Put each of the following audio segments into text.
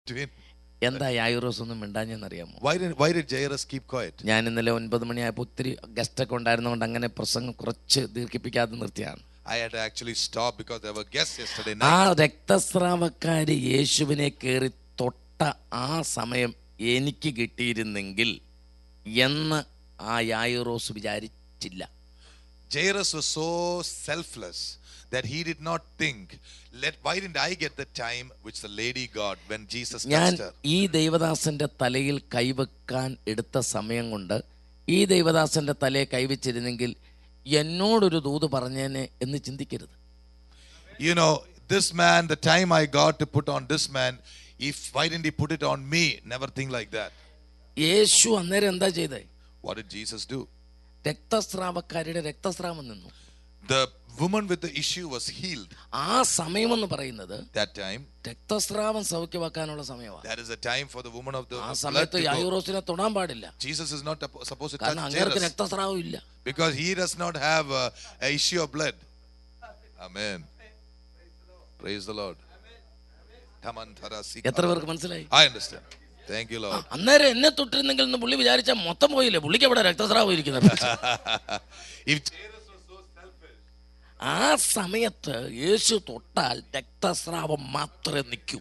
between. എന്താ യായിറോസ് ഒന്നും മിണ്ടാഞ്ഞെന്നറിയാമോ? Why did Jairus keep quiet? ഞാൻ ഇന്നലെ 9 മണിയായപ്പോൾ ഒത്തിരി ഗസ്റ്റൊക്കെ ഉണ്ടായിരുന്നതുകൊണ്ട് അങ്ങനെ പ്രസംഗം കുറച്ച് ദീർഘിപ്പിക്കാതെ നിർത്തിയാണ്. I had to actually stop because there were guests yesterday ആ night. രക്തസ്രാവക്കാര് യേശുവിനെ കയറി തൊട്ട ആ സമയം എനിക്ക് കിട്ടിയിരുന്നെങ്കിൽ എന്ന് ആ യായിറോസ് വിചാരിച്ചില്ല. Jairus was so selfless that he did not think, why didn't I get the time which the lady got when Jesus ഞാൻ touched her? ഈ ദൈവദാസന്റെ തലയിൽ കൈവെക്കാൻ എടുത്ത സമയം കൊണ്ട് ഈ ദൈവദാസന്റെ തലയെ കൈവച്ചിരുന്നെങ്കിൽ എന്നോടൊരു ദൂത് പറഞ്ഞേനെ എന്ന് ചിന്തിക്കരുത്. You know, this man, the time I got to put on this man, why didn't he put it on me? Never think like that. യേശു അന്നേരം എന്താ ചെയ്തേ? What did Jesus do? രക്തസ്രാവക്കാരുടെ രക്തസ്രാവം നിന്നു. The woman with the issue was healed. ആ സമയമെന്ന് പറയുന്നത് That time, രക്തസ്രാവം സൗഖ്യമാക്കാനുള്ള സമയമാണ്. that is the time for the woman of the ആ blood സമയത്ത് to go. യായിറോസിനെ തൊടാൻ പാടില്ല. Jesus is not supposed to കാരണം touch അങ്ങേർക്ക് Jairus രക്തസ്രാവം ഇല്ല. because he does not have a issue of blood. Amen. Praise the Lord. എത്ര പേർക്ക് മനസ്സിലായി? I understand. Thank you, Lord. അന്നേരം എന്നെ തൊട്ടിരുന്നെങ്കിൽ എന്ന് പുള്ളി വിചാരിച്ചാൽ മൊത്തം പോയില്ലേ? പുള്ളിക്ക് അവിടെ രക്തസ്രാവം ഇരിക്കുന്നത്. If Jairus was so selfish, ആ സമയത്ത് യേശു തൊട്ടാൽ രക്തസ്രാവം മാത്രമേ നിൽക്കൂ.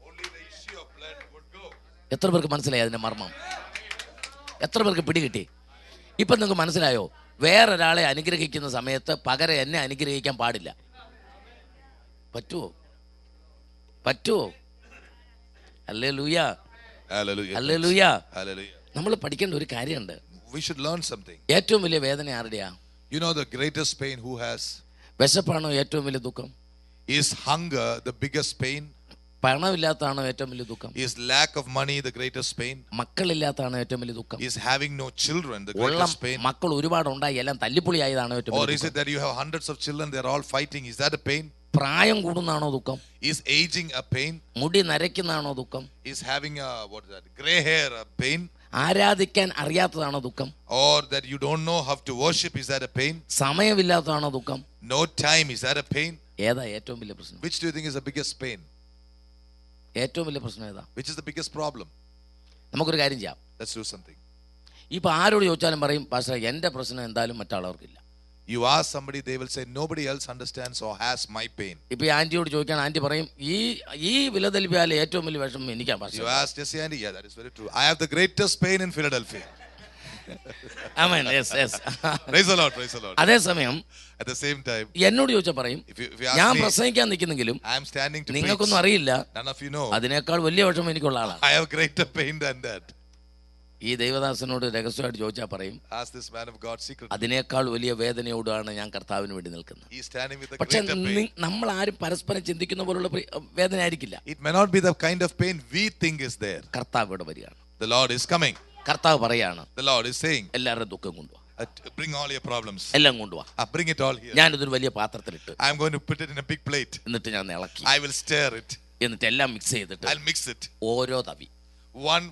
only the issue of blood would go. എത്ര പേർക്ക് മനസ്സിലായി അതിന്റെ മർമ്മം? എത്ര പേർക്ക് പിടികിട്ടി? ഇപ്പം നിങ്ങൾക്ക് മനസ്സിലായോ? വേറൊരാളെ അനുഗ്രഹിക്കുന്ന സമയത്ത് പകരം എന്നെ അനുഗ്രഹിക്കാൻ പാടില്ല. പറ്റുമോ? പറ്റുമോ? Hallelujah, Hallelujah. ഹല്ലേലൂയ. Hallelujah. നമ്മൾ പഠിക്കേണ്ട ഒരു കാര്യമുണ്ട്. We should learn something. ഏറ്റവും വലിയ വേദന ആരുടെയാ? You know the greatest pain who has? വിശപ്പാണോ ഏറ്റവും വലിയ ദുഃഖം? Is hunger the biggest pain? പണമില്ലാത്തതാണോ ഏറ്റവും വലിയ ദുഃഖം? Is lack of money the greatest pain? മക്കളില്ലാത്തതാണോ ഏറ്റവും വലിയ ദുഃഖം? Is having no children the ഉള്ള greatest pain? മക്കൾ ഒരുപാട് ഉണ്ടായി എല്ലാം തല്ലിപ്പൊളിയായതാണോ ഏറ്റവും Or വലിയ is ദുഃഖം? it that you have hundreds of children, they're all fighting? Is that a pain? പ്രായം കൂടുന്നാണോ ദുഃഖം? Is aging a pain? മുടി നരയ്ക്കുന്നാണോ ദുഃഖം? Is having what is that? Gray hair a pain? ആരാധിക്കാൻ അറിയാത്തതാണോ ദുഃഖം? Or that you don't know how to worship, is that a pain? സമയമില്ലാത്തതാണോ ദുഃഖം? No time, is that a pain? ഏതാ ഏറ്റവും വലിയ പ്രശ്നം? Which do you think is the biggest pain? ഏറ്റവും വലിയ പ്രശ്നം ഏതാ? Which is the biggest problem? നമുക്കൊരു കാര്യം ചെയ്യാം. Let's do something. ഇപ്പൊ ആരോട് ചോദിച്ചാലും പറയും പാസ്റ്റർ എന്റെ പ്രശ്നം എന്തായാലും മറ്റാളവർക്കില്ല. You ask somebody, they will say nobody else understands or has my pain. ഇപ്പൊ ഈ ആന്റിയോട് ചോദിക്കാൻ ആന്റി പറയും ഈ ഫിലദൽഫിയയിലെ ഏറ്റവും വലിയ വിഷമം എനിക്കാ You pastor. ask Jesse Andy, yeah, that is very true. I have the greatest pain in Philadelphia. Amen. Yes yes. Praise the Lord, praise the Lord. അതേസമയം At the same time, എന്നോട് ചോദിച്ചാൽ പറയും if you ask ഞാൻ me, പ്രസംഗിക്കാൻ നിൽക്കുന്നെങ്കിലും I am standing to preach. നിങ്ങൾക്കൊന്നും അറിയില്ല, None of you know. അതിനേക്കാൾ വലിയ വിഷമം എനിക്കുള്ള ആളാണ്. I have greater pain than that. ഈ ദൈവദാസനോട് രഹസ്യമായിട്ട് ചോദിച്ചാൽ പറയും Ask this man of God secretly. അതിനേക്കാൾ വലിയ വേദനയോടാണ് ഞാൻ കർത്താവിന് വേണ്ടി നിൽക്കുന്നത്. He is standing with a പക്ഷെ greater pain. നമ്മൾ ആരും പരസ്പരം ചിന്തിക്കുന്ന പോലുള്ള വേദന ആയിരിക്കില്ല. It may not be the kind of pain we think is there. കർത്താവ് ഇവിടെ വരികയാണ്. The Lord is coming. കർത്താവ് പറയാണ് The Lord is saying, എല്ലാവരുടെ ദുഃഖം കൊണ്ടുവാ, bring all your problems. എല്ലാം കൊണ്ടുവാ. Bring it all here. ഞാനിതൊരു വലിയ പാത്രത്തിലിട്ട് I am going to put it in a big plate. എന്നിട്ട് ഞാൻ ഇളക്കി I will stir it. എന്നിട്ട് എല്ലാം മിക്സ് ചെയ്തിട്ട് I'll mix it. ഓരോ തവി One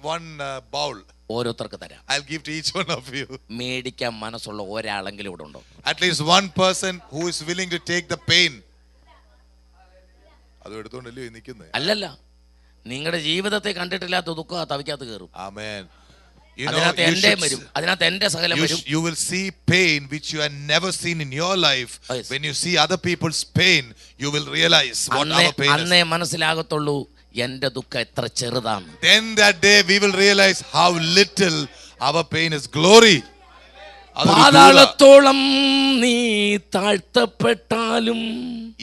bowl. ഓരോരുത്തർക്ക് തരാം. I'll give to each one of you. മേടിക്കാൻ മനസ്സുള്ള ഒരാളെങ്കിലും ഇവിടെ ഉണ്ടോ? At least one person who is willing to take the pain. അത് എടുത്തോണ്ടല്ലേ നിൽക്കുന്നത്. അല്ലല്ല, നിങ്ങളുടെ ജീവിതത്തെ കണ്ടിട്ടില്ലാത്ത ദുഃഖം ആ തവിക്കകത്ത് കയറും. Amen. You know, അതിനകത്ത് എന്റെ വരും, അതിനകത്ത് എന്റെ സകലം വരും. you will see pain which you have never seen in your life. Yes. When you see other people's pain, you will realize what our pain is. അന്നേ മനസ്സിലാകത്തുള്ളൂ എന്റെ ദുഃഖം എത്ര ചെറുതാണ്. Then that day we will realize how little our pain is glory. പാതാളത്തോളം നീ താഴ്ത്തപ്പെട്ടാലും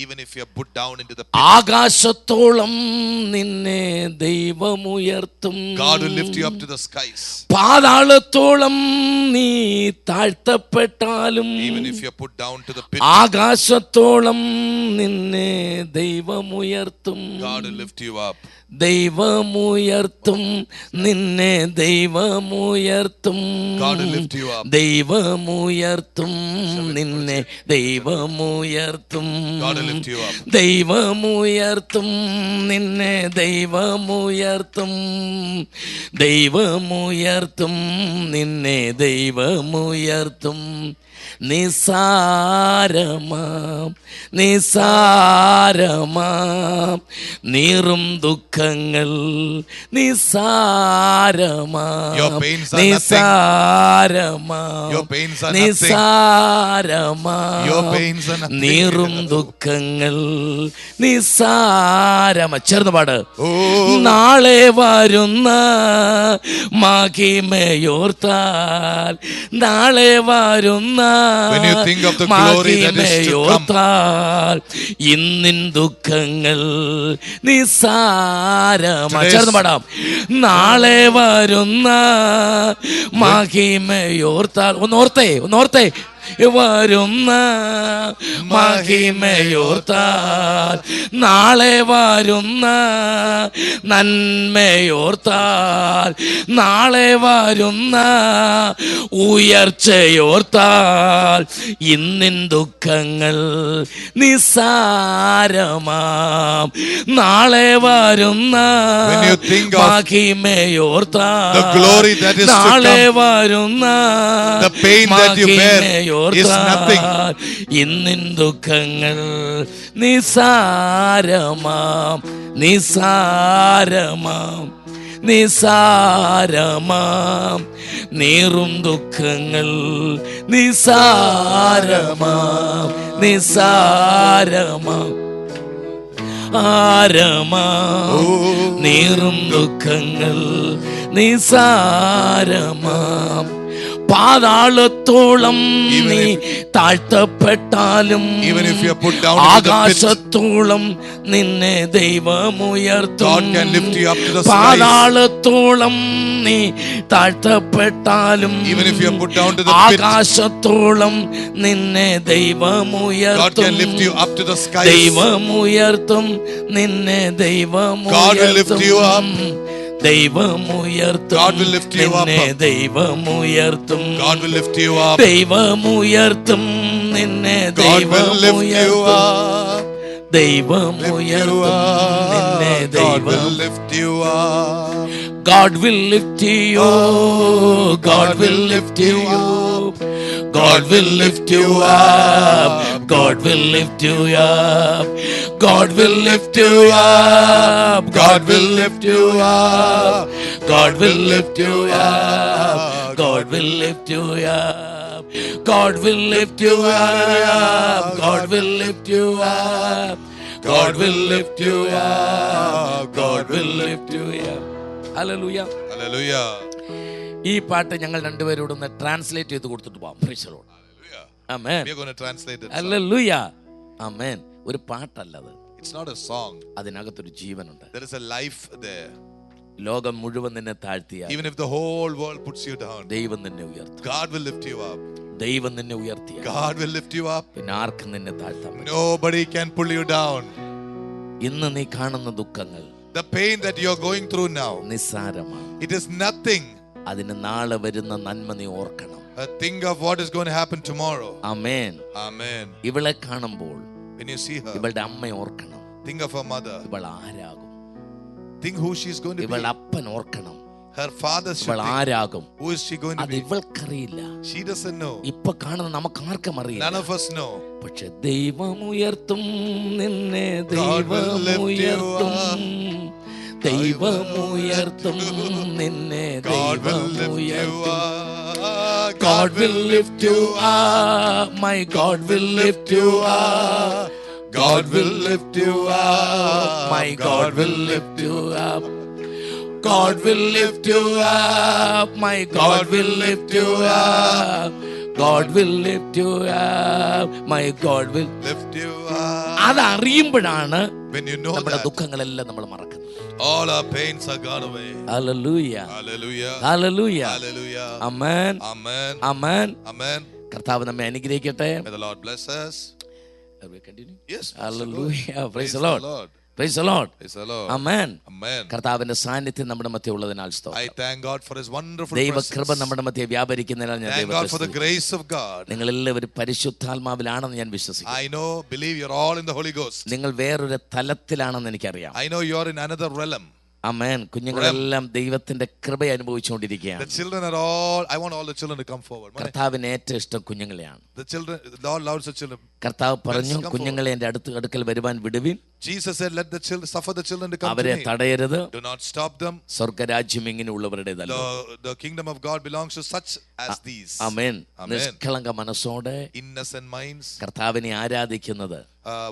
Even if you are put down into the pit, ആകാശത്തോളം നിന്നെ ദൈവമുയർത്തും. God will lift you up to the skies. പാതാളത്തോളം നീ താഴ്ത്തപ്പെട്ടാലും Even if you are put down to the pit, ആകാശത്തോളം നിന്നെ ദൈവമുയർത്തും. God will lift you up. ദൈവമുയർത്തും നിന്നെ, ദൈവമുയർത്തും. God will lift you up. ദൈവമുയർത്തും നിന്നെ, ദൈവമുയർത്തും. God will lift you up. ദൈവമുയർത്തും നിന്നെ, ദൈവമുയർത്തും. ദൈവമുയർത്തും നിന്നെ, ദൈവമുയർത്തും. നിസാരമാം നിസാരമാം നീറും ദുഃഖങ്ങൾ നിസാരമാം Your pains are നിസാരമാം Your pains are നിസാരമാം Your pains are nothing. നീറും ദുഃഖങ്ങൾ നിസാരമാം. ചേർന്ന് പാട്. നാളെ വരുന്ന മഹിമയോർത്താൽ നാളെ വരുന്ന മഹിമയോർത്താൽ ഇന്നിൻ ദുഃഖങ്ങൾ നിസാരമാം. ചേർന്ന് പാടാം. നാളെ വരുന്ന മഹിമയോർത്താൽ. ഒന്നോർത്തേ വരുന്ന മഹിമയോർത്താൽ നാളെ വരുന്ന നന്മയോർത്താൽ നാളെ വരുന്ന ഉയർച്ചയോർത്താൽ ഇന്നിൻ ദുഃഖങ്ങൾ നിസാരമാം. നാളെ വരുന്ന മഹിമയോർത്താൽ നാളെ വരുന്ന മഹിമയോർത്താൽ ഇന്നിൻ ദുഃഖങ്ങൾ നിസാരമാം നിസാരമാം നിസാരമാം നീറും ദുഃഖങ്ങൾ നിസാരമാം നിസാരമാം ആരമാം നീറും ദുഃഖങ്ങൾ നിസാരമാം. പാതാളത്തോളം നീ താഴ്ത്തപ്പെട്ടാലും ആകാശത്തോളം നിന്നെ ദൈവമുയർത്തും. പാതാളത്തോളം നീ താഴ്ത്തപ്പെട്ടാലും ആകാശത്തോളം നിന്നെ ദൈവമുയർത്തും. ദൈവമുയർത്തും നിന്നെ ദൈവമുയർത്തും. ദൈവമുയർത്തും നിന്നെ ദൈവമുയർത്തും. ദൈവമുയർത്തും നിന്നെ ദൈവമുയർത്തും. ദൈവമുയർത്തും നിന്നെ ദൈവം. God will lift you up. God will lift you up. God will lift you up. God will lift you up. God will lift you up. God will lift you up. God will lift you up. God will lift you up. God will lift you up. God will lift you up. God will lift you up. God will lift you up. Hallelujah. Hallelujah. ഈ പാട്ട് ഞങ്ങൾ രണ്ടുപേരോടൊന്ന് translate ചെയ്ത് കൊടുത്തിട്ട് പോവാം. Praise the lord. Amen. We are going to translate it. Hallelujah. Amen. ഒരു പാട്ടല്ലത്. It's not a song. അതിനകത്തൊരു ജീവനുണ്ട്. There is a life there. ലോകം മുഴുവൻ നിന്നെ താഴ്ത്തിയാൽ Even if the whole world puts you down, ദൈവം നിന്നെ ഉയർത്തും. God will lift you up. ദൈവം നിന്നെ ഉയർത്തിയാൽ God will lift you up. പിന്നെ ആർക്കും നിന്നെ താഴ്ത്താൻ പറ്റില്ല. Nobody can pull you down. ഇന്ന് നീ കാണുന്ന ദുഃഖങ്ങൾ, The pain that you are going through now, നിസ്സാരമാണ്. it is nothing. അതിന് നാളെ വരുന്ന നന്മ നീ ഓർക്കണം. Think of what is going to happen tomorrow. Amen. Amen. ഇവളെ കാണുമ്പോൾ When you see her, ഇവളുടെ അമ്മ ഓർക്കണം. think of her mother. ഇവൾ ആരാകും? Think who she is going to be. ഇവളുടെ അപ്പൻ ഓർക്കണം. Her father should ഇവൾ ആരാകും? Who is she going to അത് be? ഇവൾക്കറിയില്ല. She doesn't know. ഇപ്പൊ കാണുന്ന നമുക്ക് ആർക്കും അറിയില്ല. None of us know. പക്ഷെ ദൈവമുയർത്തും നിന്നെ, God will lift you ദൈവമുയർത്തും up. ദൈവമുയർത്തും നിന്നെ, God will lift you ദൈവമുയർത്തും. up. God will lift you up. My God will lift you up. God will lift you up. My God will lift you up. God will lift you up. My God will lift you up. God will lift you up. My God will lift you up. അതറിയുമ്പോഴാണ് When you know നമ്മുടെ that, ദുഃഖങ്ങളെല്ലാം നമ്മൾ മറക്കുന്നത്. all our pains are gone away. Hallelujah. Hallelujah. Hallelujah. Hallelujah. Amen. Amen. ആമേൻ. Amen. കർത്താവ് നമ്മെ അനുഗ്രഹിക്കട്ടെ. May the Lord bless us. Yes. Hallelujah. Praise the the Lord. Lord. Praise the Lord. Praise the Lord. Amen. Amen. കർത്താവിന്റെ സാന്നിധ്യം നമ്മുടെ മധ്യേ ഉള്ളതിനാൽ I സ്തോത്രം. thank God for His wonderful ദൈവകൃപ presence. നമ്മുടെ മധ്യേ വ്യാപരിക്കുന്നതിനാൽ ഞാൻ Thank God for the ദൈവത്തെ grace of God. നിങ്ങൾ എല്ലാവരും പരിശുദ്ധാത്മാവിലാണെന്ന് ഞാൻ വിശ്വസിക്കുന്നു. I know, believe you're all in the Holy Ghost. നിങ്ങൾ വേറൊരു തലത്തിലാണെന്ന് എനിക്കറിയാം. I know you're in another realm. ആമേൻ. കുഞ്ഞുങ്ങളെല്ലാം ദൈവത്തിന്റെ കൃപ അനുഭവിച്ചുകൊണ്ടിരിക്കുകയാണ്. The children are all, I want all the children to come forward. കർത്താവിന് ഏറ്റവും ഇഷ്ടം കുഞ്ഞുങ്ങളെയാണ്. The children, the Lord loves the children. കർത്താവ് പറഞ്ഞു, കുഞ്ഞുങ്ങളെ എൻ്റെ അടുക്കൽ വരുവാൻ വിടുവിൻ. Jesus said, let the children, suffer the children to come to അവരെ me. തടയരുത്. Do not stop them. സ്വർഗ്ഗരാജ്യം ഇങ്ങനെയുള്ളവരുടേതല്ല. The kingdom of God belongs to such as these. ആമേൻ. നിഷ്കളങ്ക മനസ്സോടെ Innocent minds. കർത്താവിനെ ആരാധിക്കുന്നത്,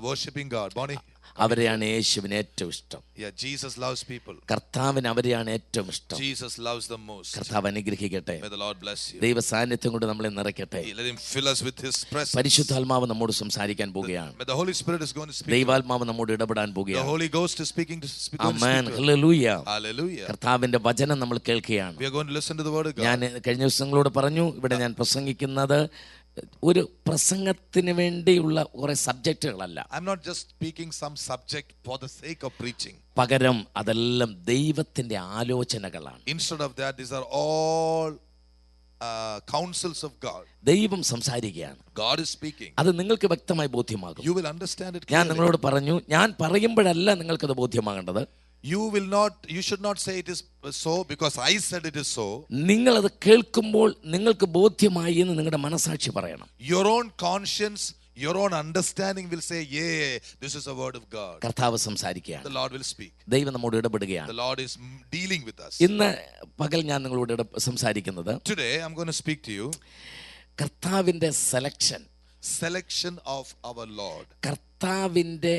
Worshipping God. Bonnie. അവരെയാണ് യേശുവിന് ഏറ്റവും ഇഷ്ടം. Yeah, Jesus loves people. കർത്താവിന് അവരെയാണ് ഏറ്റവും ഇഷ്ടം. Jesus loves them most. കർത്താവ് അനുഗ്രഹിക്കട്ടെ. May the Lord bless you. ദൈവ സാന്നിധ്യം കൊണ്ട് നമ്മളെ നിറയ്ക്കട്ടെ. Let him fill us with his presence. പരിശുദ്ധാത്മാവ് നമ്മോട് സംസാരിക്കാൻ പോവുകയാണ്. But the Holy Spirit is going to speak. ദൈവാത്മാവ് നമ്മോട് ഇടപെടാൻ The പോവുകയാണ്. Holy Ghost is speaking to speak. Amen. Hallelujah. Hallelujah. കർത്താവിന്റെ വചനം നമ്മൾ കേൾക്കുകയാണ്. We are going to listen to the word of God. ഞാൻ കഴിഞ്ഞ ദിവസങ്ങളോട് പറഞ്ഞു, ഇവിടെ ഞാൻ പ്രസംഗിക്കുന്നത് ഒരു പ്രസംഗത്തിന് വേണ്ടിയുള്ള കുറെ സബ്ജക്റ്റുകളല്ല. I'm not just speaking some subject for the sake of preaching. പകരം അതെല്ലാം ദൈവത്തിന്റെ ആലോചനകളാണ്. Instead of that, these are all counsels of God. ദൈവം സംസാരിക്കുകയാണ്. God is speaking. അത് നിങ്ങൾക്ക് വ്യക്തമായി ബോധ്യമാകും. You will understand it ഞാൻ clearly. നിങ്ങളോട് പറഞ്ഞു, ഞാൻ പറയുമ്പോഴല്ല നിങ്ങൾക്കത് ബോധ്യമാകേണ്ടത്. You should not say it is so because I said it is so. നിങ്ങളത് കേൾക്കുമ്പോൾ നിങ്ങൾക്ക് ബോധ്യമായി എന്ന് നിങ്ങളുടെ മനസാക്ഷി പറയണം. Your own conscience, your own understanding will say, yeah, this is a word of God. കർത്താവ് സംസാരിക്കുകയാണ്. The Lord will speak. ദൈവം നമ്മോട് ഇടപെടുകയാണ്. The Lord is dealing with us. ഇന്ന് പകൽ ഞാൻ നിങ്ങളോട് സംസാരിക്കുന്നത്, Today I'm going to speak to you കർത്താവിന്റെ selection of our Lord. കർത്താവിന്റെ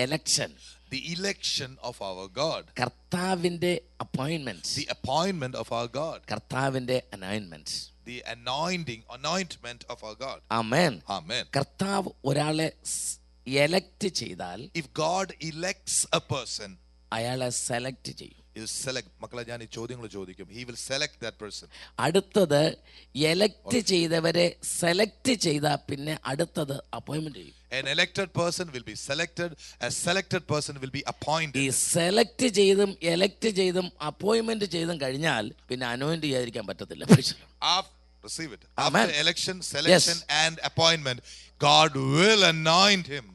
election, The election of our God. കർത്താവിന്റെ appointment, The appointment of our God. കർത്താവിന്റെ അനോയിന്റ്മെന്റ്, The anointment of our God. Amen. Amen. കർത്താവ് ഒരാളെ എലക്ട് ചെയ്താൽ, If God elects a person, അയാളെ select ചെയ്യും. He'll select. മക്കളെ ഞാൻ ഈ ചോദ്യങ്ങൾ ചോദിക്കും. He will select that person. അടുത്തത് എലക്ട് ചെയ്തവരെ സെലക്ട് ചെയ്താൽ പിന്നെ അടുത്തത് അപ്പോയിന്റ്മെന്റ് ചെയ്യും. An elected person will be selected. A selected person will be appointed. ഈ സെലക്ട് ചെയ്തും എലക്ട് ചെയ്തും അപ്പോയിന്റ്മെന്റ് ചെയ്തും കഴിഞ്ഞാൽ പിന്നെ അനോയിന്റ് ചെയ്യാതിരിക്കാൻ പറ്റത്തില്ല. Receive it. Amen. After election, selection, and appointment, God will anoint him.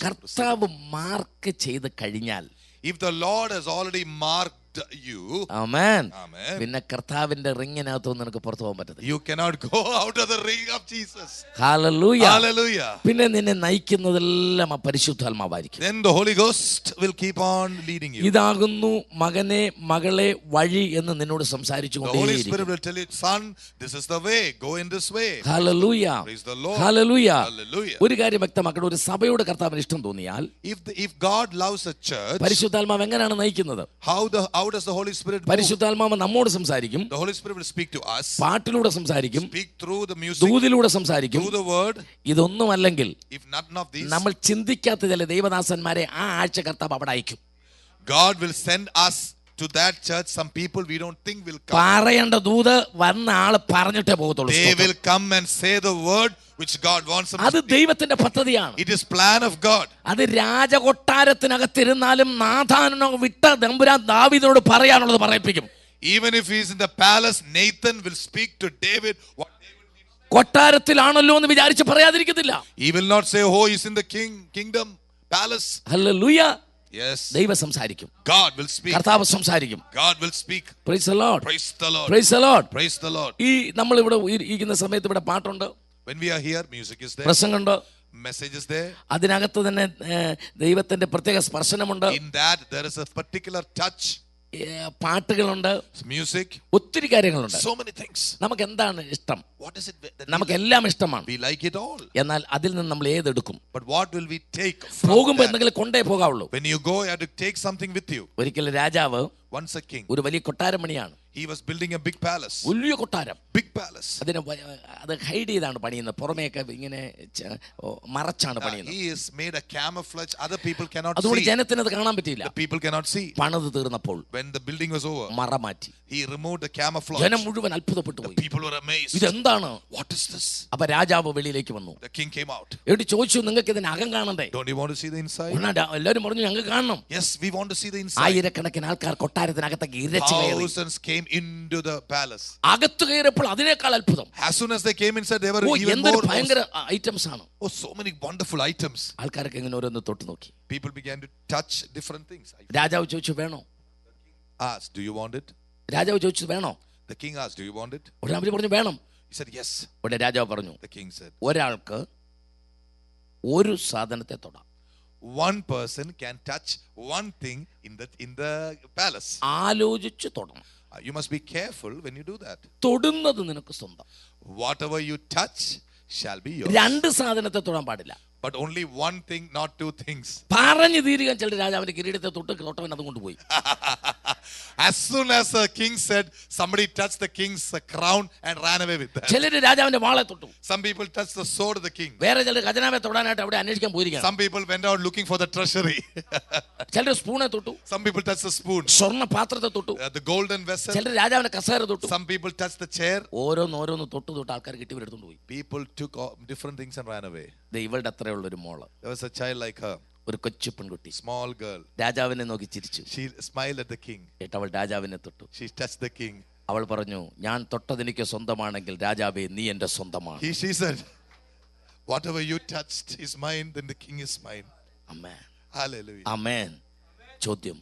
കർത്താവ് മാർക്ക് ചെയ്ത് കഴിഞ്ഞാൽ, If the Lord has already marked you, amen, Amen. പിന്നെ കർത്താവിന്റെ റിങ്ങിനകത്തൊന്നും നിനക്ക് പുറത്തു പോകാൻ പറ്റത്തില്ല. You cannot go out of the ring of Jesus. Hallelujah. Hallelujah. പിന്നെ നിന്നെ നയിക്കുന്നതെല്ലാം ആ പരിശുദ്ധാത്മാവായിരിക്കും. Then the Holy Ghost will keep on leading you. ഇതാകുന്നു മകനെ മകളെ വഴി എന്ന് നിന്നോട് സംസാരിച്ചു The Holy Spirit കൊണ്ടേയിരിക്കും. will tell you, son, this is the way. Go in this way. Hallelujah. Praise the Lord. Hallelujah. Hallelujah. ഒരു കാര്യം വ്യക്തമാക്കണം, ഒരു സഭയോട് കർത്താവിന് ഇഷ്ടം തോന്നിയാൽ, If God loves a church, പരിശുദ്ധാത്മാവ് എങ്ങനെയാണ് നയിക്കുന്നത്? how does the Holy Spirit move? പരിശുദ്ധാത്മാവ് നമ്മോട് സംസാരിക്കും, The Holy Spirit will speak to us, പാട്ടിലൂടെ സംസാരിക്കും, speak through the music, ദൂതിലൂടെ സംസാരിക്കും. through the word. ഇതൊന്നുമല്ലെങ്കിൽ If none of these, നമ്മൾ ചിന്തിക്കാത്ത ചില ദൈവദാസന്മാരെ ആ ആഴ്ച കർത്താവ് അവിടെ അയക്കും. God will send us to that church some people we don't think will come. പറയേണ്ട ദൂത് വന്ന ആള് പറഞ്ഞിട്ടേ പോകത്തുള്ളൂ. They will come and say the word which God wants them അത് to speak. ദൈവത്തിന്റെ പദ്ധതിയാണ്. It is plan of God. അത് രാജകൊട്ടാരത്തിനകത്തിരുന്നാലും നാഥാനോ വിട്ട തമ്പുരാൻ ദാവീദിനോട് പറയാനുള്ളത് പറയിപ്പിക്കും. Even if he is in the palace, Nathan will speak to David what David needs. കൊട്ടാരത്തിലാണല്ലോ എന്ന് വിചാരിച്ച് പറയാതിരിക്കത്തില്ല. He will not say, oh, he's in the kingdom palace. Hallelujah. Yes. ദൈവം സംസാരിക്കും. God will speak. കർത്താവ് സംസാരിക്കും. God will speak. Price the Lord. Praise the Lord. Price the Lord. Praise the Lord. ഈ നമ്മൾ ഇവിടെ ഇരിക്കുന്ന സമയത്ത് ഇവിടെ പാട്ടുണ്ട്, When we are here, music is there. പ്രസംഗമുണ്ട്, Message is there. അതിനകത്ത് തന്നെ ദൈവത്തിന്റെ പ്രത്യേക സ്പർശനമുണ്ട്, In that there is a particular touch. പാട്ടുകളുണ്ട്, Music. ഒത്തിരി കാര്യങ്ങളുണ്ട്. So many things. നമുക്ക് എന്താണ് ഇഷ്ടം? What is it that നമുക്ക് എല്ലാം ഇഷ്ടമാണ്. we like it all? എന്നാൽ അതിൽ നിന്ന് നമ്മൾ ഏതെടുക്കും? But what will we take from പോകുമ്പോ that? എന്തെങ്കിലും കൊണ്ടേ പോകാവുള്ളൂ. When you go, you have to take something with you. ഒരിക്കൽ രാജാവ് Once a king, ഒരു വലിയ കൊട്ടാരമണിയാണ്. he was building a big palace. വലിയ കൊട്ടാരം. Big palace. അത് ഹൈഡ് ചെയ്താണ് പണിയുന്നത്, പുറമേയൊക്കെ ഇങ്ങനെ മറച്ചാണ് പണിയുന്നത്. He is made a camouflage. Other people cannot അതുകൊണ്ട് see. ജനത്തിന് അത് കാണാൻ പറ്റിയില്ല. The people cannot see. പണിത് തീർന്നപ്പോൾ When the building was over, മറ മാറ്റി. he removed the camouflage. ജനം മുഴുവൻ അത്ഭുതപ്പെട്ടു പോയി. People were amazed. ഇതെന്താണ്? What is this? അപ്പൊ രാജാവ് വെളിയിലേക്ക് വന്നു. The king came out. എന്നിട്ട് ചോദിച്ചു, നിങ്ങൾക്ക് ഇതിന് അകം കാണണ്ടേ? Don't you want to see the inside? എല്ലാവരും പറഞ്ഞു, ഞങ്ങൾക്ക് കാണണം. Yes, we want to see the inside. ആയിരക്കണക്കിന് ആൾക്കാർ കൊട്ടാരത്തിനകത്തേക്ക് ഇരച്ചു കയറി. Thousands came into the palace. അകത്ത് കയറിയപ്പോൾ അതിനേക്കാൾ അത്ഭുതം. As soon as they came inside, they were even എന്തൊരു more. ഭയങ്കര ഐറ്റംസ് ആണ്. Oh, so many wonderful items. ആൾക്കാരൊക്കെ ഇങ്ങനെ ഓരോന്ന് തൊട്ട് നോക്കി. People began to touch different things. രാജാവ് ചോദിച്ചു, വേണോ? asked, "Do you want it?" രാജാവ് ചോദിച്ചു, വേണോ? The king asked, "Do you want it?" ഉടനെ അവര് പറഞ്ഞു, വേണം. He said, "Yes." ഉടനെ രാജാവ് പറഞ്ഞു, The king said, ഒരാൾക്ക് ഒരു സാധനത്തെ തൊടാം. one person can touch one thing in the palace. ആലോചിച്ച് തൊടണം. You must be careful when you do that. തൊടുന്നത് നിനക്ക് സ്വന്തം. Whatever you touch shall be yours. രണ്ട് സാധനത്തെ തൊടാൻ പാടില്ല. But only one thing, not two things. പറഞ്ഞു തീരുക ചില രാജാവിന്റെ കിരീടത്തെ തൊട്ടവൻ അത് കൊണ്ടുപോയി. As soon as the king said, somebody touched the king's crown and ran away with that. ചിലര് രാജാവിന്റെ വാളെ തൊട്ടു. Some people touched the sword of the king. വേറെ ചിലർ ഖജനാവെ തൊടാനായിട്ട് അവിടെ അന്വേഷിക്കാൻ പോയിരിക്കുകയാണ്. Some people went out looking for the treasury. ചിലർ സ്പൂണെ തൊട്ടു. Some people touched the spoon. സ്വർണ്ണ പാത്രത്തെ തൊട്ടു. The golden vessel. ചിലർ രാജാവിന്റെ കസേര തൊട്ടു. Some people touched the chair. ഓരോന്ന് തൊട്ട് ആൾക്കാർ കിട്ടിവരെടുത്തോണ്ട് പോയി. People took different things and ran away. ഇവളുടെ അത്രയുള്ള ഒരു മോള്, There was a child like her, ഒരു കൊച്ചു പെൺകുട്ടി, small girl. രാജാവിനെ നോക്കി ചിരിച്ചു. She smiled at the king. എന്നിട്ട് അവൾ രാജാവിനെ തൊട്ടു. She touched the king. അവൾ പറഞ്ഞു, ഞാൻ തൊട്ടതെനിക്ക് സ്വന്തമാണെങ്കിൽ രാജാവേ നീ എന്റെ സ്വന്തമാണ്. She said, whatever you touched is mine, then the king is mine. Amen. Hallelujah. Amen. ചോദ്യം,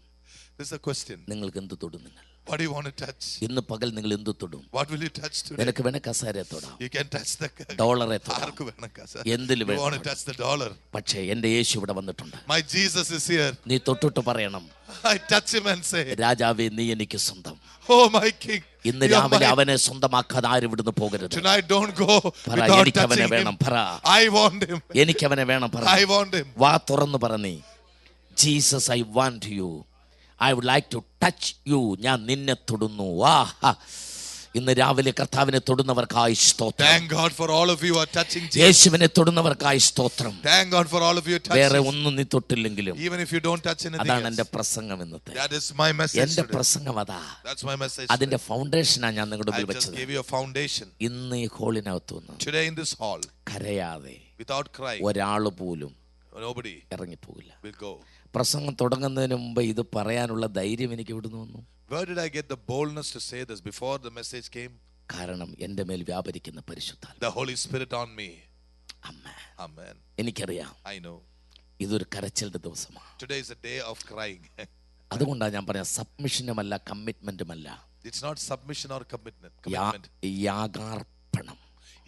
This is a question. നിങ്ങൾക്ക് എന്ത് തൊടും? നിങ്ങൾ What do you want to touch? ഇന്ന് പകൽ നിങ്ങൾ എന്ത് തൊടും? What will you touch today? നിനക്ക് വേണേ കസേരയെ തൊടാം, You can touch the ഡോളറെ തൊടാം, ആർക്ക് വേണം കസ? എന്തിൽ You want to വേണം. touch the dollar? പക്ഷേ എന്റെ യേശു ഇവിടെ വന്നിട്ടുണ്ട്. My Jesus is here. നീ തൊട്ടിട്ട് പറയണം, I touch him and say, രാജാവേ നീ എനിക്ക് സ്വന്തം. oh my king. ഇന്ന് You are രാവിലെ mine. അവനെ സ്വന്തമാക്കാതെ ആരും ഇവിടുന്ന് പോകരുത്. Tonight don't go പറ, without എനിക്കവനെ touching വേണം. him. പറ, I want him. എനിക്കവനെ വേണം. പറ, I want him. വാ തുറന്ന് പറ നീ, Jesus I want you, I would like to touch you. ഞാൻ നിന്നെ തൊടുന്നു. വാ, ഇന്ന് രാവിലെ കർത്താവിനെ തൊടുന്നവർക്കായി സ്തോത്രം. Thank God for all of you are touching Jesus. യേശുവിനെ തൊടുന്നവർക്കായി സ്തോത്രം. Thank God for all of you വേറെ touching. ഒന്നും നീ തൊട്ടില്ലെങ്കിലും Even if you don't touch anything അതാണ് else. എന്റെ പ്രസംഗം ഇന്നത്തെ. That is my message എന്റെ today. പ്രസംഗം അതാ. That's my message. അതിന്റെ ഫൗണ്ടേഷനാണ് ഞാൻ നിങ്ങളുടെ I മുമ്പിൽ just വെച്ചത്. gave you a foundation. ഇന്ന് ഈ ഹോളിനകത്തു നിന്ന് Today in this hall, കരയാതെ without crying, ഒരാള് പോലും nobody ഇറങ്ങിപ്പോകില്ല. will go. പ്രസംഗം തുടങ്ങുന്നതിന് മുമ്പ് ഇത് പറയാനുള്ള ധൈര്യം എനിക്ക് ഇവിടുന്ന് വന്നു. Where did I get the boldness to say this before the message came? കാരണം എന്റെ മേൽ വ്യാപരിക്കുന്ന പരിശുദ്ധാത്മാവ്. The Holy Spirit on me. Amen. Amen. എനിക്കറിയാം I know. ഇതൊരു കരച്ചിലിന്റെ ദിവസമാണ്. Today is a day of crying. അതുകൊണ്ടാണ് ഞാൻ പറയാം, സബ്മിഷനുമല്ല കമ്മിറ്റ്മെന്റുമല്ല, It's not submission or commitment. യാഗാർപ്പണം.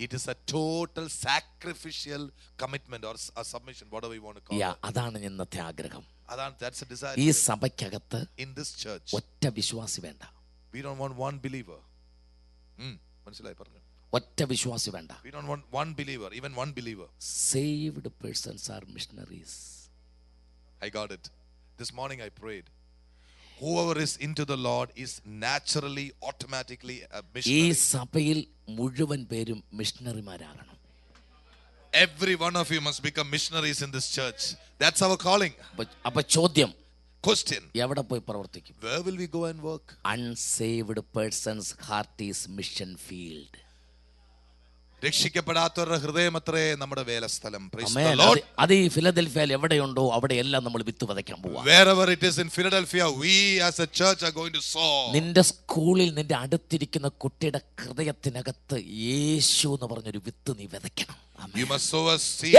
It is a total sacrificial commitment or a submission, whatever you want to call it. അതാണ് ഇന്നത്തെ ആഗ്രഹം. That's a desire. ഈ സഭയ്ക്കകത്ത് In this church, ഒറ്റ വിശ്വാസി വേണ്ട. we don't want one believer. മനസ്സിലായി പറഞ്ഞു. ഒറ്റ വിശ്വാസി വേണ്ട. We don't want one believer, even one believer. Saved persons are missionaries. I got it. This morning I prayed. Whoever is into the Lord is naturally, automatically a ഈ missionary. സഭയിൽ മുഴുവൻ പേരും മിഷണറിമാരാകണം. Every one of you must become missionaries in this church. That's our calling. അപ്പൊ ചോദ്യം, Question. എവിടെ പോയി പ്രവർത്തിക്കും? Where will we go and work? Unsaved person's heart is mission field. രക്ഷിക്കപ്പെടാത്തവരുടെ ഹൃദയമത്രേ നമ്മുടെ വേലസ്ഥലം. Praise the Lord. അത് ഈ ഫിലദൽഫിയയിൽ എവിടെയുണ്ടോ അവിടെയെല്ലാം നമ്മൾ വിത്ത് വിതയ്ക്കാൻ പോവാ. Wherever it is in Philadelphia, we as a church are going to sow. നിന്റെ സ്കൂളിൽ നിന്റെ അടുത്തിരിക്കുന്ന കുട്ടിയുടെ ഹൃദയത്തിനകത്ത് യേശു എന്ന് പറഞ്ഞൊരു വിത്ത് നീ വിതയ്ക്കണം. You must sow a seed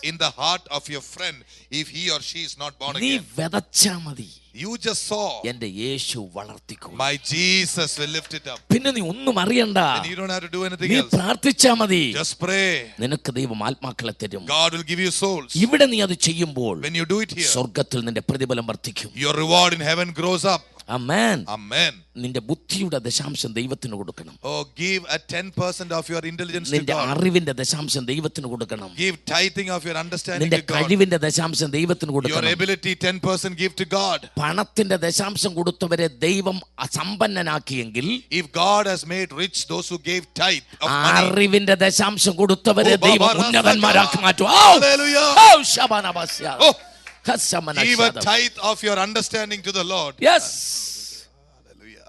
in the heart of your friend if he or she is not born നീ again. വിതച്ചാ മതി. You just sow. എന്റെ യേശു വളർത്തിക്കോ. My Jesus will lift it up. പിന്നെ നീ ഒന്നും അറിയണ്ട. And you don't have to do anything നീ else. പ്രാർത്ഥിച്ചാ മതി. Just pray. നിനക്ക് ദൈവം ആത്മാക്കളെ തരും. God will give you souls. ഇവിടെ നീ അത് ചെയ്യുമ്പോൾ When you do it here, സ്വർഗ്ഗത്തിൽ നിന്റെ പ്രതിഫലം വർദ്ധിക്കും. your reward in heaven grows up. Amen. Amen. നിന്റെ ബുദ്ധിയുടെ ദശാംശം ദൈവത്തിന് കൊടുക്കണം. Oh, give a 10% of your intelligence to നിന്റെ God. അറിവിന്റെ ദശാംശം ദൈവത്തിന് കൊടുക്കണം. Give tithing of your understanding നിന്റെ to God. കഴിവിന്റെ ദശാംശം ദൈവത്തിന് Your കൊടുക്കണം. ability 10% give to God. പണത്തിന്റെ ദശാംശം കൊടുത്തവരെ ദൈവം സമ്പന്നനാക്കിയെങ്കിൽ, If God has made rich those who gave tithe of money. അറിവിന്റെ ദശാംശം കൊടുത്തവരെ ദൈവം ഉന്നതന്മാരാക്കി മാറ്റും. Hallelujah. Oh, give a tithe of your understanding to the Lord. Yes. Hallelujah.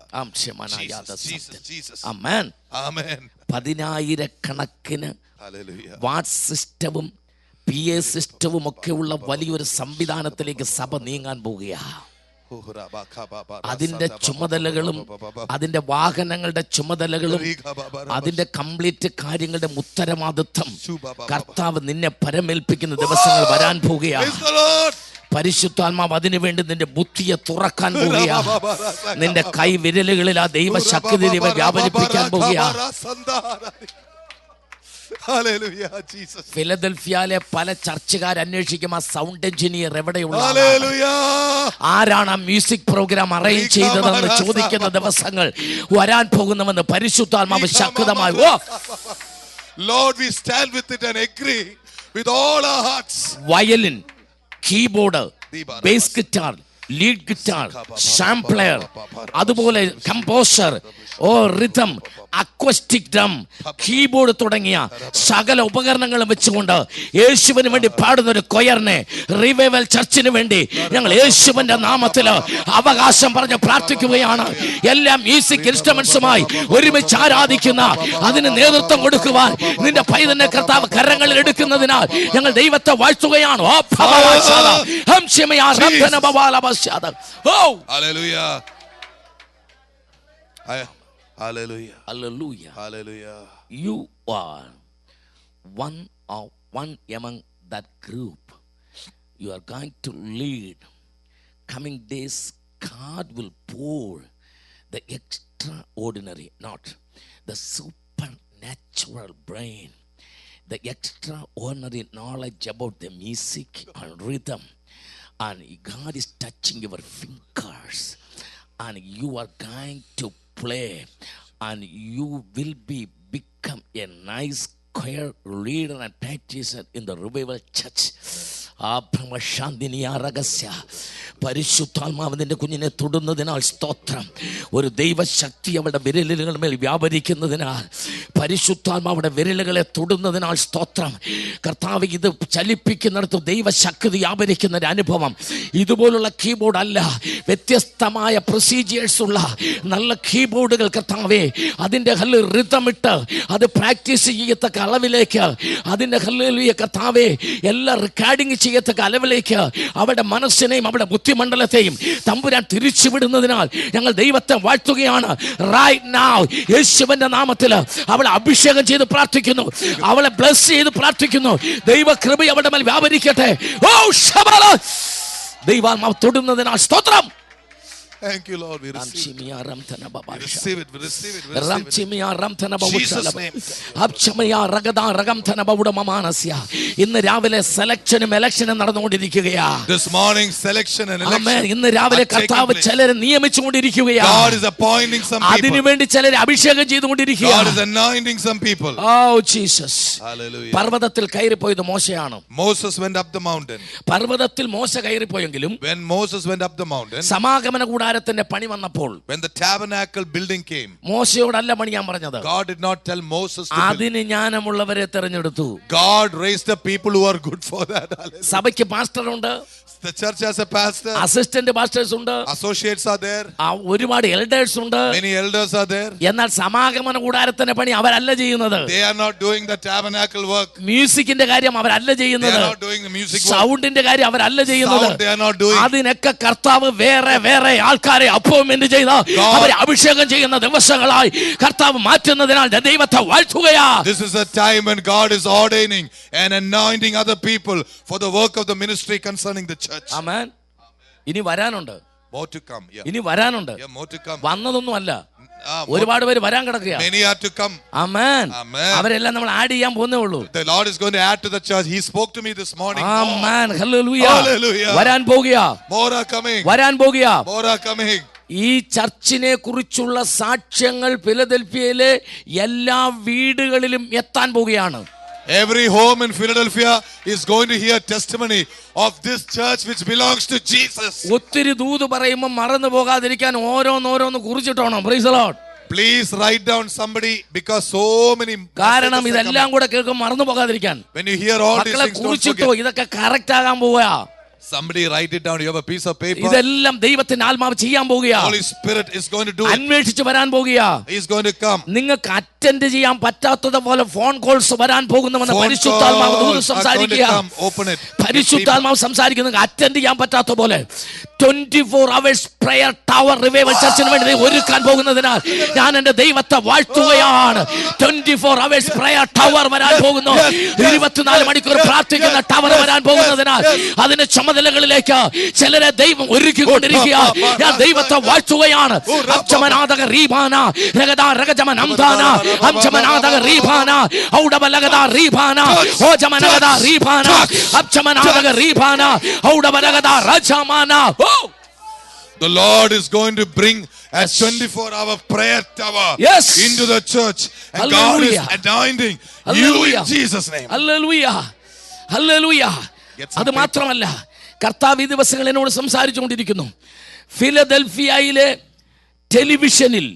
Jesus. Amen. Amen. 10,000 Hallelujah. What സിസ്റ്റവും PA സിസ്റ്റവും ഒക്കെയുള്ള വലിയൊരു സംവിധാനത്തിലേക്ക് സഭ നീങ്ങാൻ പോവുകയാണ്. അതിന്റെ ചുമതലകളും അതിന്റെ വാഹനങ്ങളുടെ ചുമതലകളും അതിന്റെ കംപ്ലീറ്റ് കാര്യങ്ങളുടെ ഉത്തരവാദിത്വം കർത്താവ് നിന്നെ പരമേൽപ്പിക്കുന്ന ദിവസങ്ങൾ വരാൻ പോവുകയാണ്. പരിശുദ്ധാത്മാവ് അതിനു വേണ്ടി നിന്റെ ബുദ്ധിയെ തുറക്കാൻ പോവുകയാ. നിന്റെ കൈ വിരലുകളിൽ ആ ദൈവശക്തി ദൈവം വ്യാപരിപ്പിക്കാൻ പോവുകയാ. ഫിലദൽഫിയയിലെ പല ചർച്ചുകാർ അന്വേഷിക്കും ആ സൗണ്ട് എഞ്ചിനീയർ എവിടെയുള്ള, ആരാണ് ആ മ്യൂസിക് പ്രോഗ്രാം അറേഞ്ച് ചെയ്തതെന്ന് ചോദിക്കുന്ന ദിവസങ്ങൾ വരാൻ പോകുന്നുവെന്ന് പരിശുദ്ധാത്മാവ് ശക്തമായി. Lord, we stand with it and agree with all our hearts. Violin, keyboard, bass guitar, lead guitar, sampler, അതുപോലെ composer, rhythm, acoustic drum, keyboard തുടങ്ങിയ സകല ഉപകരണങ്ങളും വെച്ചുകൊണ്ട് യേശുവിന് വേണ്ടി പാടുന്ന ഒരു കൊയറിനെ റിവൈവൽ ചർച്ചിന് വേണ്ടി ഞങ്ങൾ യേശുവിന്റെ നാമത്തിൽ അവകാശം പറഞ്ഞ് പ്രാർത്ഥിക്കുകയാണ്. എല്ലാ മ്യൂസിക് ഇൻസ്ട്രുമെന്റ്സുമായി ഒരുമിച്ച് ആരാധിക്കുന്ന, അതിന് നേതൃത്വം കൊടുക്കുവാൻ നിന്റെ പൈതന്നെ കർത്താവ് കരങ്ങളിൽ എടുക്കുന്നതിനാൽ ഞങ്ങൾ ദൈവത്തെ വാഴ്ത്തുകയാണ്. Hallelujah. Hallelujah. Hallelujah. You are one among that group. You are going to lead. Coming days, God will pour the extraordinary, not the supernatural brain, the extraordinary knowledge about the music and rhythm. And God is touching your fingers. And you are going to play, and you will become a nice choir leader and practitioner in the revival church. പരിശുദ്ധാത്മാവിന്റെ കുഞ്ഞിനെ തൊടുന്നതിനാൽ സ്തോത്രം. ഒരു ദൈവശക്തി അവരുടെ വിരലുകളുടെ മേൽ വ്യാപരിക്കുന്നതിനാൽ, പരിശുദ്ധാത്മാവിടെ വിരലുകളെ തൊടുന്നതിനാൽ സ്തോത്രം. കർത്താവ് ഇത് ചലിപ്പിക്കുന്നിടത്ത് ദൈവശക്തി വ്യാപരിക്കുന്ന ഒരു അനുഭവം. ഇതുപോലുള്ള കീബോർഡ് അല്ല, വ്യത്യസ്തമായ പ്രൊസീജിയേഴ്സ് ഉള്ള നല്ല കീബോർഡുകൾ കർത്താവേ, അതിൻ്റെ റിതമിട്ട് അത് പ്രാക്ടീസ് ചെയ്യത്തക്ക അളവിലേക്ക്, അതിൻ്റെ കർത്താവേ എല്ലാ റെക്കോർഡിങ് ചെയ്യത്തക്ക അളവിലേക്ക് അവരുടെ മനസ്സിനെയും അവരുടെ ബുദ്ധിമണ്ഡലത്തെയും തമ്പുരാൻ തിരിച്ചുവിടുന്നതിനാൽ ഞങ്ങൾ ദൈവത്തെ വാഴ്ത്തുകയാണ്. റൈറ്റ് നൗ യേശുവിന്റെ നാമത്തിൽ അവളെ അഭിഷേകം ചെയ്ത് പ്രാർത്ഥിക്കുന്നു, അവളെ ബ്ലെസ് ചെയ്ത് പ്രാർത്ഥിക്കുന്നു. ദൈവകൃപ അവരുടെ മേൽ വ്യാപരിക്കട്ടെ. ഓ ശബല ദൈവാത്മാവ് തൊടുന്നതിനാൽ സ്തോത്രം. Thank you, Lord. We receive it. We receive it. Jesus' name. ഇന്ന് രാവിലെ സെലക്ഷനും എലക്ഷനും നടന്നുകൊണ്ടിരിക്കുകയാ. This morning selection and election. ഇന്ന് രാവിലെ കർത്താവ് ചിലരെ നിയമിച്ചുകൊണ്ടിരിക്കുകയാ. God is appointing some people. അതിനുവേണ്ടി ചിലരെ അഭിഷേകം ചെയ്തുകൊണ്ടിരിക്കുകയാ. God is anointing some people. Oh Jesus. Hallelujah. പർവ്വതത്തിൽ കയറിപ്പോയത് മോശയാണ്. Moses went up the mountain. പർവ്വതത്തിൽ മോശ കയറിപ്പോയെങ്കിലും When Moses went up the mountain, സമാഗമന കൂടാരത്തിന്റെ പണി വന്നപ്പോൾ, when the tabernacle building came, മോശയോടല്ല പണിയാൻ പറഞ്ഞത്. God did not tell Moses to build. അതിന് ജ്ഞാനമുള്ളവരെ തെരഞ്ഞെടുത്തു. God raised up people who are good for that. സഭയ്ക്ക് പാസ്റ്റർ ഉണ്ട്, the church has a pastor, assistant pastors ഉണ്ട്, associates are there, ഒരുപാട് elders ഉണ്ട്, many elders are there. എന്നാൽ സമാഗമന കൂടാരത്തിന്റെ പണി അവരല്ല ചെയ്യുന്നത്. They are not doing the tabernacle work. മ്യൂസിക്കിന്റെ കാര്യം അവരല്ല ചെയ്യുന്നത്. They are not doing the music work. സൗണ്ടിന്റെ കാര്യം അവരല്ല ചെയ്യുന്നത്. Sound they are not doing. അതിനൊക്കെ കർത്താവ് വേറെ വേറെ ആൾക്കാരെ അപ്പോയിന്റ്മെന്റ് ചെയ്ത് അവരെ അഭിഷേകം ചെയ്യുന്ന ദിവസങ്ങളായി കർത്താവ് മാറ്റുന്നതിനാൽ ദൈവത്തെ വാഴ്ത്തുകയാ. This is a time when God is ordaining and anointing other people for the work of the ministry concerning the church. Amen. ഇനി വരാനുണ്ട്. More to come. Yeah. ഇനി വരാനുണ്ട്. Yeah, more to come. വന്നതൊന്നും അല്ല, ഒരുപാട് പേര് വരാൻ കിടക്കുക. Many are to come. Amen. Amen. അവരെല്ലാം നമ്മൾ ആഡ് ചെയ്യാൻ പോകുന്നേ ഉള്ളൂ. The Lord is going to add to the church. He spoke to me this morning. Amen. Hallelujah. Hallelujah. വരാൻ പോകുക. More are coming. വരാൻ പോകുക. More are coming. ഈ ചർച്ചിനെ കുറിച്ചുള്ള സാക്ഷ്യങ്ങൾ ഫിലദൽഫിയയിലെ എല്ലാ വീടുകളിലും എത്താൻ പോകുകയാണ്. Every home in Philadelphia is going to hear testimony of this church which belongs to Jesus. ഒത്തിരി ദൂത് പറയുമ്പോൾ മറന്നു പോകാതിരിക്കാൻ ഓരോന്നോരോന്ന് കുറിച്ചിട്ടോണം. Praise the Lord. Please write down somebody, because so many. കാരണം ഇതെല്ലാം കൂടെ കേൾക്കുമ്പോൾ മറന്നു പോകാതിരിക്കാൻ. When you hear all these things, കുറിച്ചിട്ടോ ഇതൊക്കെ കറക്റ്റ് ആകാൻ പോവുക. Somebody write it down. You have a piece of paper. ഇതെല്ലാം ദൈവത്തിന്റെ ആത്മാവ് ചെയ്യാൻ പോകുക. Holy Spirit is going to do it. അന്വേഷിച്ച് വരാൻ പോകുക. He is going to come. നിങ്ങൾക്ക് അറ്റൻഡ് ചെയ്യാൻ പറ്റാത്തതുപോലെ ഫോൺ കോൾസ് വരാൻ പോകുന്നുവെന്ന് പരിശുദ്ധാത്മാവ് ദൂത് സംസാരിക്കുക. പരിശുദ്ധാത്മാവ് സംസാരിക്കുന്നു. അറ്റൻഡ് ചെയ്യാൻ പറ്റാത്ത പോലെ 24 hours prayer tower revival ചർച്ചിന് വേണ്ടി ഒരുക്കാൻ പോകുന്നതിനാൽ ഞാൻ എന്റെ ദൈവത്തെ വാഴ്ത്തുകയാണ്. 24 hours prayer tower വരാൻ പോകുന്നു. 24 മണിക്കൂർ പ്രാർത്ഥിക്കുന്ന ടവർ വരാൻ പോകുന്നതിനാൽ അതിന് സമതലങ്ങളിലേക്ക് ചിലരെ ദൈവം ഒരുക്കിക്കൊണ്ടിരിക്കുക. ഞാൻ ദൈവത്തെ വാഴ്ത്തുകയാണ്. The Lord is going to bring a 24-hour prayer tower into the church, and God is anointing you in Jesus' name. Hallelujah. Hallelujah. അത് മാത്രമല്ല, കർത്താവ് ഈ ദിവസങ്ങൾ എന്നോട് സംസാരിച്ചുകൊണ്ടിരിക്കുന്നു. ഫിലദൽഫിയയിലെ ടെലിവിഷനിൽ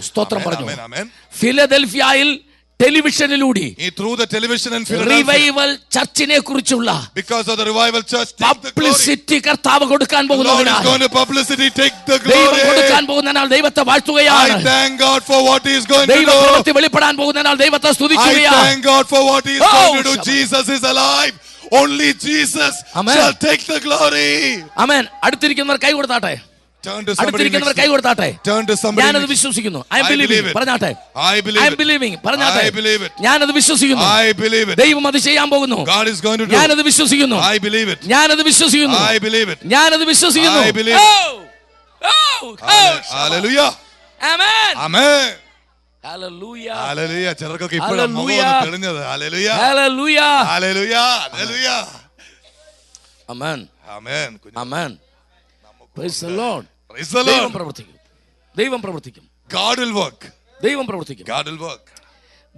സ്തോത്രം പറഞ്ഞു. ഫിലദൽഫിയയിൽ ടെലിവിഷനിലൂടെ റിവൈവൽ ചർച്ചിനെ കുറിച്ചുള്ള പബ്ലിസിറ്റി കർത്താവ് കൊടുക്കാൻ പോകുന്നതിനാൽ ദൈവത്തെ വാഴ്ത്തുകയാണ്. ദൈവ പ്രവൃത്തി വെളിപ്പെടാൻ പോകുന്നതിനാൽ ദൈവത്തെ സ്തുതിക്കുകയാണ്. Only Jesus shall take the glory. Amen. അടുത്തിരിക്കുന്നവർ കൈ കൊടുത്താട്ടെ. അടുത്തിരിക്കുന്നവർ കൈ കൊടുത്താട്ടെ. ഞാനത് വിശ്വസിക്കുന്നു. I believe it. പറഞ്ഞാട്ടെ. I believe it. പറഞ്ഞാട്ടെ. ഞാനത് വിശ്വസിക്കുന്നു. ദൈവം അത് ചെയ്യാൻ പോകുന്നു. ഞാനത് വിശ്വസിക്കുന്നു. ഞാനത് വിശ്വസിക്കുന്നു. ഞാനത് വിശ്വസിക്കുന്നു. Hallelujah. Amen. Amen. Hallelujah. Hallelujah. ചിലർക്കൊക്കെ ഇപ്പോഴും മുഖം തെളിഞ്ഞത്. Hallelujah. Hallelujah. Hallelujah. Hallelujah. Amen. Amen. Amen. Praise the Lord. Praise the Lord. ദൈവം പ്രവർത്തിക്കും. ദൈവം പ്രവർത്തിക്കും. God will work. ദൈവം പ്രവർത്തിക്കും. God will work.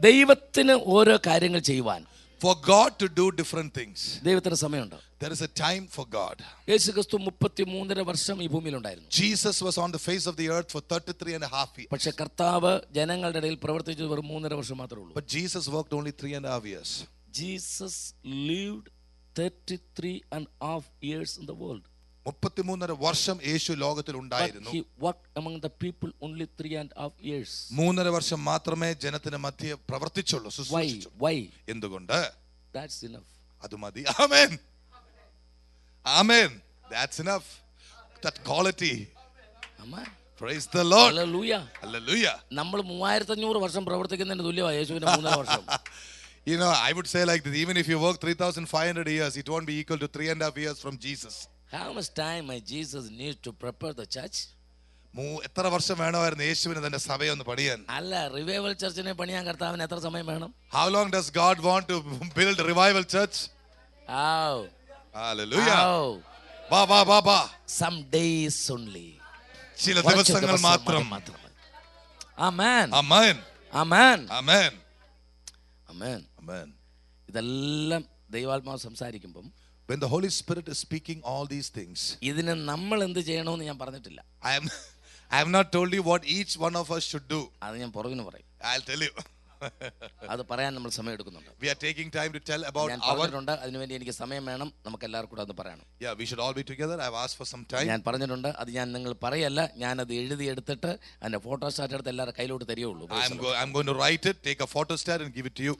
ദൈവത്തിന് ഓരോ കാര്യങ്ങൾ ചെയ്യുവാൻ, for God to do different things, ദൈവത്തിന് സമയമുണ്ട്. There is a time for God. യേശുക്രിസ്തു 33.5 വർഷം ഈ ഭൂമിയിൽ ഉണ്ടായിരുന്നു. Jesus was on the face of the earth for 33.5 years. പക്ഷേ കർത്താവ് ജനങ്ങളുടെ ഇടയിൽ പ്രവർത്തിച്ചത് വെറും 3.5 വർഷം മാത്രമേ ഉള്ളൂ. But Jesus worked only 3.5 years. Jesus lived 33.5 years in the world. 33.5 വർഷം യേശു ലോകത്തിൽ ഉണ്ടായിരുന്നു. He worked among the people only 3.5 years. 3.5 വർഷം മാത്രമേ ജനത്തിന് മധ്യേ പ്രവർത്തിച്ചുള്ളൂ, ശുശ്രൂഷിച്ചു. Why? എന്തുകൊണ്ട്? That's enough. അത് മതി. Amen. Amen. That's enough. That quality. Amen. Praise the Lord. Hallelujah. Hallelujah. നമ്മൾ 3500 വർഷം പ്രവർത്തിക്കുന്നതിന് തുല്യമാണ് യേശുവിന്റെ 3.5 വർഷം. You know, I would say like this, even if you work 3,500 years, it won't be equal to 3.5 years from Jesus. How much time my Jesus needs to prepare the church? എത്ര വർഷം വേണമായിരുന്നു യേശുവിന് തന്റെ സഭയെ ഒന്ന് പണിയാൻ? അല്ല, റിവൈവൽ ചർച്ചിനെ പണിയാൻ കർത്താവിന് എത്ര സമയം വേണം? How long does God want to build a revival church? Oh. Hallelujah. Oh. Ba. Some days only. ചില ദിവസങ്ങൾ മാത്രം. Amen. Amen. Amen. Amen. Amen. Amen. ഇതെല്ലാം ദൈവാത്മാവ് സംസാരിക്കുമ്പോൾ, when the Holy Spirit is speaking all these things, ഇതിനെ നമ്മൾ എന്ത് ചെയ്യണമെന്ന് ഞാൻ പറഞ്ഞിട്ടില്ല. I have not told you what each one of us should do. അത് ഞാൻ പുറകിന് പറയും. I'll tell you. അത് പറയാൻ നമ്മൾ സമയം എടുക്കുന്നുണ്ട്. We are taking time to tell about our. അതിനുവേണ്ടി എനിക്ക് സമയം വേണം. നമുക്ക് എല്ലാവർക്കും കൂടെ അത് പറയണം. Yeah, we should all be together. I've asked for some time. ഞാൻ പറഞ്ഞിട്ടുണ്ട്. അത് ഞാൻ നിങ്ങൾ പറയല്ല, ഞാനത് എഴുതി എടുത്തിട്ട് അതിന്റെ ഫോട്ടോസ്റ്റാറ്റ് എടുത്ത് എല്ലാവരുടെ കയ്യിലോട്ട് തരികയുള്ളൂ. I'm going to write it, take a photostat and give it to you.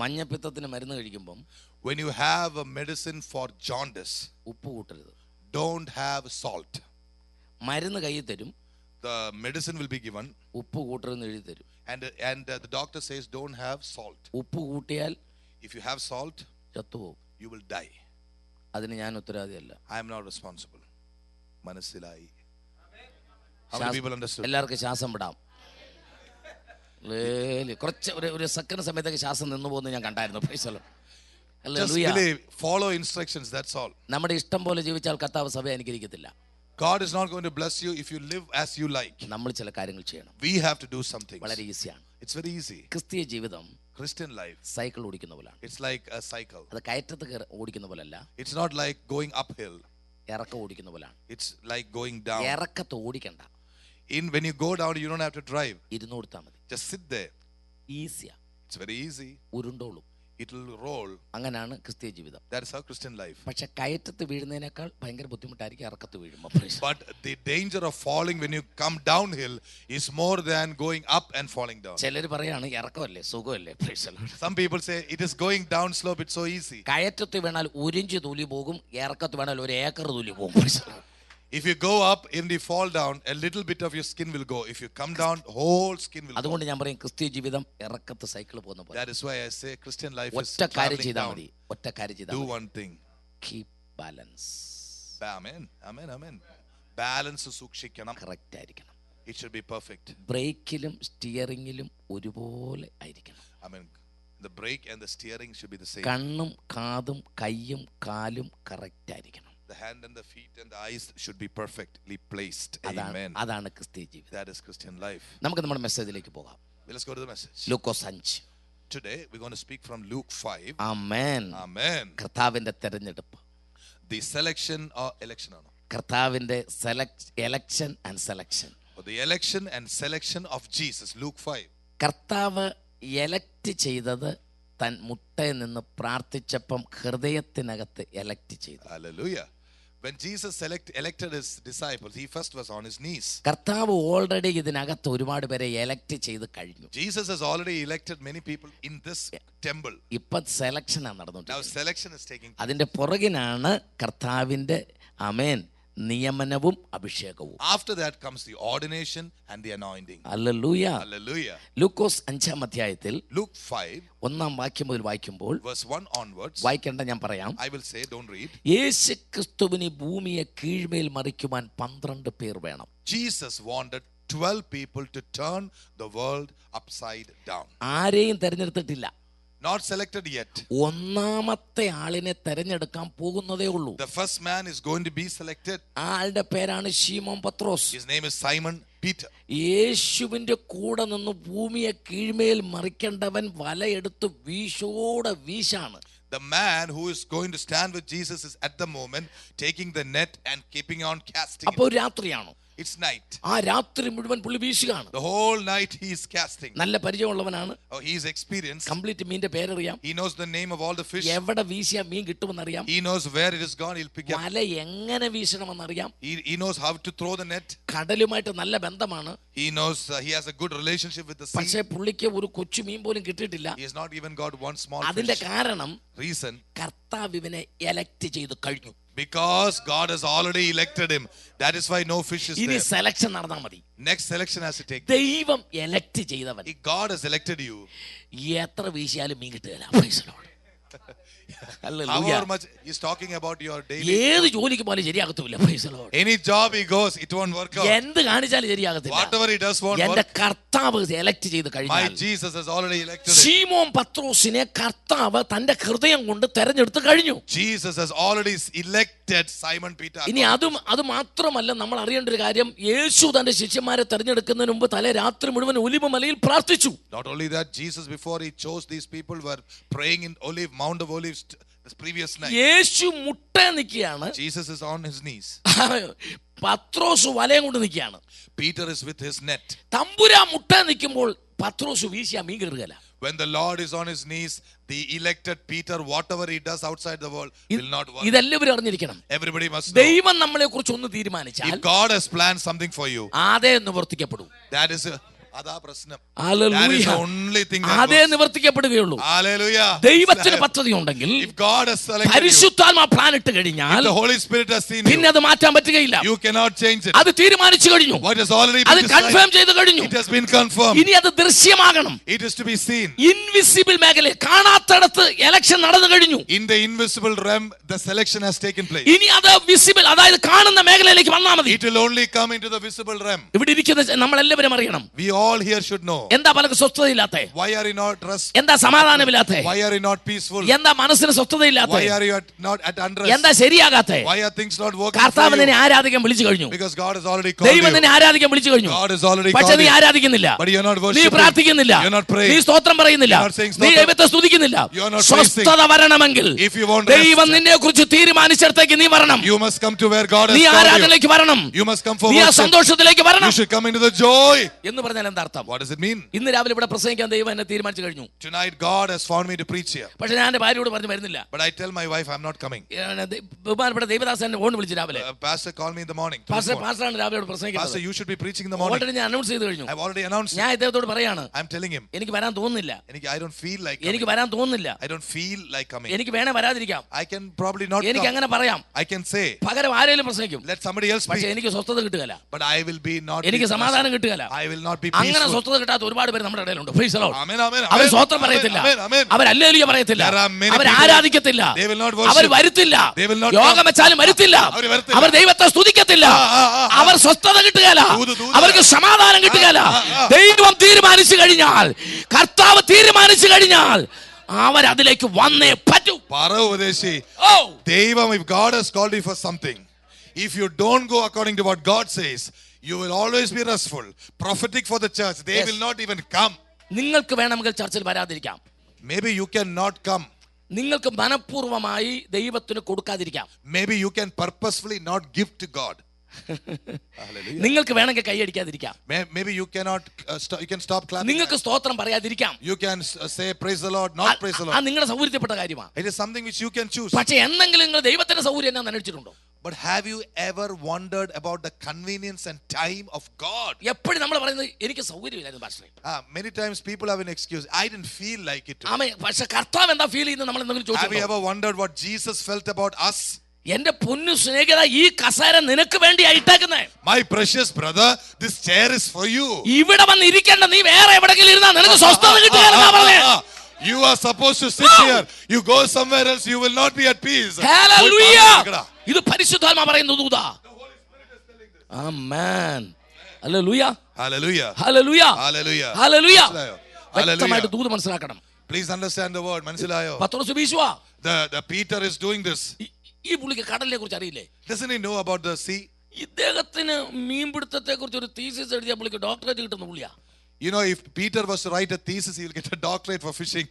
മഞ്ഞപ്പിത്തത്തിന് മരുന്ന് കഴിക്കുമ്പോൾ, when you have a medicine for jaundice, ഉപ്പ് കൂട്ടരുത്. don't have salt. മരുന്ന് കയ്യിൽ തരും. The medicine will be given. ഉപ്പ് കൂട്ടരുതെന്ന് എഴുതി തരും. And the doctor says don't have salt. ഉപ്പ് കൂട്ടിയാൽ, if you have salt, ചത്തുപോകും. you will die. അതിന് ഞാൻ ഉത്തരവാദിയല്ല. I am not responsible. മനസ്സിലായി? How many people understood? എല്ലാവർക്കും ശ്വാസം വിടാം. കുറച്ച് ഒരു സെക്കൻഡ് സമയത്തേക്ക് ശ്വാസം നിന്നു പോകുന്നത് ഞാൻ കണ്ടായിരുന്നു. Just believe, follow instructions, that's all. നമ്മുടെ ഇഷ്ടം പോലെ ജീവിച്ചാൽ കർത്താവ് സഭ അനുഗ്രഹിക്കത്തില്ല. God is not going to bless you if you live as you like. നമ്മൾ ചില കാര്യങ്ങൾ ചെയ്യണം. We have to do something. വളരെ ഈസിയാണ്. It's very easy. ക്രിസ്തീയ ജീവിതം, Christian life, സൈക്കിൾ ഓടിക്കുന്ന പോലെയാണ്. it's like a cycle. അത് കയറ്റത്ത് ഓടിക്കുന്ന പോലല്ല. It's not like going uphill. ഇറക്കം ഓടിക്കുന്ന പോലെയാണ്. It's like going down. ഇറക്കത്ത് ഓടിക്കണ്ട. When you go down, you don't have to drive. ഇരുന്ന് കൊടുത്താൽ മതി. Just sit there. ഈസിയാ. It's very easy. ഉരുണ്ടോളും. It will roll. അങ്ങനെയാണ് ക്രിസ്തീയ ജീവിതം. That is our Christian life. പക്ഷെ കയറ്റത്ത് വീഴുന്നതിനേക്കാൾ ഭയങ്കര ബുദ്ധിമുട്ടായിരിക്കും ഇറക്കത്ത് വീഴുമ്പോൾ. But the danger of falling when you come downhill is more than going up and falling down. ചിലർ പറയാണ് ഇറക്കമല്ലേ സുഖമല്ലേ. Some people say it is going down slope, it's so easy. കയറ്റത്ത് വീണാൽ 1 inch തൂലി പോകും, ഇറക്കത്ത് വീണാൽ 1 ഏക്കർ തൂലി പോകും. If you go up, if you fall down, a little bit of your skin will go. If you come down, whole skin will go. അതുകൊണ്ട് ഞാൻ പറയും ക്രിസ്തീയ ജീവിതം ഇറക്കത്ത് cycle പോകുന്ന പോലെ. That is why I say Christian life is ഒറ്റ കാര്യം traveling ചെയ്താൽ down. മതി. ഒറ്റ കാര്യം ചെയ്താൽ Do മതി. one thing. Keep balance. Amen. Amen. Amen. Balance സൂക്ഷിക്കണം. കറക്റ്റ് ആയിരിക്കണം. It should be perfect. ബ്രേക്കിലും സ്റ്റിയറിംഗിലും ഒരുപോലെ ആയിരിക്കണം. Amen. The brake and the steering should be the same. കണ്ണും കാതും കൈയും കാലും കറക്റ്റ് ആയിരിക്കണം. The hand and the feet and the eyes should be perfectly placed. Amen. അതാണ് ക്രിസ്തീയ ജീവിതം. That is Christian life. നമുക്ക് നമ്മുടെ മെസ്സേജിലേക്ക് പോകാം. Let's go to the message. Lukose 5. Today we're going to speak from Luke 5. Amen. Amen. കർത്താവിന്റെ തെരഞ്ഞെടുപ്പ്. The selection or election ആണോ? കർത്താവിന്റെ election and selection. The election and selection of Jesus. Luke 5. കർത്താവ് elect ചെയ്തത് തൻ മുട്ടയിൽ നിന്ന് പ്രാർത്ഥിച്ചപ്പം ഹൃദയത്തിനകത്ത് എലക്ട് ചെയ്തു. Hallelujah. When Jesus elected his disciples, he first was on his knees. കർത്താവ് ഓൾറെഡി ഇതിനകത്ത് ഒരുപാട് പേരെ എലക്ട് ചെയ്ത് കഴിഞ്ഞു. Jesus has already elected many people in this temple. ഇപ്പൊ സെലക്ഷനാണ് നടന്നുകൊണ്ടിരിക്കുന്നത്. Now selection is taking place. അതിന്റെ പുറകിനാണ് കർത്താവിന്റെ ആമേൻ നിയമനവും അഭിഷേകവും. After that comes the ordination and the anointing. Hallelujah. Hallelujah. ലൂക്കോസ് 5-ാം അധ്യായത്തിൽ Luke 5 1-ാം വാക്യം മുതൽ വായിക്കുമ്പോൾ, verse 1 onwards, വായിക്കേണ്ട ഞാൻ പറയാം. I will say, don't read. യേശു ക്രിസ്തുവിന് ഭൂമിയെ കീഴ്മേൽ മറിക്കുവാൻ 12 പേർ വേണം. Jesus wanted 12 people to turn the world upside down. ആരെയും തെരഞ്ഞെടുത്തിട്ടില്ല. Not selected yet. ഒന്നാമത്തെ ആളിനെ തെരഞ്ഞെടുക്കാൻ പോകുന്നതേ ഉള്ളൂ. The first man is going to be selected. ആളുടെ പേരാണ് ശീമോൻ പത്രോസ്. His name is Simon Peter. യേശുവിന്റെ കൂടെ നിന്ന് ഭൂമിയെ കീഴ്മേൽ മറിക്കേണ്ടവൻ വലയെടുത്ത് വീശോടെ വീശാണ്. The man who is going to stand with Jesus is at the moment taking the net and keeping on casting it. അപ്പോൾ രാത്രിയാണോ? It's night. ആ രാത്രി മുഴുവൻ പുള്ളി വീശുകയാണ്. The whole night he is casting. നല്ല പരിചയമുള്ളവനാണ്. Oh, he is experienced. Complete മീന്റെ പേരറിയാം. He knows the name of all the fish. എവിടെ വീശിയാ മീൻ കിട്ടുമെന്നറിയാം. He knows where it is gone. He'll pick up. വല എങ്ങനെ വീശണമെന്നറിയാം. He knows how to throw the net. കടലുമായിട്ട് നല്ല ബന്ധമാണ്. He knows he has a good relationship with the sea. പക്ഷേ പുള്ളിക്ക് ഒരു കൊച്ചു മീൻ പോലും കിട്ടിയിട്ടില്ല. He has not even got one small അതിന്റെ fish. കാരണം Reason, കർത്താവ് ഇവനെ എലക്ട് ചെയ്തു കഴിഞ്ഞു. because God has already elected him. That is why no fish is ഇനി there. സെലക്ഷൻ നടന്നാൽ മതി. Next selection has to take. ദൈവം എലക്ട് ചെയ്തവൻ If God has elected you, എത്ര വീശിയാലും മീൻ കിട്ടുകയില്ല. Praise the Lord. however much he's talking about your daily, ഏത് ജോലിക്ക് പോലും ശരിയാകത്തില്ല. Praise the Lord. any job he goes, it won't work out. എന്ത് കാണിച്ചാലും ശരിയാകത്തില്ല. Whatever he does won't എന്റെ work. കർത്താവ് എലക്ട് ചെയ്ത് My കഴിഞ്ഞാൽ Jesus has already elected him. ശീമോൻ പത്രോസിനെ കർത്താവ് തന്റെ ഹൃദയം കൊണ്ട് തെരഞ്ഞെടുത്ത് കഴിഞ്ഞു. Jesus has already elected Simon Peter. ഇനി അത് മാത്രമല്ല, നമ്മൾ അറിയേണ്ട ഒരു കാര്യം, യേശു തന്റെ ശിഷ്യന്മാരെ തെരഞ്ഞെടുക്കുന്നതിന് മുമ്പ് തലേ രാത്രി മുഴുവൻ ഒലിവ് മലയിൽ പ്രാർത്ഥിച്ചു. Not only that, Jesus before he chose these people were praying in Mount of Olives this previous night. യേശു മുട്ടേ നിൽക്കുകയാണ്. Jesus is on his knees. പത്രോസ് വലയം കൊണ്ട് നിൽക്കുകയാണ്. Peter is with his net. തമ്പുരാൻ മുട്ടേ നിൽക്കുമ്പോൾ പത്രോസ് വീശിയാ മീൻ കയറുകയില്ല. When the Lord is on his knees, the elected Peter, whatever he does outside the world will not work. ഇതെല്ലാവരും അറിഞ്ഞിരിക്കണം. Everybody must know. ദൈവം നമ്മളെ കുറിച്ച് ഒന്ന് തീരുമാനിച്ചാൽ, If God has planned something for you, അതേ നിവർത്തിക്കപ്പെടും. that is അതാ പ്രശ്നം. Hallelujah. That is the only thing that അതേ works. നിവർത്തിക്കപ്പെടുകയുള്ളൂ. Hallelujah. ദൈവത്തിന് പദ്ധതി ഉണ്ടെങ്കിൽ, If God has selected you, പരിശുദ്ധാത്മാ പ്ലാൻ ഇട്ട് കഴിഞ്ഞാൽ, the Holy Spirit has seen പിന്നെ you, അത് മാറ്റാൻ പറ്റുകയില്ല. you cannot change it. അത് തീരുമാനിച്ചു കഴിഞ്ഞു. What has already അത് been കൺഫേം decided, ചെയ്ത് കഴിഞ്ഞു. it has been confirmed. ഇനി അത് ദൃശ്യമാകണം. It is to be seen. Invisible മേഖല കാണാത്തടത്ത് ഇലക്ഷൻ നടന്നു കഴിഞ്ഞു. In the invisible realm, the selection has taken place. ഇനി അത് വിസിബിൾ, അതായത് കാണുന്ന മേഖലയിലേക്ക് വന്നാൽ മതി. It will only come into the visible realm. ഇവിടെ ഇരിക്കുന്ന നമ്മളെല്ലാവരും അറിയണം. We all here should know. എന്താ പലർക്ക് സ്വസ്ഥതയില്ലാത്ത? Why are you not rest? എന്താ സമാധാനമില്ലാത്ത? Why are you not peaceful? എന്താ മനസ്സിന് സ്വസ്ഥതയില്ലാത്ത? Why are you not at unrest? എന്താ ശരിയാകാത്ത? Why are things not working for കർത്താവ് നിന്നെ you? ആരാധിക്കാൻ വിളിച്ചു കഴിഞ്ഞു. Because God has already called ദൈവം നിന്നെ you. ആരാധിക്കാൻ വിളിച്ചു കഴിഞ്ഞു. God has already പക്ഷേ called നീ you. ആരാധിക്കുന്നില്ല. But you are not നീ worshiping. പ്രാർത്ഥിക്കുന്നില്ല. You are not praying. നീ സ്തോത്രം പറയുന്നില്ല. You are not saying നീ stotram. ദൈവത്തെ സ്തുതിക്കുന്നില്ല. You are not praising. സ്വസ്ഥത വരണമെങ്കിൽ, If you want ദൈവം rest, നിന്നെ കുറിച്ച് തീരുമാനിച്ചിടത്തേക്ക് നീ വരണം. you must come to where God has നീ called you. ആരാധനയിലേക്ക് വരണം. You must come for നീ ആ worship. സന്തോഷത്തിലേക്ക് വരണം You should come into the joy. എന്ന് പറഞ്ഞാൽ എന്താ അർത്ഥം? What does it mean? ഇന്ന് രാവിലെ ഇവിടെ പ്രസംഗിക്കാൻ ദൈവം എന്നെ തീരുമാനിച്ചു കഴിഞ്ഞു. Tonight God has found me to preach here. പക്ഷെ ഞാൻ എന്റെ ഭാര്യയോട് പറഞ്ഞു വരുന്നില്ല. But I tell my wife I'm not coming. ബഹുമാനപ്പെട്ട ദേവദാസൻ എന്നെ ഫോൺ വിളിച്ചു രാവിലെ. Pastor called me in the morning. പാസ്റ്ററാണ് രാവിലെ പ്രസംഗിക്കുന്നത്. Pastor, you should be preaching in the morning. Already ഞാൻ അനൗൺസ് ചെയ്ത് കഴിഞ്ഞു. I've already announced. ഞാൻ ഇദ്ദേഹത്തോട് പറയാണ്, I'm telling him. എനിക്ക് വരാൻ തോന്നുന്നില്ല. I don't feel like എനിക്ക് coming. വരാൻ തോന്നുന്നില്ല. I don't feel like coming. എനിക്ക് വേണേ വരാതിരിക്കാം. I can probably not എനിക്ക് come. അങ്ങനെ പറയാം. I can say. പകരം ആരെങ്കിലും പ്രസംഗിക്കും. Let somebody else പക്ഷെ speak. എനിക്ക് സ്വസ്ഥത കിട്ടുകയില്ല. But I will be not. എനിക്ക് സമാധാനം കിട്ടുകയില്ല. I will not be അങ്ങനെ സ്വസ്ഥത കിട്ടാത്ത ഒരുപാട് പേര് നമ്മുടെ ഇടയിലുണ്ട്. Praise the Lord. Amen, amen, അവർ amen. സ്വസ്ഥം പറയത്തില്ല, Amen, amen. അവർ ഹല്ലേലൂയ പറയത്തില്ല, There are many അവർ people, ആരാധിക്കത്തില്ല, they will not worship, അവർ വരുത്തില്ല, they will not യോഗം come, വെച്ചാലും വരുത്തില്ല, അവർ ദൈവത്തെ സ്തുതിക്കത്തില്ല, അവർ സ്വസ്ഥത കിട്ടുകയില്ല, അവർക്ക് സമാധാനം കിട്ടുകയില്ല. ദൈവം തീരുമാനിച്ചു കഴിഞ്ഞാൽ, കർത്താവ് തീരുമാനിച്ചു കഴിഞ്ഞാൽ അവരതിലേക്ക് വന്നേ പറ്റൂ. ദൈവം, if God has called you for something, if you don't go according to what God says, you will always be restful. Prophetic for the church, they will not even come. നിങ്ങൾക്ക് വേണമെങ്കിൽ ചർച്ചിൽ വരാതിരിക്കാം. Maybe you can not come. നിങ്ങൾക്ക് മനഃപൂർവ്വമായി ദൈവത്തിന് കൊടുക്കാതിരിക്കാം. Maybe you can purposefully not give to God. നിങ്ങൾക്ക് വേണമെങ്കിൽ കൈയടിക്കാതിരിക്കാം. Maybe you cannot you can stop clapping. നിങ്ങൾക്ക് സ്തോത്രം പറയാതിരിക്കാം. You can say praise the Lord, not praise the Lord. അത് നിങ്ങളുടെ സൗകര്യപ്പെട്ട കാര്യമാണ്. It is something which you can choose. പക്ഷേ എന്തെങ്കിലും നിങ്ങൾ ദൈവത്തിന്റെ സൗകര്യം എന്നാ നനച്ചിട്ടുണ്ടോ? But have you ever wondered about the convenience and time of God? എപ്പോഴും നമ്മൾ പറയുന്നത് എനിക്ക് സൗകര്യമില്ലായിരുന്നു പാസ്റ്ററെ. Many times people have an excuse. I didn't feel like it. ആമേൻ. പക്ഷേ കർത്താവ് എന്താ ഫീൽ ചെയ്യുന്നത് നമ്മൾ എന്തെങ്കിലും ചോദിച്ചോ? Have you ever wondered what Jesus felt about us? എന്റെ പൊന്നു സ്നേഹിതാ, ഈ കസേര നിനക്ക് വേണ്ടി ഇട്ടേക്കുന്നേ. My precious brother, this chair is for you. ഇവിടെ വന്ന് ഇരിക്കണ്ട, നീ വേറെ എവിടെയെങ്കിലും ഇരുന്നാ നിനക്ക് സ്വസ്ഥത കിട്ടുകയില്ലെന്നാ പറഞ്ഞേ. You are supposed to sit here. You go somewhere else, you will not be at peace. Hallelujah. ഇത് പരിശുദ്ധാത്മാ പറയുന്ന ദൂതാ. ആമേൻ. Hallelujah. Hallelujah. Hallelujah. Hallelujah. Hallelujah. Hallelujah. ദൂത് മനസ്സിലാക്കണം. Please understand the word. മനസ്സിലായോ? പത്രോസ് വീശുവാ. The Peter is doing this. ഈ പുള്ളിക്ക് കടലിനെ കുറിച്ച് അറിയില്ലേ? Doesn't he know about the sea? ഇദ്ദേഹത്തിന് മീൻപിടുത്തത്തെ കുറിച്ച് ഒരു തീസിസ് എഴുതിയ പുള്ളിക്ക് ഡോക്ടറേറ്റ് കിട്ടുന്ന പുള്ളിയാ. You know, if Peter was to write a thesis, he will get a doctorate for fishing.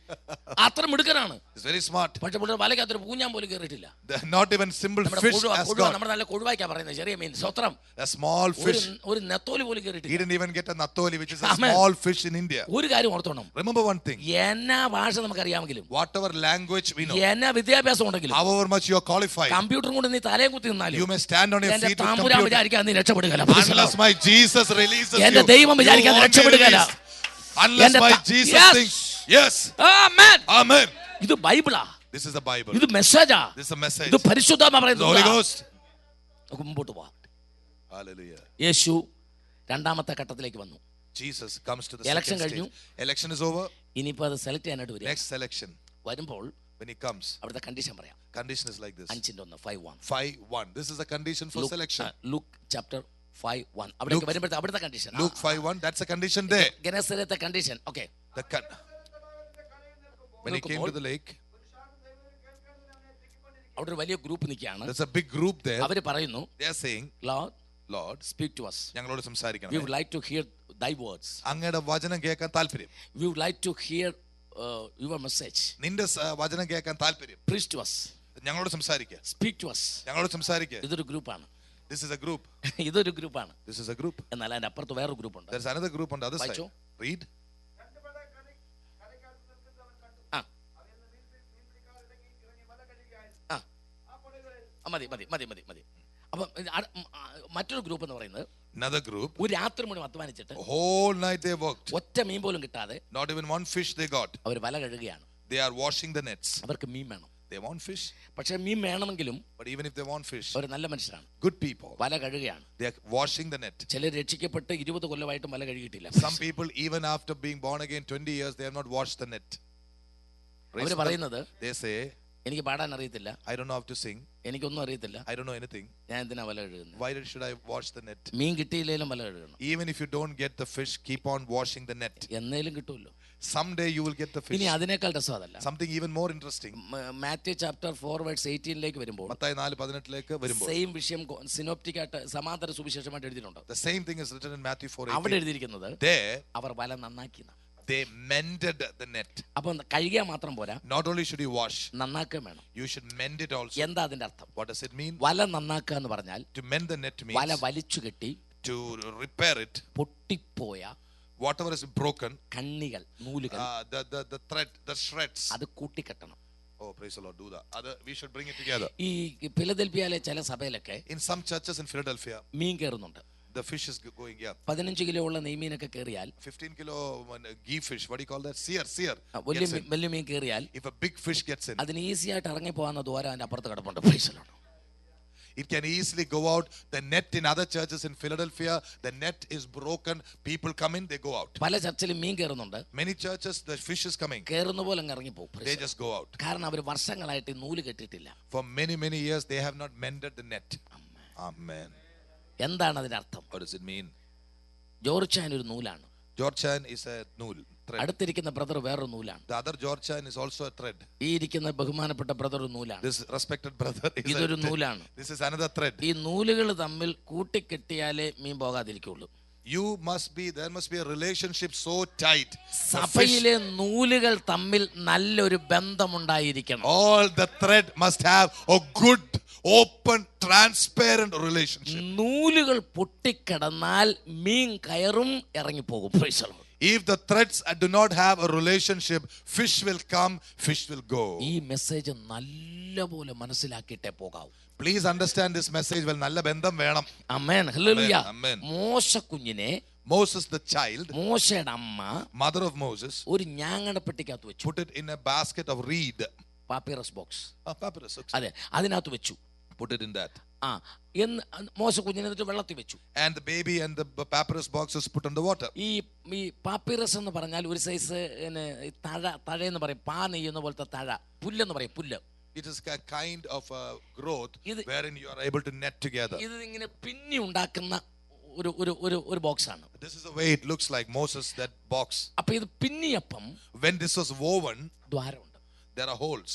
അത്ര മിടുക്കനാണ്. He's very smart. പക്ഷേ പുള്ളി വലയ്ക്കകത്തൊരു പൂഞ്ഞാൻ പോലും കയറിയിട്ടില്ല. Not even simple fish has got. നമ്മുടെ നല്ല കൊഴുവായിക്കാ പറയുന്നത്, ചെറിയ മീൻ, സ്വത്രം. A small fish. ഒരു നെത്തോലി പോലും കയറിയിട്ടില്ല. He didn't even get a nattoli, which is a small fish in India. ഒരു കാര്യം ഓർത്തോണം. Remember one thing. എന്നാ ഭാഷ നമുക്കറിയാമെങ്കിലും, whatever language we know, എന്നാ വിദ്യാഭ്യാസം ഉണ്ടെങ്കിലും, however much you are qualified, കമ്പ്യൂട്ടറും കൊണ്ട് നീ തലയും കുത്തി നിന്നാലും, you may stand on your feet with computer. വിചാരിക്കാൻ നീ രക്ഷപ്പെടുകയില്ല. Unless my Jesus releases you, എന്റെ ദൈവം വിചാരിക്കാൻ രക്ഷപ്പെടുകയില്ല. Unless my Jesus thinks, yes, amen, amen. ഇത് ബൈബിളാ. This is the Bible. ഇത് മെസ്സേജാ. This is a message. ഇത് പരിശുദ്ധാത്മാ പറയുന്നത്. Holy Ghost. നമുക്ക് മുമ്പോട്ട് പോവാം. Hallelujah. യേശു രണ്ടാമത്തെ ഘട്ടത്തിലേക്ക് വന്നു. Jesus comes to the election second കഴിഞ്ഞു. stage. Election is over. ഇനിയിപ്പോൾ അത് സെലക്ട് ചെയ്യാനായിട്ട് വരും. Next selection. വരുമ്പോൾ when he comes, അവിടുത്തെ കണ്ടീഷൻ പറയാം. condition is like this. 5:1. 5:1. This is the condition for selection. Luke chapter 5:1. അവിടേക്ക് വരുമ്പോഴത്തെ അവിടുത്തെ condition. Luke 5:1. That's a condition there. ഗെനസരത്തെ condition. Okay. When he came to the lake, അവിടെ ഒരു വലിയ ഗ്രൂപ്പ് നിൽക്കുകയാണ്. There's a big group there. അവർ പറയുന്നു, they are saying, Lord, speak to us. ഞങ്ങളോട് സംസാരിക്കണം. We would like to hear thy words. അങ്ങയുടെ വചനം കേൾക്കാൻ താൽപര്യം. We would like to hear your message. നിന്റെ വചനം കേൾക്കാൻ താൽപര്യം. Preach to us. ഞങ്ങളോട് സംസാരിക്കുക. Speak to us. ഞങ്ങളോട് സംസാരിക്കുക. ഇതൊരു ഗ്രൂപ്പാണ്. This is a group. ഇതൊരു ഗ്രൂപ്പാണ്. This is a group. എന്നാൽ അതിന്റെ അപ്പുറത്ത് വേറൊരു ഗ്രൂപ്പ് ഉണ്ട്. There's another group on the other side. Read. മതി. അപ്പൊ മറ്റൊരു ഗ്രൂപ്പ് എന്ന് പറയുന്നത്, another group, ഒരു രാത്രി മുഴുവൻ അധ്വാനിച്ചിട്ട് whole night they worked, ഒറ്റ മീൻ പോലും കിട്ടാതെ, not even one fish they got. അവർ വല കഴുകുകയാണ്. They are washing the nets. അവർക്ക് മീൻ വേണം. They want fish. പക്ഷേ മീൻ വേണമെങ്കിലും, but even if they want fish, അവർ നല്ല മനുഷ്യരാണ്, good people, വല കഴുകുകയാണ്. they are washing the net. ചിലർ രക്ഷിക്കപ്പെട്ട് 20 കൊല്ലമായിട്ടും വല കഴുകിയിട്ടില്ല. Some people even after being born again 20 years they have not washed the net. അവർ പറയുന്നത്, they say, എനിക്ക് പാടാൻ അറിയത്തില്ല, I don't know how to sing, എനിക്കൊന്നും അറിയത്തില്ല, I don't know anything, ഞാൻ എന്തിനാ വല കഴുകുന്നത്? why should I wash the net? മീൻ കിട്ടിയില്ലെങ്കിലും വല കഴുകണം. Even if you don't get the fish, keep on washing the net. എന്നേലും കിട്ടുമല്ലോ. Someday you will get the fish. ഇനി അതിനേക്കാൾ രസം അതല്ല. Something even more interesting. Matthew chapter 4:18 വരുമ്പോൾ, മത്തായി 4:18 വരുമ്പോൾ, സെയിം വിഷയം സിനോപ്റ്റിക് ആയിട്ട് സമാന്തര സുവിശേഷമായിട്ട് എഴുതിയിട്ടുണ്ട്. The same thing is written in Matthew 4:18. അവിടെ എഴുതിയിരിക്കുന്നത്, there അവർ വല നന്നാക്കിയെന്ന്. they mended the net. അപ്പോൾ കഴുകിയാൽ മാത്രം പോരാ, not only should you wash, നന്നാക്കുകയും വേണം. you should mend it also. എന്താ അതിന്റെ അർത്ഥം? What does it mean? വല നന്നാക്കുക എന്ന് പറഞ്ഞാൽ, to mend the net means വല വലിച്ചു കെട്ടി, to repair it, പൊട്ടിപ്പോയ whatever is broken, കണ്ണികൾ, നൂലുകൾ, the thread, the shreds, അത് കൂട്ടിക്കെട്ടണം. oh praise the Lord, do that. We should bring it together. ഈ ഫിലദൽഫിയയിലെ ചില സഭയിലൊക്കെ, in some churches in Philadelphia, മീൻ കേറുന്നുണ്ട്. the fish is going, yeah, 15 kilo ഉള്ള നെയ്മീനൊക്കെ കേറിയാൽ, 15 kilo ghee fish, what do you call that, sear, വലിയ മീൻ കേറിയാൽ, if a big fish gets in, അതിന് ഈസി ആയിട്ട് ഇറങ്ങി പോകാവുന്ന ദ്വാരം അതിന്റെ അപ്പുറത്ത് കിടപ്പുണ്ട്. Price the Lord. It can easily go out. The net in other churches in Philadelphia, the net is broken. People come in, they go out. പല ചർച്ചിലും മീൻ കയറുന്നുണ്ട്. Many churches, the fish is coming. കയറുന്ന പോലെ ഇറങ്ങി പോകും. They just go out. കാരണം അവർ വർഷങ്ങളായിട്ട് നൂല് കെട്ടിയിട്ടില്ല. For many years they have not mended the net. Amen. എന്താണ് അതിന്റെ അർത്ഥം? What does it mean? George Chan ഒരു നൂലാണ്. George Chan is a nool. അടുത്തിരിക്കുന്ന ബ്രദർ വേറൊരു നൂലാണ്. The other George Chan is also a thread. ഈ ഇരിക്കുന്ന ബഹുമാനപ്പെട്ട ബ്രദർ ഒരു നൂലാണ്. This respected brother is ഇതൊരു നൂലാണ്. This is another thread. ഈ നൂലുകൾ തമ്മിൽ കൂട്ടിക്കെട്ടിയാലേ മീൻ പോകാതിരിക്കുള്ളൂ. There must be a relationship so tight. സഭയിലെ നൂലുകൾ തമ്മിൽ നല്ലൊരു ബന്ധമുണ്ടായിരിക്കണം. All the thread must have a good, open, transparent relationship. നൂലുകൾ പൊട്ടിക്കിടന്നാൽ മീൻ കയറും ഇറങ്ങിപ്പോകും. Praise the Lord. If the threads do not have a relationship, fish will come, fish will go. ഈ message നല്ലപോലെ മനസ്സിലാക്കിയിട്ടേ പോകാവൂ. Please understand this message. Well, നല്ല ബന്ധം വേണം. Amen. Hallelujah. Amen. മോശ കുഞ്ഞിനെ, Moses the child, മോശയുടെ അമ്മ, mother of Moses, ഒരു ഞാങ്ങണപ്പെട്ടിക്കകത്ത് വെച്ചു. put it in a basket of reed. Papyrus box. Papyrus. അതെ, അതിനകത്ത് വെച്ചു. Put it in that. എന്ന് മോശ കുഞ്ഞിനെ എന്നിട്ട് വെള്ളത്തിൽ വെച്ചു. And the baby and the papyrus box is put on the water. ഈ പാപ്പിറസ് എന്ന് പറഞ്ഞാൽ ഒരു സൈസ് തഴയെന്ന് പറയും, പാ നെയ്യുന്ന പോലത്തെ തഴ, പുല്ലെന്ന് പറയും, പുല്ല്. It is a kind of a growth wherein you are able to net together. ഇത് ഇങ്ങനെ പിന്നി ഉണ്ടാക്കുന്ന ഒരു ബോക്സ് ആണ്. This is the way it looks like, Moses, that box. അപ്പൊ ഇത് പിന്നിയപ്പം when this was woven, ദ്വാരമുണ്ട്. there are holes.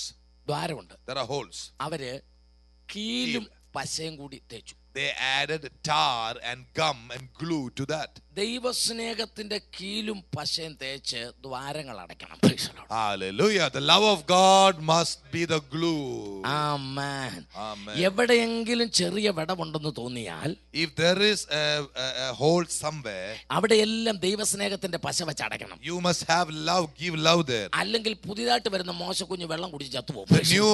ദ്വാരമുണ്ട്. There are holes. അവര് കീലും പശയും കൂടി തേച്ചു. They added tar and gum and glue to that. ദൈവസ്നേഹത്തിന്റെ കീലും പശയും തേച്ച് ദ്വാരങ്ങൾ അടയ്ക്കണം. Hallelujah. The love of God must be the glue. Amen. Amen. എവിടെയെങ്കിലും ചെറിയ വിടവുണ്ടെന്ന് തോന്നിയാൽ, if there is a hole somewhere, അവിടെയെല്ലാം ദൈവസ്നേഹത്തിന്റെ പശ വെച്ച് അടയ്ക്കണം. you must have love, give love there. അല്ലെങ്കിൽ പുതിയതായിട്ട് വരുന്ന മോശക്കുഞ്ഞ് വെള്ളം കുടിച്ച് ചത്തുപോകും. The new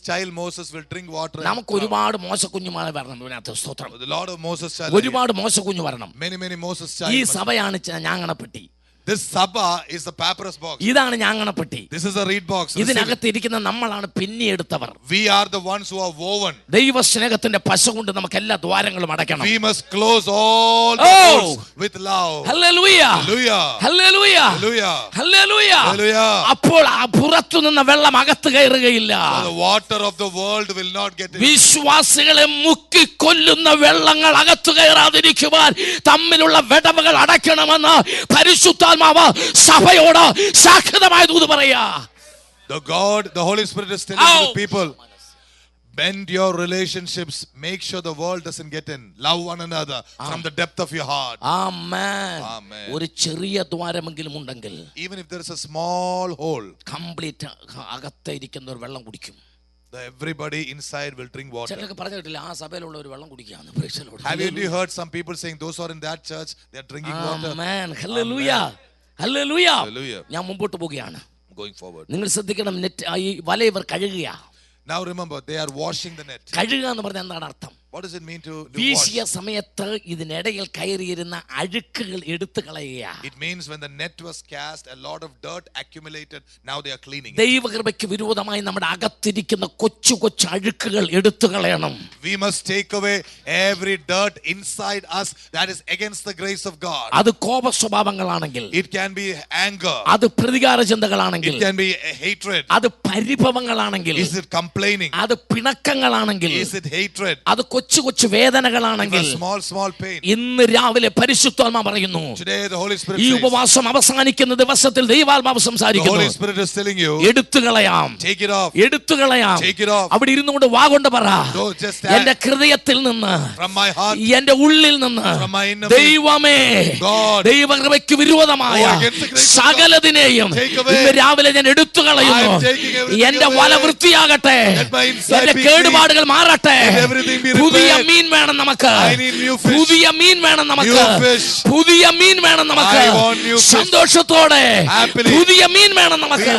child Moses will drink water. നമുക്ക് ഒരുപാട് മോശക്കുഞ്ഞുമാരെ വരണം. ഇതിനകത്ത് സ്തോത്രം. The Lord of Moses child. ഒരുപാട് മോശക്കുഞ്ഞ് വരണം. Many Moses child. ഈ സഭയാണ് ഞാങ്ങണപ്പെട്ടി. This sabha is the papyrus box. ഇതാണ് ഞാങ്ങണപ്പെട്ടി. This is a reed box. ഇതിനകത്ത് ഇരിക്കുന്ന നമ്മളാണ് പിന്നിയെടുത്തവർ. We are the ones who are woven. ദൈവസ്നേഹത്തിന്റെ പശ കൊണ്ട് നമുക്ക് എല്ലാ ദ്വാരങ്ങളും അടയ്ക്കണം. We must close all the holes with love. Hallelujah. Hallelujah. Hallelujah. Hallelujah. Hallelujah. Hallelujah. അപ്പോൾ പുറത്തു നിന്ന് വെള്ളം അകത്ത് കയറുകയില്ല. The water of the world will not get in. വിശ്വാസികളെ മുക്കിക്കൊല്ലുന്ന വെള്ളങ്ങൾ അകത്ത് കയറാതിരിക്കുവാൻ തമ്മിലുള്ള വിടവുകൾ അടയ്ക്കണമെന്ന് പരിശുദ്ധാത്മാവ് സഭയോട് സാക്ഷ്യമായ ദൂത് പറയാ. The Holy Spirit is telling the people, bend your relationships, make sure the world doesn't get in. Love one another from the depth of your heart. Amen. Amen. ഒരു ചെറിയ ദ്വാരമെങ്കിലും ഉണ്ടെങ്കിൽ, even if there is a small hole, complete അകത്ത് ഇരിക്കുന്നവർ വെള്ളം കുടിക്കും. everybody inside will drink water. ചിലർക്ക് പറഞ്ഞിട്ടില്ല ആ സഭയിലുള്ള ഒരു വെള്ളം കുടിക്കാന്ന്. Have you heard some people saying those who are in that church they are drinking water? Amen. Hallelujah. Hallelujah. Hallelujah. ഞാൻ മുമ്പോട്ട് പോവുകയാണ്. Going forward. നിങ്ങൾ ശ്രദ്ധിക്കണം, ഈ വല ഇവർ കഴുകുക. Now remember, they are washing the net. കഴുകുക എന്ന് പറഞ്ഞാൽ എന്താണ് അർത്ഥം? What does it mean to വീശിയ സമയത്ത് ഇതിനിടയിൽ കയറിയിരുന്ന അഴുക്കുകൾ എടുത്തു കളയുക. It means when the net was cast, a lot of dirt accumulated. Now they are cleaning it. ദൈവകൃപയ്ക്ക് വിരോധമായി നമ്മുടെ അകത്തിരിക്കുന്ന കൊച്ചു കൊച്ചു അഴുക്കുകൾ എടുത്തു കളയണം. We must take away every dirt inside us that is against the grace of God. അത് Copa സ്വഭാവങ്ങളാണെങ്കിൽ, it can be anger, അത് പ്രതികാര ചിന്തകളാണെങ്കിൽ, it can be hatred, അത് പരിഭവങ്ങളാണെങ്കിൽ, is it complaining, അത് പിണക്കങ്ങളാണെങ്കിൽ, is it hatred, അത് കൊച്ചു കൊച്ചു വേദനകളാണെങ്കിൽ, small pain. ഇന്ന് രാവിലെ പരിശുദ്ധാത്മാവ് പറയുന്നു, today the Holy Spirit ഈ says, ഉപവാസം അവസാനിക്കുന്ന ദിവസത്തിൽ ദൈവാത്മാവ് the സംസാരിക്കുന്നു. Holy Spirit is telling you, എടുത്തു കളയാം, take it off, എടുത്തു കളയാം. take it off. അവിടെ ഇരുന്നുകൊണ്ട് വാ കൊണ്ട് പറ, just എന്റെ ഹൃദയത്തിൽ നിന്ന്, from my heart, എന്റെ ഉള്ളിൽ നിന്ന്, from my inner ദൈവമേ, God, ദൈവകൃപയ്ക്ക് വിരോധമായ സകലതിനെയും ഇന്ന് രാവിലെ ഞാൻ എടുത്തു കളയുന്നു. എന്റെ വല വൃത്തിയാകട്ടെ, എന്റെ കേടുപാടുകൾ മാറട്ടെ. പുതിയ മീൻ വേണം നമുക്ക്, പുതിയ മീൻ വേണം നമുക്ക്, പുതിയ മീൻ വേണം നമുക്ക്. സന്തോഷത്തോടെ പുതിയ മീൻ വേണം നമുക്ക്.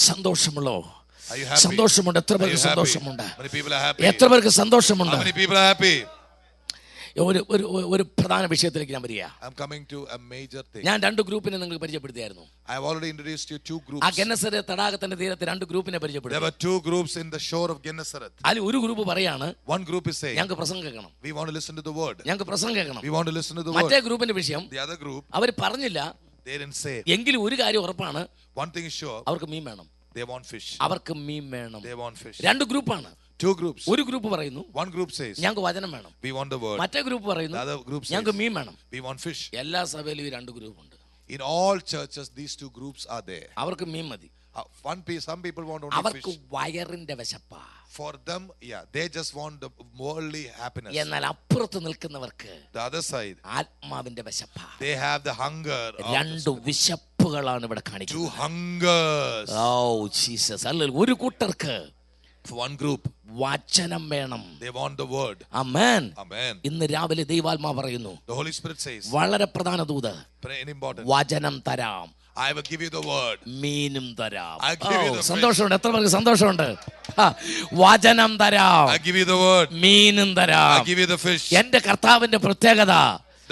സന്തോഷമുള്ളോ? സന്തോഷമുണ്ട്. എത്ര പേർക്ക് സന്തോഷമുണ്ട്? എത്ര പേർക്ക് സന്തോഷമുണ്ട്? ഒരു പ്രധാന വിഷയത്തിലേക്ക് ഞാൻ വരിക. I'm coming to a major thing. ഞാൻ രണ്ട് ഗ്രൂപ്പിനെ നിങ്ങൾക്ക് പരിചയപ്പെടുത്തിയായിരുന്നു. I have already introduced you two groups. ആ ഗെന്നസരത്ത് തടാകത്തിന്റെ തീരത്ത് രണ്ട് ഗ്രൂപ്പിനെ പരിചയപ്പെടുത്തി. There were two groups in the shore of Gennesaret. അതിൽ ഒരു ഗ്രൂപ്പ് പറയാണ്, one group is saying, ഞങ്ങൾക്ക് പ്രസംഗം കേൾക്കണം. we want to listen to the word. ഞങ്ങൾക്ക് പ്രസംഗം കേൾക്കണം. We want to listen to the word. മറ്റേ ഗ്രൂപ്പിന്റെ വിഷയം, the other group, അവർ പറഞ്ഞില്ല. they didn't say. എങ്കിലും ഒരു കാര്യം ഉറപ്പാണ്, one thing is sure, അവർക്ക് മീൻ വേണം. they want fish. അവർക്ക് മീൻ വേണം. They want fish. രണ്ട് ഗ്രൂപ്പാണ്. Two groups. ഒരു ഗ്രൂപ്പ് പറയുന്നു, one group says, ഞങ്ങൾക്ക് വചനം വേണം. we want the word. മറ്റേ ഗ്രൂപ്പ് പറയുന്നു, the other group says, ഞങ്ങൾക്ക് മീൻ വേണം. we want fish. എല്ലാ സഭയിലും ഈ രണ്ട് ഗ്രൂപ്പ് ഉണ്ട്. In all churches these two groups are there. അവർക്ക് മീൻ മതി. Some people want only അവർക്ക് fish. വയറിന്റെ വിശപ്പാ. For them, yeah, they just want the worldly happiness. എന്നാൽ അപ്പുറത്ത് നിൽക്കുന്നവർക്ക് the other side, ആത്മാവിന്റെ വിശപ്പാ. they have the hunger. രണ്ട് വിശപ്പുകളാണ് ഇവിടെ കാണിക്കുന്നത്. Two hungers. Oh Jesus. അല്ല, ഒരു കൂട്ടർക്ക് for one group വചനം വേണം. they want the word. Amen. Amen. ഇന്ന് രാവിലെ ദൈവാത്മാവ് പറയുന്നു, the Holy Spirit says, വളരെ പ്രധാന ദൂത്, important, വചനം തരാം. I will give you the word. മീനും തരാം. സന്തോഷമുണ്ട്. എത്ര പേർക്ക് സന്തോഷമുണ്ട്? വചനം തരാം. I give you the word. മീനും തരാം. I give you the fish. എന്റെ കർത്താവിന്റെ പ്രത്യേകത,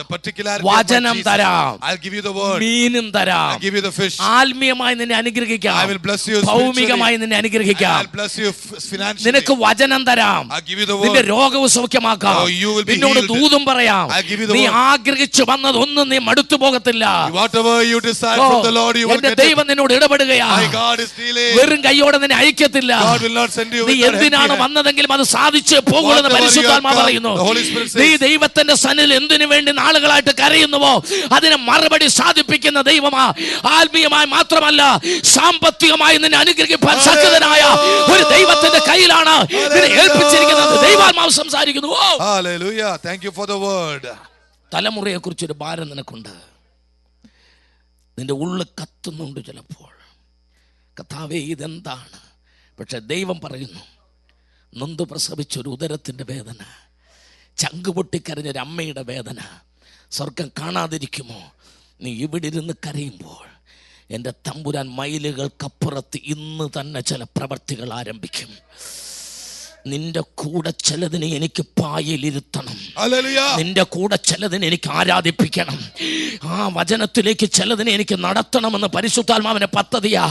the particularity വചനം തരാം. I'll give you the word. മീനും തരാം. I'll give you the fish. ആത്മീയമായി നിന്നെ അനുഗ്രഹിക്കാം. I will bless you ഭൗമികമായി നിന്നെ അനുഗ്രഹിക്കാം. I'll bless you financially. നിനക്ക് വചനം തരാം. I'll give you the word. നിന്റെ രോഗവും സൗഖ്യമാക്കാം. നിന്നോട് ദൂതും പറയാം. നീ ആഗ്രഹിച്ചു വന്നതൊന്നും നീ മടുത്തു പോകത്തില്ല. whatever you desire from the Lord, you will get it. ദൈവം നിന്നോട് ഇടപെടുകയാണ്. My God is dealing. വെറും കൈയോടെ നിന്നെ അയക്കത്തില്ല. God will not send you നീ എന്തിനാണ് വന്നതെങ്കിലും അത് സാധിച്ചേ പോകുമെന്ന് പരിശുദ്ധാത്മാവ് പറയുന്നു. നീ ദൈവത്തിന്റെ സന്നിധിയിൽ എന്തിനു വേണ്ടി നാളുകളായിട്ട് കരയുന്നുവോ അതിന് മറുപടി സാധിപ്പിക്കുന്ന ദൈവമാ. ആത്മീയമായി മാത്രമല്ല, സാമ്പത്തികമായി നിന്നെ അനുഗ്രഹിക്കാൻ ശക്തനായ ഒരു ദൈവത്തിന്റെ കയ്യിലാണ് നിന്നെ ഏൽപ്പിച്ചിരിക്കുന്നത്. ദൈവാത്മാവ് സംസാരിക്കുന്നു. Hallelujah. Thank you for the word. തലമുറയെ കുറിച്ചൊരു ഭാരം നിനക്കുണ്ട്. നിന്റെ ഉള്ളിൽ കത്തുന്നുണ്ട് ചിലപ്പോൾ. കർത്താവേ, ഇതെന്താണ്? പക്ഷെ ദൈവം പറയുന്നു, നൊന്ത് പ്രസവിച്ചൊരു ഉദരത്തിന്റെ വേദന, ചങ്കുപൊട്ടിക്കരഞ്ഞൊരു അമ്മയുടെ വേദന സ്വർഗം കാണാതിരിക്കുമോ? നീ ഇവിടെ ഇരുന്ന് കരയുമ്പോൾ എൻ്റെ തമ്പുരാൻ മൈലുകൾക്കപ്പുറത്ത് ഇന്ന് തന്നെ ചില പ്രവർത്തികൾ ആരംഭിക്കും. നിന്റെ കൂടെ ചിലതിനെ എനിക്ക് പായലിരുത്തണം. നിന്റെ കൂടെ ചിലതിനെ എനിക്ക് ആരാധിപ്പിക്കണം. ആ വചനത്തിലേക്ക് ചിലതിനെ എനിക്ക് നടത്തണമെന്ന് പരിശുദ്ധാത്മാവിന്റെ പദ്ധതിയാ.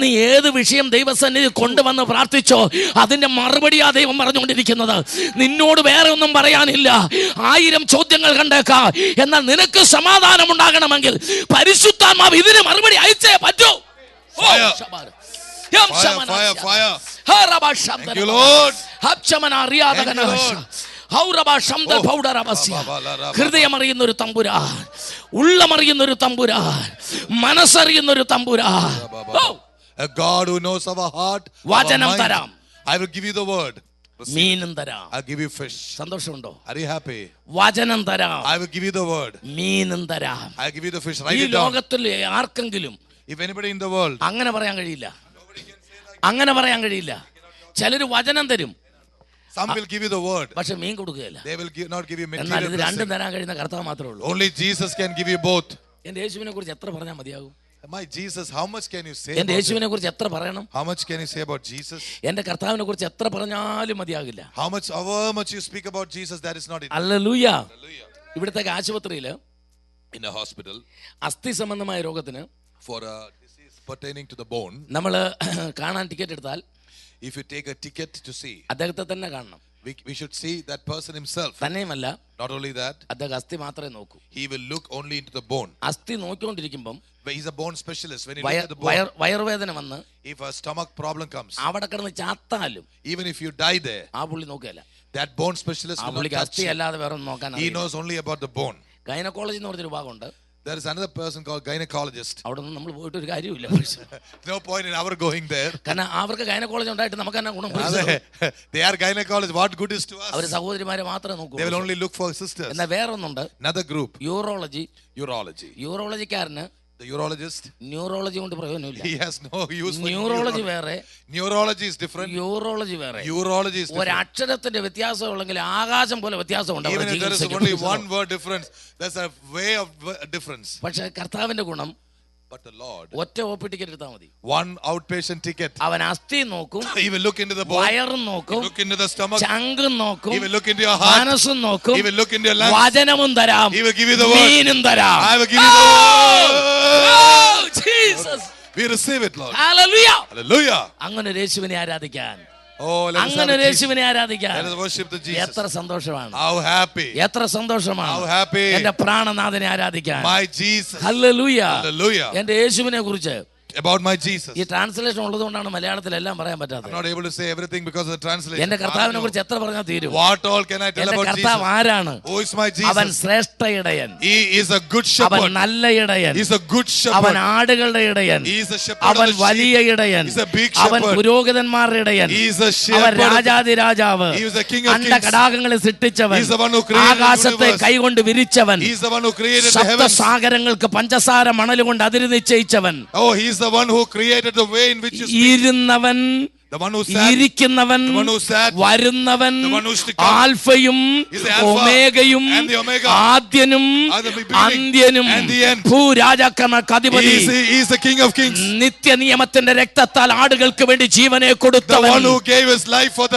നീ ഏത് വിഷയം ദൈവസന്നിധി കൊണ്ടുവന്ന് പ്രാർത്ഥിച്ചോ അതിന്റെ മറുപടിയാ ദൈവം പറഞ്ഞുകൊണ്ടിരിക്കുന്നത്. നിന്നോട് വേറെ ഒന്നും പറയാനില്ല. 1000 ചോദ്യങ്ങൾ കണ്ടേക്കാം, എന്നാൽ നിനക്ക് സമാധാനം ഉണ്ടാകണമെങ്കിൽ പരിശുദ്ധാത്മാവ് ഇതിന് മറുപടി അയച്ചേ പറ്റൂ. Fire. Thank you, Lord. ഹൃദയമറിയുന്ന ഒരു തമ്പുരാൻ, ഉള്ളമറിയുന്ന ഒരു തമ്പുരാൻ, മനസ്സറിയുന്ന ഒരു തമ്പുരാൻ. A God who knows our heart. വചനം തരാം. I will give you the word. മീനും തരാം. I'll give you fish. സന്തോഷമുണ്ടോ? Are you happy? വചനം തരാം. I will give you the word. മീനും തരാം. I'll give you the fish. Write ഈ it down. ലോകത്തിൽ ആർക്കെങ്കിലും If anybody in the world, അങ്ങനെ പറയാൻ കഴിയില്ല. അങ്ങനെ പറയാൻ കഴിയില്ല. ചിലര് വചനം തരും, some will give you the word, പക്ഷെ മീൻ കൊടുക്കുകയില്ല. they will not give you എന്നാൽ material ഇത് രണ്ടും blessing. തരാൻ കഴിയുന്ന കർത്താവ് മാത്രമേ ഉള്ളൂ. Only Jesus can give you both. എന്റെ യേശുവിനെ കുറിച്ച് എത്ര പറഞ്ഞാൽ മതിയാകും? My Jesus, how much can you say? എന്റെ യേശുവിനെ കുറിച്ച് എത്ര പറയണം? How much can you say about Jesus? എന്റെ കർത്താവിനെ കുറിച്ച് എത്ര പറഞ്ഞാലും മതിയാകില്ല. However much you speak about Jesus, that is not it. Hallelujah. ഇവിടുത്തെ ആശുപത്രിയില് In a hospital, അസ്ഥി സംബന്ധമായ രോഗത്തിന് for a disease pertaining to the bone, നമ്മള് കാണാൻ ടിക്കറ്റ് എടുത്താൽ, if you take a ticket to see, അദ്ദേഹത്തെ തന്നെ കാണണം. we should see that person himself. തന്നെയുമല്ല, Not only that, അദ്ദേഹം അസ്ഥി മാത്രമേ നോക്കൂ. he will look only into the bone. അസ്ഥി നോക്കിക്കൊണ്ടിരിക്കുമ്പം He's a bone specialist. When you look at the bone, വയറുവേദന വന്ന് if a stomach problem comes, അവിടെ കിടന്ന് ചാത്താലും even if you die there, ആ പുള്ളി നോക്കുകയല്ല. that bone specialist will not പുള്ളിക്ക് touch അസ്ഥി you. അല്ലാതെ വേറെ ഒന്നും നോക്കാൻ. He knows only about the bone. Gynaecology എന്ന് പറഞ്ഞൊരു ഭാഗമുണ്ട്. There is another person called gynecologist. അവിടെ നിന്ന് നമ്മൾ പോയിട്ട് ഒരു കാര്യമില്ല. No point in our going there. കാരണം അവർക്ക് ഗൈനക്കോളജി ഉണ്ടായിട്ട് നമുക്ക് തന്നെ ഗുണം. They are gynecologists. What good is to us? അവർ സഹോദരിമാരെ മാത്രമേ നോക്കൂ. They will only look for sisters. എന്നാൽ വേറെ ഒന്നുണ്ട്. Another group. യൂറോളജി. യൂറോളജിക്കാരന് the urologist, ന്യൂറോളജി കൊണ്ട് പ്രയോജനമില്ല. he has no use for neurology വേറെ, neurology is different, യൂറോളജി വേറെ. urology is different. ഒരു അക്ഷരത്തിന്റെ വ്യത്യാസം ഉണ്ടെങ്കിൽ ആകാശം പോലെ വ്യത്യാസമുണ്ട്. Even if there is only one word difference, there's a way of difference. പക്ഷേ കർത്താവിന്റെ ഗുണം, But the Lord, ഒറ്റ OP ടിക്കറ്റ് എടുത്താൽ മതി. one outpatient ticket. അവൻ അസ്ഥി നോക്കും, He will look into the bone, വയറും നോക്കും, look into the stomach, ചങ്കും നോക്കും, he will look into your heart, മനസ്സും നോക്കും, he will look into your lungs, വചനവും തരാം, he will give you the word, മീനും തരാം. I will give you the word. Jesus, we receive it, Lord. Hallelujah. Hallelujah. അങ്ങനെ യേശുവിനെ ആരാധിക്കാൻ, Oh, let us അങ്ങനെ യേശുവിനെ ആരാധിക്കാൻ let us worship the Jesus. എത്ര സന്തോഷമാണ്, How happy, എത്ര സന്തോഷമാണ് how happy. എന്റെ പ്രാണനാഥനെ ആരാധിക്കാൻ. My Jesus. ഹല്ലേലൂയ. Hallelujah. എന്റെ യേശുവിനെ കുറിച്ച് About my Jesus. ഈ ട്രാൻസ്ലേഷൻ ഉള്ളതുകൊണ്ടാണ് മലയാളത്തിൽ എല്ലാം പറയാൻ പറ്റാത്തത്. I'm not able to say everything because of the translation. എന്റെ കർത്താവിനെ കുറിച്ച് എത്ര പറഞ്ഞാൽ തീരും? What all can I tell എന്റെ about കർത്താവ് Jesus? ആരാണ്? Who is my Jesus? അവൻ ശ്രേഷ്ഠ ഇടയൻ, He is a good അവൻ shepherd. നല്ല ഇടയൻ, He is a good അവൻ shepherd. ആടുകളുടെ ഇടയൻ, He is a shepherd of അവൻ the വലിയ sheep. ഇടയൻ, He is a big അവൻ shepherd. പുരോഹിതന്മാരുടെ ഇടയൻ, He is a അവൻ shepherd. രാജാതി രാജാവ്, He is the king of kings. അണ്ഡകടാകങ്ങളെ സൃഷ്ടിച്ചവൻ, He is the one who created the ആകാശത്തെ universe. കൈകൊണ്ട് വിരിച്ചവൻ, He is the one who created the സപ്ത heavens. സാഗരങ്ങൾക്ക് പഞ്ചസാര മണൽ കൊണ്ട് അതിര് നിശ്ചയിച്ചവൻ, Oh, he is the one who created the way in which you speak. ഇരുന്നവൻ, The one who sat, ഇരിക്കുന്നവൻ, the one who sat, വരുന്നവൻ, the one who is to come. ആൽഫയും He is the Alpha ഒമേഗയും and the Omega. ആദ്യനും And the beginning അന്ത്യനും and the end. ഭൂരാജാക്കന്മാർക്ക് അധിപതി, He is the king of kings. നിത്യ നിയമത്തിന്റെ രക്തത്താൽ ആടുകൾക്ക് വേണ്ടി ജീവനെ The കൊടുത്തവൻ, one who gave his life for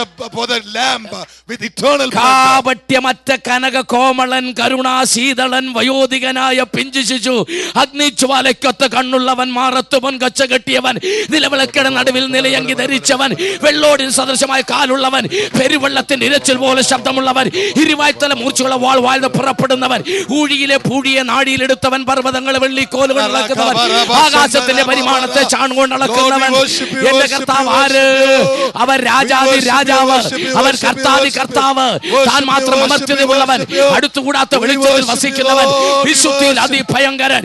the lamb with eternal blood. കാപട്യമറ്റ കനക കോമളൻ കരുണാശീതളൻ വയോധികനായ പിഞ്ചു ശിശു, അഗ്നിജ്വാലയ്ക്കൊത്ത കണ്ണുള്ളവൻ, മാറത്തു പൊൻകച്ച കെട്ടിയവൻ, നിലവിളക്കട നടുവിൽ നിലയങ്കി ധരിച്ചവൻ, വെള്ളോടിന് സദൃശമായ കാലുള്ളവൻ, പെരുവെള്ളത്തിന്റെ ഇരച്ചിൽ പോലെ ശബ്ദമുള്ളവൻ, ഇരുവായ്ത്തല മൂർച്ചയുള്ള വാൾ വാഴ്ന്ന് പുറപ്പെടുന്നവൻ, ഊഴിയിലെ പൂഴിയെ നാടിയിലെടുത്തവൻ, പർവ്വതങ്ങളെ വെള്ളിക്കോലുകൾ ഇളക്കുന്നവൻ, ആകാശത്തിന്റെ പരിമാണത്തെ ചാണുകൊണ്ട് അളക്കുന്നവൻ. എന്റെ കർത്താവ് ആര്? അവൻ രാജാതി രാജാവ്, അവൻ കർത്താതി കർത്താവ്, താൻ മാത്രം അമർത്യതയുള്ളവൻ, അടുത്തുകൂടാത്ത വെളിച്ചത്തിൽ വസിക്കുന്നവൻ, വിശുദ്ധിയിൽ അതിഭയങ്കരൻ.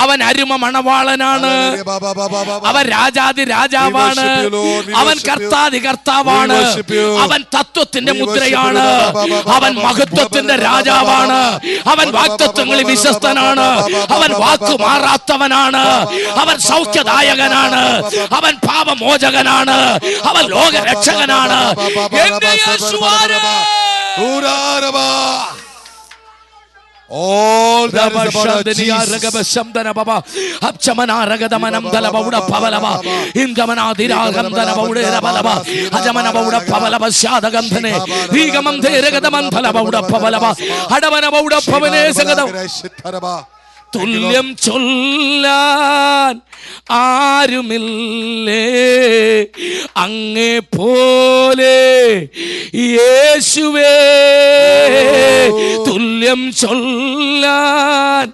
അവൻ അരുമ മണവാളനാണ്, അവൻ രാജാതി രാജാവാണ്, അവൻ കർത്താതി കർത്താവാണ്, അവൻ തത്വത്തിന്റെ മുദ്രയാണ്, അവൻ മഹത്വത്തിന്റെ രാജാവാണ്, അവൻ വാഗ്ദത്തങ്ങളിൽ വിശ്വസ്തനാണ്, അവൻ വാക്കു മാറാത്തവനാണ്, അവൻ സൗഖ്യദായകനാണ്, അവൻ പാപമോചകനാണ്, അവൻ ലോകരക്ഷകനാണ്. എന്റെ യേശുവാണ്. All that is about Jesus. തുല്യം ചൊല്ലാൻ ആരുമില്ലേ അങ്ങേ പോലെ യേശുവേ, തുല്യം ചൊല്ലാൻ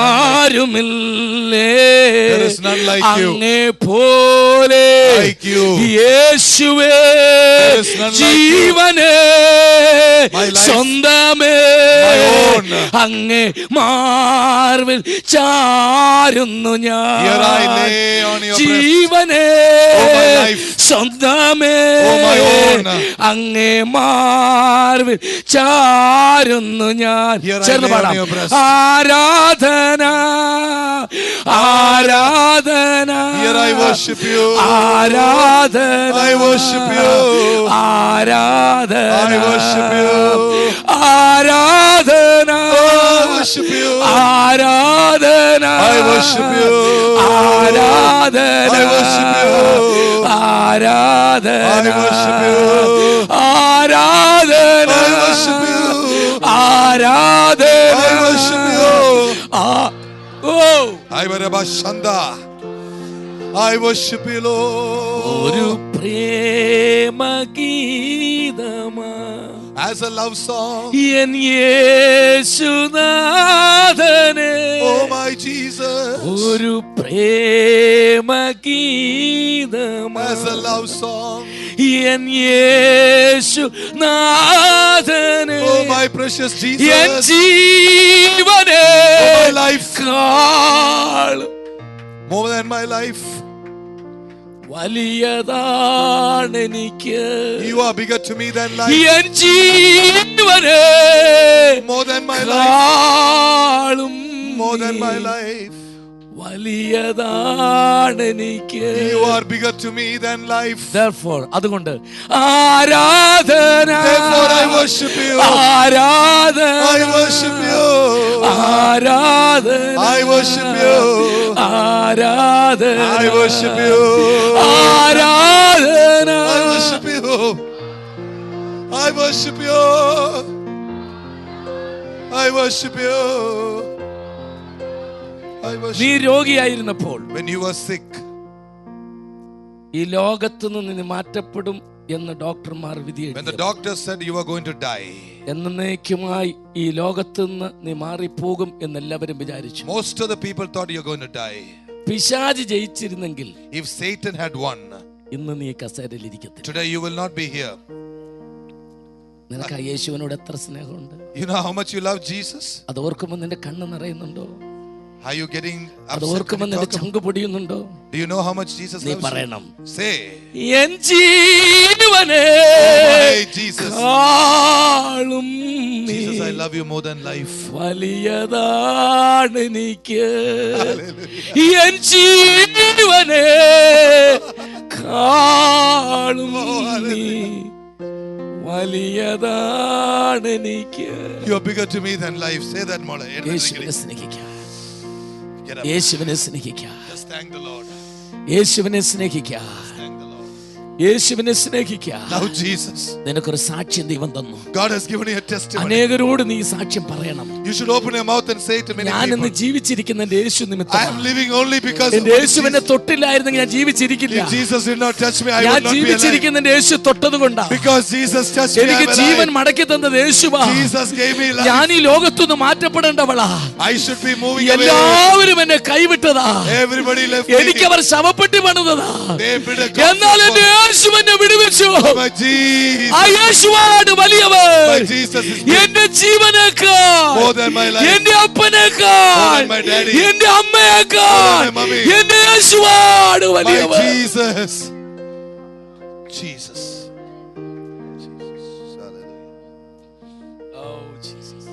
ആരുമില്ലേ അങ്ങേ പോലെ യേശുവേ, ജീവനേ സ്വന്തമേ അങ്ങേ മാർവിൽ ചാരുന്നു ഞാൻ, ജീവനേ സ്വന്തമേ അങ്ങേ മാർവിൽ ചാരുന്നു ഞാൻ. ചേർന്ന് പാടാം. ആരാധന ആരാധന ആരാധന ആരാധന ആരാധന ആരാധന ആരാധന ആരാധന ആരാധന I worship you, Lord. ഒരു പ്രേമഗീതമാ, as a love song, en യേശുനാഥനെ, oh my Jesus, ഒരു പ്രേമഗീതമാ, as a love song, en യേശുനാഥനെ, oh my precious Jesus, en ജീവനെ, oh my life, more than my life, വലിയതാണെനിക്ക്, you are bigger to me than life, en ജീവനെ, more than my life, more than my life, വലിയതാണ് എനിക്ക്. You are bigger to me than life. Therefore, അതുകൊണ്ട് ആരാധന. Therefore I worship you. ആരാധന. I worship you. ആരാധന. I worship you. ആരാധന. I worship you. ആരാധന. I worship you. I worship you. I worship you. നീ രോഗിയായിരുന്നപ്പോൾ, when you were sick, ഈ ലോകത്തു നിന്ന് മാറ്റപ്പെടും എന്ന് ഡോക്ടർമാർ വിധി എഴുതി. when the doctor said you were going to die, എന്നേക്കുമായി ഈ ലോകത്തു നിന്ന് നീ മാറിപ്പോകും എന്ന് എല്ലാവരും വിചാരിച്ചു. most of the people thought you were going to die. പിശാച് ജയിച്ചിരുന്നെങ്കിൽ, if Satan had won, ഇന്ന് നീ കസേരയിൽ ഇരിക്കത്തില്ല. today you will not be here. നിനക്ക് യേശുവിനോട് എത്ര സ്നേഹമുണ്ട്. You know how much you love Jesus? അത് ഓർക്കുമ്പോൾ നിന്റെ കണ്ണ് നിറയുന്നുണ്ടോ? Are you getting അത് ഓർക്കുമ്പോൾ നിന്റെ ചങ്ക് പൊടിയുന്നുണ്ടോ? Do you know how much Jesus നീ loves പറയണം, you? Say, എൻ ജീവനേ, Jesus, കാളും നീ Jesus, I love you more than life. വലിയതാണ് എനിക്ക്. എൻ ജീവനേ, കാളും നീ വലിയതാണ് എനിക്ക്. You are bigger to me than life. Say that more. യേശുവിനെ സ്നേഹിക്കുക. യേശുവിനെ സ്നേഹിക്കുക. Just thank the Lord. യേശുവിനെ സ്നേഹിക്കുക. യേശുവിനെ സ്നേഹിക്കുക. Now Jesus, നിനക്കൊരു സാക്ഷ്യം ദൈവം തന്നു. God has given you a testimony. അനേകരോട് നീ സാക്ഷ്യം പറയണം. You should open your mouth and say to many people, ഞാൻ ഇന്ന് ജീവിച്ചിരിക്കുന്ന യേശു നിമിത്തം. I am living only because of യേശുവിനെ തൊട്ടില്ലായിരുന്നെങ്കിൽ ഞാൻ ജീവിച്ചിരിക്കില്ല. If Jesus did not touch me, I would not be alive. ഞാൻ ജീവിച്ചിരിക്കുന്ന യേശു തൊട്ടതുകൊണ്ടാണ്. Because Jesus touched me, എനിക്ക് ജീവൻ മടക്കി തന്നത് യേശുവാ. Jesus gave me life. ഞാൻ ഈ ലോകത്തുനിന്ന് മാറ്റപ്പെടേണ്ടവളാ. I should be moving away. എല്ലാവരും എന്നെ കൈവിട്ടതാ. Everybody left me. എനിക്ക് അവർ ശവപ്പെട്ടി പണിതതാ. എന്നാൽ എന്റെ യേശു എന്നെ വിടുവിച്ചു. My Jesus. ആ യേശുവാണ് വലിയവൻ. My Jesus is എന്റെ ജീവനേക്കാൾ, more than my life, എന്റെ അപ്പനേക്കാൾ, more than my daddy, എന്റെ അമ്മയേക്കാൾ, more than my mommy. എന്റെ യേശുവാണ് വലിയവൻ. My Jesus. Jesus. Oh Jesus.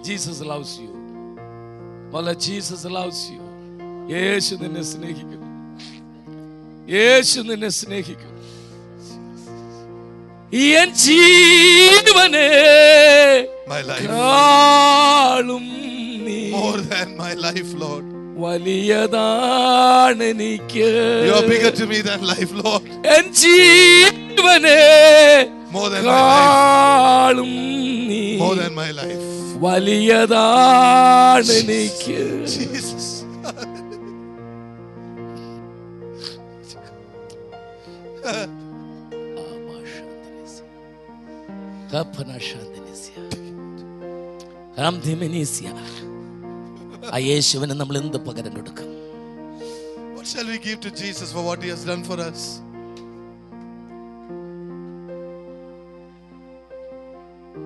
Jesus loves you. Mala Jesus loves you. യേശു നിന്നെ സ്നേഹിക്കുന്നു. യേശു നിന്നെ സ്നേഹിക്കുന്നു. എൻ ജീവനേ, My life, കാളും നീ more than my life, Lord. വലിയതാണ് എനിക്ക്. You are bigger to me than life, Lord. എൻ ജീവനേ, More than my life. കാളും നീ More than my life. വലിയതാണ് എനിക്ക്. Jesus. ആ യേശുവിന് നമ്മൾ എന്ത് പകരം കൊടുക്കും? What shall we give to Jesus for what he has done for us?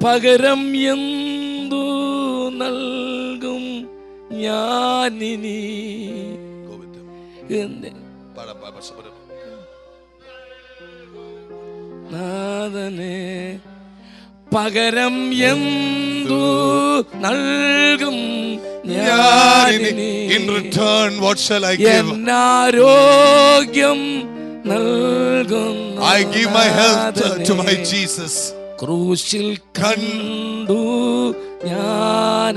പകരം എന്തു നൽകും ഞാനിനി? നാഥനെ, പകരം എന്തു നൽകും ഞാനിനി? In return, what shall I give? എന്നാരോഗ്യം നൽകുന്നു. I give my health to my Jesus. ക്രൂശിൽ കണ്ടു ഞാൻ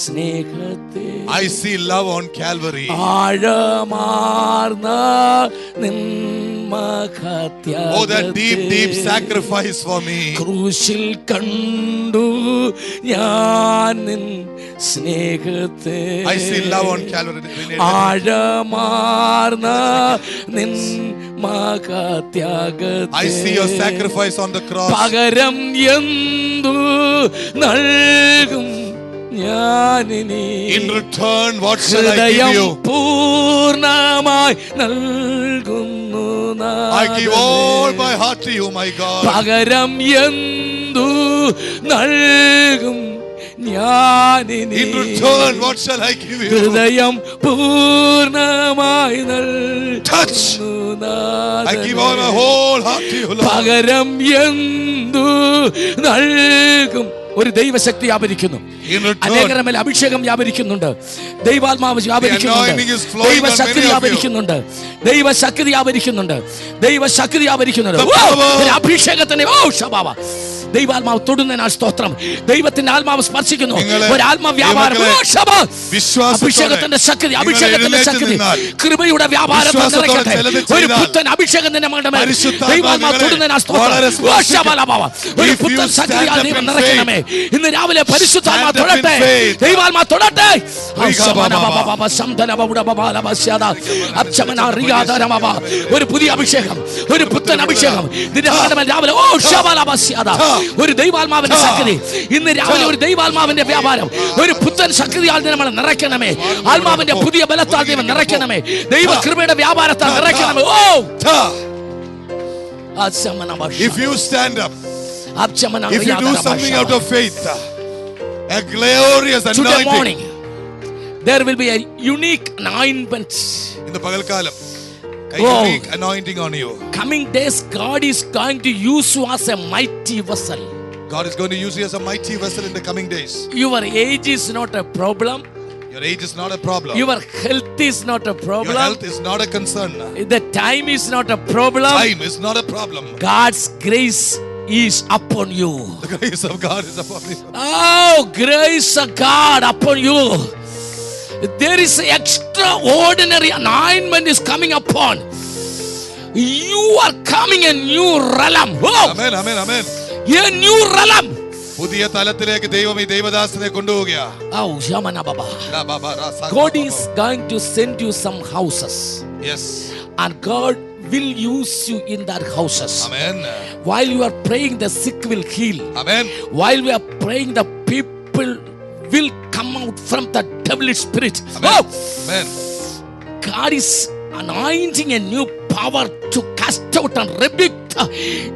സ്നേഹത്തെ. I see love on Calvary. ആഴമാർന്ന നിന്മഹത്യാഗത്തെ. Oh, that deep, deep sacrifice for me. ക്രൂശിൽ കണ്ടു ഞാൻ നിൻ സ്നേഹത്തെ. I see love on Calvary. ആഴമാർന്ന നിന്മഹത്യാഗത്തെ. I see your sacrifice on the cross. പകരം എന്തു നൽകും ഞാനിനി? In return, what shall I give you? പൂർണ്ണമായി നൽകുന്നു. I give all my heart to you, my God. പകരം എന്തു നൽകും ഞാനിനി? In return, what shall I give you? ഹൃദയം പൂർണ്ണമായി Touch. I give all my whole heart to you, Lord. പകരം എന്തു നൽകും ഒരു ദൈവശക്തി വ്യാപരിക്കുന്നു. അനേകരുടെ മേൽ അഭിഷേകം വ്യാപരിക്കുന്നുണ്ട്. ദൈവാത്മാവ് വ്യാപരിക്കുന്നുണ്ട്. ദൈവശക്തി വ്യാപരിക്കുന്നുണ്ട്. ദൈവശക്തി വ്യാപരിക്കുന്നുണ്ട്. ദൈവശക്തി വ്യാപരിക്കുന്നുണ്ട്. അഭിഷേകത്തിന്റെ ദൈവാത്മാവ് തൊടുന്നതിനാൽ സ്തോത്രം. ദൈവത്തിന്റെ ആത്മാവ് സ്പർശിക്കുന്നു. ഒരു ആത്മവ്യാപാരം, അഭിഷേകത്തിന്റെ ശക്തി, അഭിഷേകത്തിന്റെ ശക്തി, കൃപയുടെ വ്യാപാരം നിറയ്ക്കട്ടെ. ഒരു പുത്തൻ അഭിഷേകം നിന്റെ മകളുടെ മേൽ ദൈവാത്മാവ് തൊടുന്നതിനാൽ സ്തോത്രം. ഒരു പുത്തൻ ശക്തിയാൽ ദൈവം നിറയ്ക്കണമേ. ഇന്ന് രാവിലെ പരിശുദ്ധാത്മാവ് തൊടട്ടെ. ദൈവാത്മാവ് തൊടട്ടെ. ഒരു പുതിയ അഭിഷേകം, ഒരു പുത്തൻ അഭിഷേകം നിന്റെ മകളുടെ മേൽ രാവിലെ. ഒരു ദൈവാത്മാവിന്റെ ശക്തി ഇന്ന് രാവിലെ, ഒരു ദൈവാത്മാവിന്റെ വ്യാപാരം, ഒരു പുത്തൻ ശക്തിയാൽ നമ്മൾ നിറയ്ക്കണമേ. ആത്മാവിന്റെ പുതിയ ബലത്താൽ ദൈവം നിറയ്ക്കണമേ. ദൈവ കൃപയുടെ വ്യാപാരത്താൽ നിറയ്ക്കണമേ. If you stand up, if you do something out of faith, a glorious anointing, there will be a unique anointment in the pagalkalam. A unique anointing on you. Coming days, God is going to use you as a mighty vessel. God is going to use you as a mighty vessel in the coming days. Your age is not a problem. Your age is not a problem. Your health is not a problem. Your health is not a concern. The time is not a problem. Time is not a problem. God's grace is upon you. The grace of God is upon you. Oh, grace of God upon you. There is extraordinary anointment is coming upon. You are coming a new realm. Amen, amen, amen. A new realm. പുതിയ തലത്തിലേക്ക് ദൈവം ഈ ദൈവദാസനെ കൊണ്ടുപോവുകയാ. God is going to send you some houses. Yes. And God will use you in that houses. Amen. While you are praying, the sick will heal. Amen. While we are praying, the people will come out from the devilish spirit. Amen. Amen. God is anointing a new power to cast out and rebuke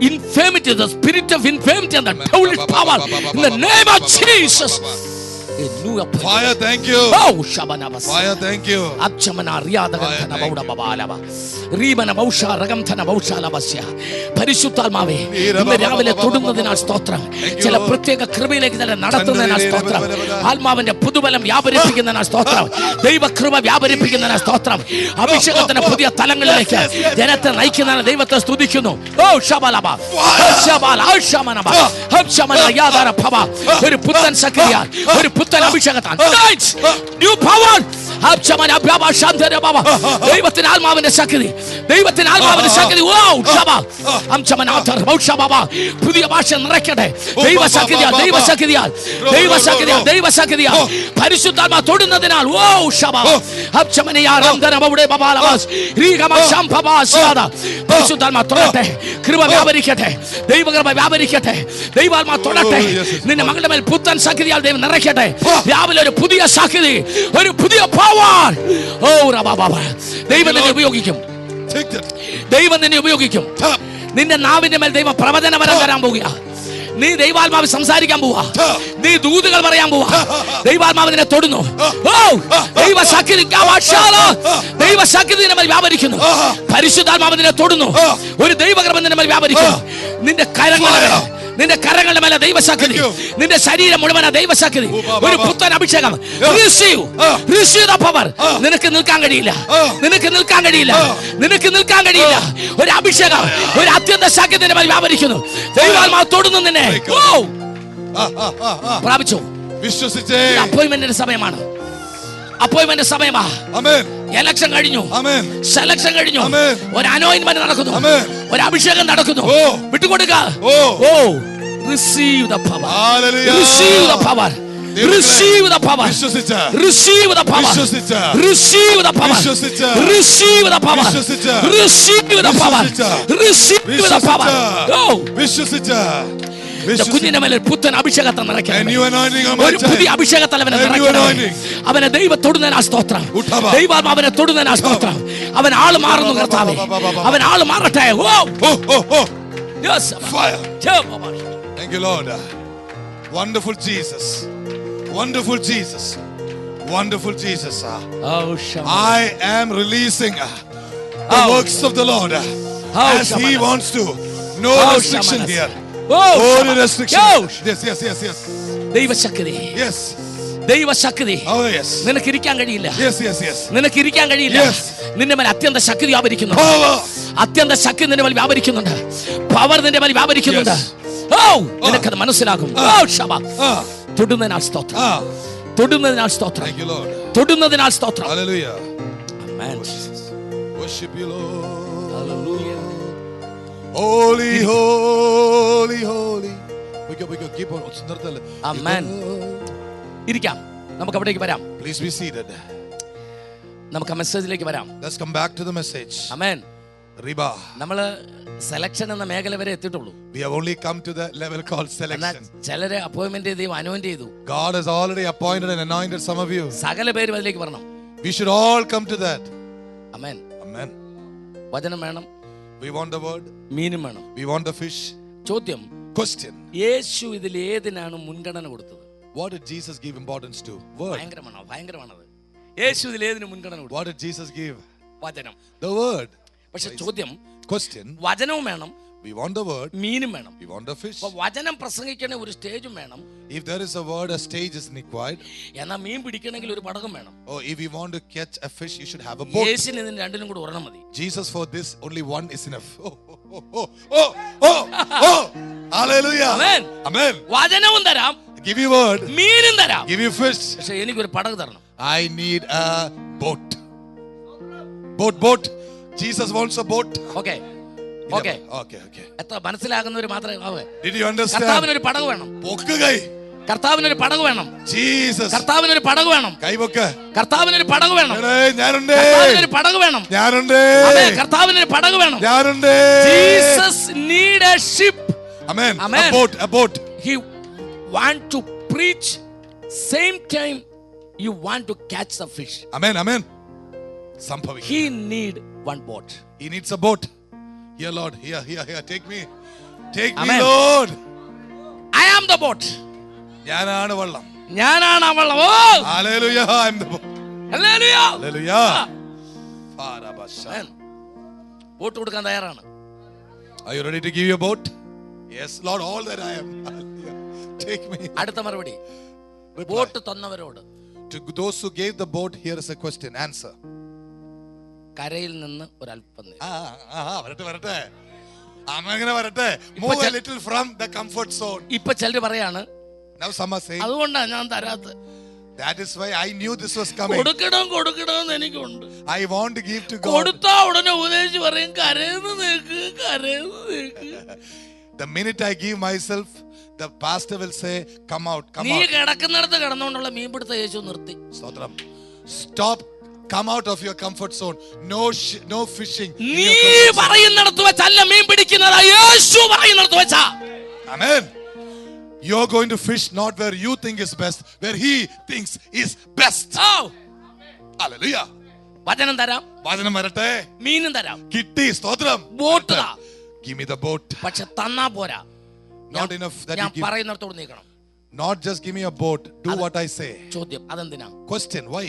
infirmity, the spirit of infirmity and the devilish power in the name of Jesus. A new fire, thank you. Oh, Shabanabas. Fire, thank you. Abchamana Riadagantana Bauda Babalava. Ribana Bausha Ragamtana Bausha Lavasya. പരിശുദ്ധാത്മാവേ, ഇന്ന് രാവിലെ തൊടുന്നതിനാൽ സ്തോത്രം. ചില പ്രത്യേക കൃപയിലേക്ക് നടത്തുന്നതിനാൽ സ്തോത്രം. ആത്മാവിന്റെ പുതുബലം വ്യാപരിപ്പിക്കുന്നതിനാൽ സ്തോത്രം. ദൈവകൃപ വ്യാപരിപ്പിക്കുന്നതിനാൽ സ്തോത്രം. അഭിഷേകത്തിന്റെ പുതിയ തലങ്ങളിലേക്ക് ജനത്തെ നയിക്കുന്നതിനാൽ ദൈവത്തെ സ്തുതിക്കുന്നു. ഓ ശബലബ ശബല ശമനബ ഹബ്ശമന യാദര ഭവ. ഒരു പുത്തൻ ശക്തിയാൽ, ഒരു പുത്തൻ അഭിഷേകത്താൽ, ന്യൂ പവർ. ഹബ്ശമന ഭവ ശാന്തര ഭവ. ദൈവത്തിന്റെ ആത്മാവിന്റെ ശക്തി, ദൈവത്തിന്റെ ആത്മാവിന്റെ ശക്തി. ഓ ശബ അംശമനാഥർ ഭൗഷബബ. പുതിയ ഭാഷ നിറയ്ക്കട്ടെ. ദൈവശക്തിയാൽ, ദൈവശക്തിയാൽ, ദൈവശക്തിയാൽ, ദൈവശക്തിയാൽ പരിശുദ്ധാത്മാവ് തൊടുന്നതിനാൽ. ഓ ശബ അംശമനയാ റംദന ബൗഡെ ബബാലബസ് രീഗമ ശംഭബാസ്യാദ. പരിശുദ്ധാത്മാവ് തൊടട്ടെ. കൃപ വ്യാപരിക്കട്ടെ. ദൈവകൃപ വ്യാപരിക്കട്ടെ. ദൈവാത്മാവ് തൊടട്ടെ. നിന്റെ മകളുടെ മേൽ പുത്തൻ ശക്തിയാൽ ദൈവം നിറയ്ക്കട്ടെ. രാവിലെ ഒരു പുതിയ ശക്തി, ഒരു പുതിയ പവർ. ഓ റബബബ. ദൈവം നിന്നെ ഉപയോഗിക്കും. ദൈവം നിന്നെ ഉപയോഗിക്കും. നിന്റെ നാവിന്റെ മേൽ ദൈവം പ്രവചനവരം തരാൻ പോവുക. നീ ദൈവാത്മാവ് സംസാരിക്കാൻ പോവാ. നീ ദൂതുകൾ പറയാൻ പോവാ. ദൈവാത്മാവ് നിന്നെ തൊടുന്നു. ഓ ദൈവശക്തി, ദൈവശക്തി നിന്റെ മേൽ വ്യാപരിക്കുന്നു. പരിശുദ്ധാത്മാവ് നിന്നെ തൊടുന്നു. ഒരു ദൈവകൃപ നിന്റെ മേൽ വ്യാപരിക്കുന്നു. നിന്റെ കരങ്ങളുടെ മേലെ ദൈവശക്തി, നിന്റെ ശരീരം മുഴുവൻ ദൈവശക്തി, ഒരു പുത്തൻ അഭിഷേകം. Receive the power. നിനക്ക് നിൽക്കാൻ കഴിയില്ല, നിനക്ക് നിൽക്കാൻ കഴിയില്ല, നിനക്ക് നിൽക്കാൻ കഴിയില്ല. ഒരു അഭിഷേകം, ഒരു അത്യന്ത ശക്തി നിന്റെ മേൽ വ്യാപരിക്കുന്നു. ദൈവാത്മാവ് തൊടുന്നു നിന്നെ. പ്രാപിച്ചു. വിശ്വസിച്ചേ. അപ്പോയിന്റ്മെന്റിന്റെ സമയമാണ്. അപ്പോയിന്റ്മെന്റ് സമയമാ. എലക്ഷൻ കഴിഞ്ഞു, സെലക്ഷൻ കഴിഞ്ഞു, ഒരു അനോയിന്റ്മെന്റ് നടക്കുന്നു, ഒരു അഭിഷേകം നടക്കുന്നു. വിട്ടുകൊടുക്ക. ഓ receive the power. Receive the power. Receive the power. Receive the power. Receive the power. Receive the power. Receive the power. Receive the power. Go. കുഞ്ഞിന്റെ മേലെ പുത്തൻ അഭിഷേകത്തെ നിറയ്ക്കണം. ഒരു പുതിയ അഭിഷേകത്തിൽ അവനെ നിറയ്ക്കണം. അവനെ ദൈവം തൊടുന്നതിനാ സ്തോത്രം. ദൈവാത്മാവിനെ തൊടുന്നതിനാ സ്തോത്രം. അവൻ ആള് മാറുന്നു കർത്താവേ. അവൻ ആള് മാറട്ടെ. Thank you, Lord. Wonderful Jesus. Wonderful Jesus. Wonderful Jesus. I am releasing the works of the Lord as He wants to. No restriction here. No restriction. Yes. ദൈവശക്തി. Yes. ദൈവശക്തി. Oh yes. നിനക്ക് ഇരിക്കാൻ കഴിയില്ല. Yes, yes, yes. നിനക്ക് ഇരിക്കാൻ കഴിയില്ല. നിന്റെ മേൽ അത്യന്ത ശക്തി വ്യാപരിക്കുന്നു. അത്യന്ത ശക്തി നിന്റെ മേൽ വ്യാപരിക്കുന്നുണ്ട്. പവർ നിന്റെ മേൽ വ്യാപരിക്കുന്നുണ്ട്. നിനക്കത് മനസ്സിലാകും. തൊടുന്നതിനാൽ സ്തോത്രം. തൊടുന്നതിനാൽ സ്തോത്രം. Thank you, Lord. തൊടുന്നതിനാൽ സ്തോത്രം. Hallelujah. Amen. Worship you, Lord. Hallelujah. Holy, holy, holy. We can keep on. Amen. ഇരിക്കാം. നമുക്ക് അവിടേക്ക് വരാം. Please be seated. നമുക്ക് മെസ്സേജിലേക്ക് വരാം. Let's come back to the message. Amen. Riba. നമ്മള് സെലക്ഷൻ എന്ന മേഖല വരെ എത്തിയിട്ടുള്ളൂ. We have only come to the level called selection. ചിലരെ അപ്പോയിന്റ്മെന്റ് ചെയ്തു, അനോയിന്റ് ചെയ്തു. God has already appointed and anointed some of you. സകല പേരും അതിലേക്ക് വരണം. We should all come to that. Amen. Amen. വചനം വേണം. We want the word. മീനും വേണം. We want the fish. ചോദ്യം. Question. യേശു ഇതിൽ ഏതിനാണ് മുൻഗണന കൊടുത്തത്? What did Jesus give importance to? Word. ഭയങ്കരമാണത്. യേശു ഇതിൽ ഏതിന് മുൻഗണന കൊടുത്തു? What did Jesus give? വചനം. The word. പക്ഷെ ചോദ്യം. Question. വചനവും വേണം. We want the word. മീനും വേണം. We want the fish. വചനം പ്രസംഗിക്കണ ഒരു സ്റ്റേജും വേണം. If there is a word, a stage is required. എന്നാ മീൻ പിടിക്കണമെങ്കിൽ ഒരു പടകം വേണം. Oh, if you want to catch a fish, you should have a boat. യേശുവിന് ഇതിന് രണ്ടിനും കൂടി ഒരെണ്ണം മതി. Jesus, for this only one is enough. Oh. Hallelujah. Amen. Amen. വചനവും തരാം. Give you word. മീനും തരാം. Give you fish. പക്ഷെ എനിക്കൊരു പടകം തരണം. I need a boat. Boat. Jesus wants a boat. Okay. എത്ര മനസ്സിലാകുന്നവർ മാത്രമേ. Did you understand? കർത്താവിനൊരു പടകം വേണം. പൊക്കുകൈ. കർത്താവിനൊരു പടകം വേണം. Jesus. കർത്താവിനൊരു പടകം വേണം. കൈവക്ക്. കർത്താവിനൊരു പടകം വേണം. ഞാനുണ്ട്. കർത്താവിനൊരു പടകം വേണം. ഞാനുണ്ട്. കർത്താവിനൊരു പടകം വേണം. ഞാനുണ്ട്. Jesus need a ship. Amen. Amen. A boat. He want to preach, same time you want to catch the fish. Amen. He need one boat. He needs a boat. Here, Lord. Here. Take me, Amen. Lord. I am the boat. ഞാനാണ് വള്ളം. Hallelujah. I am the boat. Hallelujah. Farabashan. Boat കൊടുക്കാൻ തയ്യാറാണ്. Are you ready to give your boat? Yes, Lord, all that I am. Take me. അടുത്ത മറുപടി. Boat തന്നവരോട്. To those who gave the boat, here is a question. Answer. കരയിൽ നിന്ന് ഒരല്പം. വരട്ടെ. അങ്ങനെ വരട്ടെ. Move a little from the comfort zone. ഇപ്പൊ ചിലർ പറയാണ്. Now some are saying. അതുകൊണ്ടാണ് ഞാൻ തരാത്തത്. That is why I knew this was coming. കൊടുക്കണം എനിക്കുണ്ട്. I want to give to God. കൊടുത്താ ഉടനെ ഉപദേശിച്ച് പറയും കരയുന്നു നിൽക്ക്. The minute I give myself, the pastor will say, come out. നീ കിടക്കുന്നിടത്ത് കിടന്നുകൊണ്ടുള്ള മീൻപിടുത്ത യേശു നിർത്തി. Stotram. Stop. Come out of your comfort zone. No fishing. നീ പറയുന്നിടത്ത് വെച്ചല്ല മീൻ പിടിക്കുന്നത്, യേശു പറയുന്നിടത്ത് വെച്ചാ. Amen. You're going to fish not where you think is best, where he thinks is best. Hallelujah. വചനം തരാം. വചനം വരട്ടെ. മീനും തരാം. കിട്ടി. സ്തോത്രം. ബോട്ട് താ. Give me the boat. പക്ഷെ തന്നാ പോരാ. Not enough that you give. ഞാൻ പറയുന്നിടത്തോട് നീക്കണം. Not just give me a boat. Do what I say. ചോദ്യം അതെന്തിനാ? Question. Why?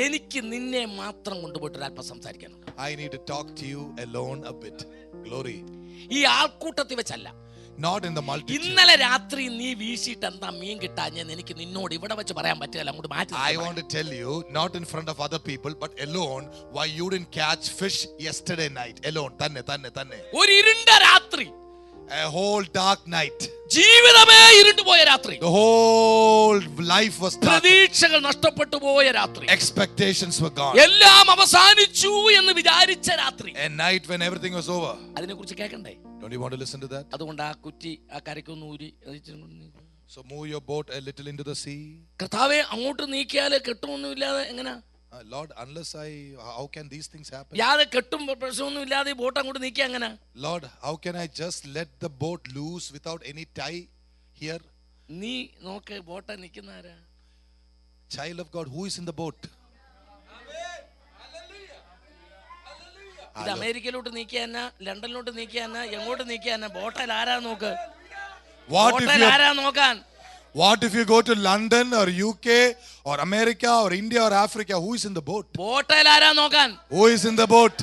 എനിക്ക് നിന്നെ മാത്രം കൊണ്ടുപോയിട്ട് അല്പം സംസാരിക്കണം. I need to talk to you alone a bit. Glory. ഈ ആൾക്കൂട്ടത്തിൽ വെച്ചല്ല. Not in the multitude. ഇന്നലെ രാത്രി നീ വീശിട്ട് എന്താ മീൻ കിട്ടാഞ്ഞെന്ന് എനിക്ക് നിന്നോട് ഇവിടെ വെച്ച് പറയാൻ പറ്റില്ല. അങ്ങോട്ട് മാറ്റി. I want to tell you, not in front of other people, but alone, why you didn't catch fish yesterday night. Alone. തന്നെ. ഒരു ഇരുണ്ട രാത്രി. A whole dark night. ജീവിതമേ ഇരുണ്ടു പോയ രാത്രി. The whole life was dark. പ്രതീക്ഷകൾ നഷ്ടപ്പെട്ടു പോയ രാത്രി. Expectations were gone. എല്ലാം അവസാനിച്ചു എന്ന് വിചാരിച്ച രാത്രി. A night when everything was over. അതിനെക്കുറിച്ച് കേൾക്കണ്ടേ? Don't you want to listen to that? അതുകൊണ്ട് ആ കുറ്റി ആ കരയ്ക്കൊന്ന് ഊരി. So move your boat a little into the sea. കർത്താവേ അങ്ങോട്ട് നീക്കിയാല് കെട്ടുമൊന്നും ഇല്ലാതെ എങ്ങനാ? Lord, how can these things happen? യാതെ കെട്ടും പ്രശ്നമൊന്നും ഇല്ലാതെ ബോട്ട് അങ്ങോട്ട് നീക്കിയാ എങ്ങനാ? Lord, how can I just let the boat loose without any tie here? നീ നോക്ക് ബോട്ട് നിൽക്കുന്ന ആരാ? Child of God, who is in the boat? ഇത് അമേരിക്കയിലോട്ട് നീക്കിയാ, ലണ്ടനിലോട്ട് നീക്കിയാ, എങ്ങോട്ട് നീക്കിയാ, ബോട്ടിൽ ആരാ നോക്ക്? ബോട്ടിൽ ആരാ നോക്കാൻ? What if you go to London or UK or America or India or Africa? Who is in the boat? ബോട്ടിൽ ആരാ നോക്കാൻ? Who is in the boat?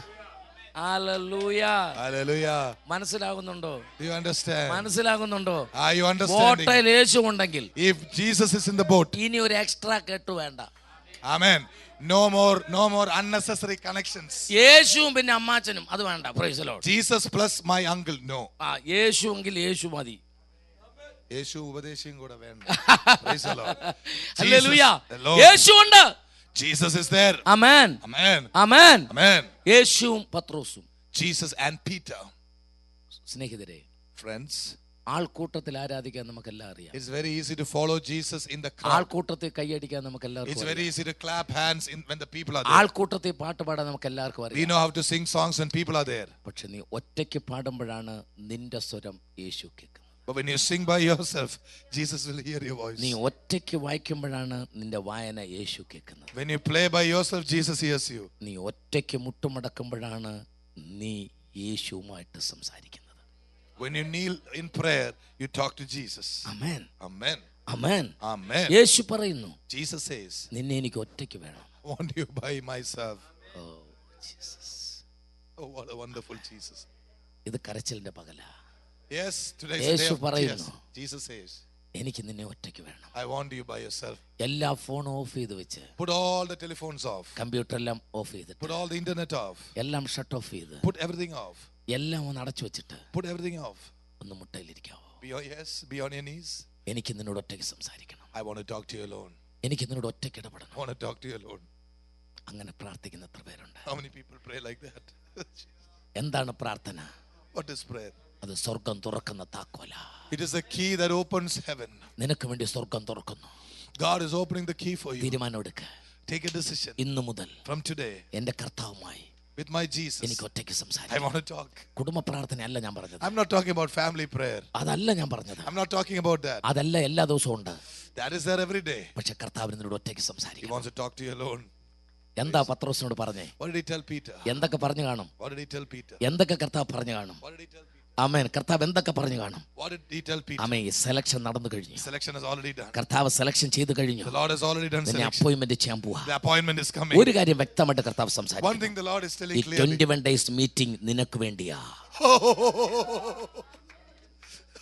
Hallelujah. Hallelujah. മനസ്സിലാകുന്നുണ്ടോ? Do you understand? മനസ്സിലാകുന്നുണ്ടോ? Are you understanding? ബോട്ടിൽ യേശു ഉണ്ടെങ്കിൽ, if Jesus is in the boat, ഇനി ഒരു extra കെട്ട് വേണ്ട. Amen. No more unnecessary connections. യേശുവും പിന്നെ അമ്മാച്ചനും അത് വേണ്ട. Praise the Lord. Jesus plus my uncle, no. യേശു എങ്കിൽ യേശു മതി. യേശു ഉപദേശിയും കൂടെ വേണ്ട. Praise the Lord. Hallelujah. യേശു ഉണ്ട്. Jesus is there. Amen. Amen. Amen. Amen. യേശുവും പത്രോസും. Jesus and Peter. സ്നേഹിതരെ, friends, ആൾക്കൂട്ടത്തിൽ ആരാധിക്കാൻ നമുക്കെല്ലാം അറിയാം. It's very easy to follow Jesus in the crowd. ആൾക്കൂട്ടത്തിൽ കൈയടിക്കാൻ നമുക്കെല്ലാവർക്കും It's അറിയാം. very easy to clap hands when the people are there. ആൾക്കൂട്ടത്തിൽ പാട്ട് പാടാൻ നമുക്കെല്ലാവർക്കും We അറിയാം. know how to sing songs when people are there. പക്ഷെ നീ ഒറ്റയ്ക്ക് പാടുമ്പോഴാണ് നിന്റെ സ്വരം യേശു കേൾക്കുന്നത്. But when you sing by yourself, Jesus will hear your voice. നീ ഒറ്റയ്ക്ക് വായിക്കുമ്പോഴാണ് നിന്റെ വായന യേശു കേൾക്കുന്നത്. When you play by yourself, Jesus hears you. നീ ഒറ്റയ്ക്ക് മുട്ടുമടക്കുമ്പോഴാണ് നീ യേശുവുമായിട്ട് സംസാരിക്കുന്നത്. When you kneel in prayer, you talk to Jesus. Amen. Amen. Amen. Amen. യേശു പറയുന്നു, Jesus says, നിന്നെ എനിക്ക് ഒറ്റയ്ക്ക് വേണം. I want you by myself. Oh, Jesus. Oh, what a wonderful Jesus. ഇത് കരച്ചിലിന്റെ പകലാ. Yes, today is the Yeshu day of tears. പറയുന്നു, Jesus says, എനിക്ക് നിന്നെ ഒറ്റയ്ക്ക് വേണം. I want you by yourself. എല്ലാ ഫോണും ഓഫ് ചെയ്ത് വെച്ച്, Put all the telephones off. Computer എല്ലാം ഓഫ് ചെയ്തിട്ട്, Put all the internet off. എല്ലാം ഷട്ട് ഓഫ് ചെയ്ത്, Put everything off. എല്ലാം ഒന്ന് അടച്ചു വെച്ചിട്ട് Put everything off. ഒന്ന് മുട്ടയിലിരിക്കാവോ? Be on your knees. എനിക്ക് നിന്നോട് ഒറ്റയ്ക്ക് സംസാരിക്കണം. I want to talk to you alone. എനിക്ക് നിന്നോട് ഒറ്റയ്ക്ക് ഇടപെടണം. I want to talk to you alone. അങ്ങനെ പ്രാർത്ഥിക്കുന്ന എത്ര പേരുണ്ട്? How many people pray like that? എന്താണ് പ്രാർത്ഥന? What is prayer? അത് സ്വർഗം തുറക്കുന്ന താക്കോല. It is a key that opens heaven. നിനക്ക് വേണ്ടി സ്വർഗം തുറക്കുന്നു. God is opening the key for you. തീരുമാനം എടുക്കുക. Take a decision. ഇന്നു മുതൽ From today, എന്റെ കർത്താവുമായി with my Jesus, എനിക്ക് ഒറ്റയ്ക്ക് I സംസാരിക്കാം. want to talk. കുടുംബ പ്രാർത്ഥന അല്ല ഞാൻ പറഞ്ഞത്. I'm not talking about family prayer. അതല്ല ഞാൻ പറഞ്ഞത്. I'm not talking about that. അതല്ല എല്ലാ ദിവസവും ഉണ്ട്. That is there every day. പക്ഷെ കർത്താവിന് നിന്നോട് ഒറ്റയ്ക്ക് He സംസാരിക്കാം. wants to talk to you alone. എന്താ പത്രോസിനോട് പറഞ്ഞേ? What did he tell Peter? എന്തൊക്കെ പറഞ്ഞു കാണും? What did he tell Peter? എന്തൊക്കെ കർത്താവ് പറഞ്ഞു കാണും? What did he tell Peter? ആമേൻ. കർത്താവ് എന്തൊക്കെ പറഞ്ഞു കാണും? What did he tell Peter? Amen. Selection നടന്നു കഴിഞ്ഞു. Selection is already done. കർത്താവ് സെലക്ഷൻ ചെയ്തു കഴിഞ്ഞു. The Lord has already done നിന്നെ selection. അപ്പോയിന്റ്മെന്റ് ചെയ്യാൻ പോവാ. The appointment is coming. ഒരു കാര്യം വ്യക്തമായിട്ട് കർത്താവ് One സംസാരിക്കും. thing the Lord is telling ഈ clearly. 21 days മീറ്റിംഗ് നിനക്ക് വേണ്ടിയാ.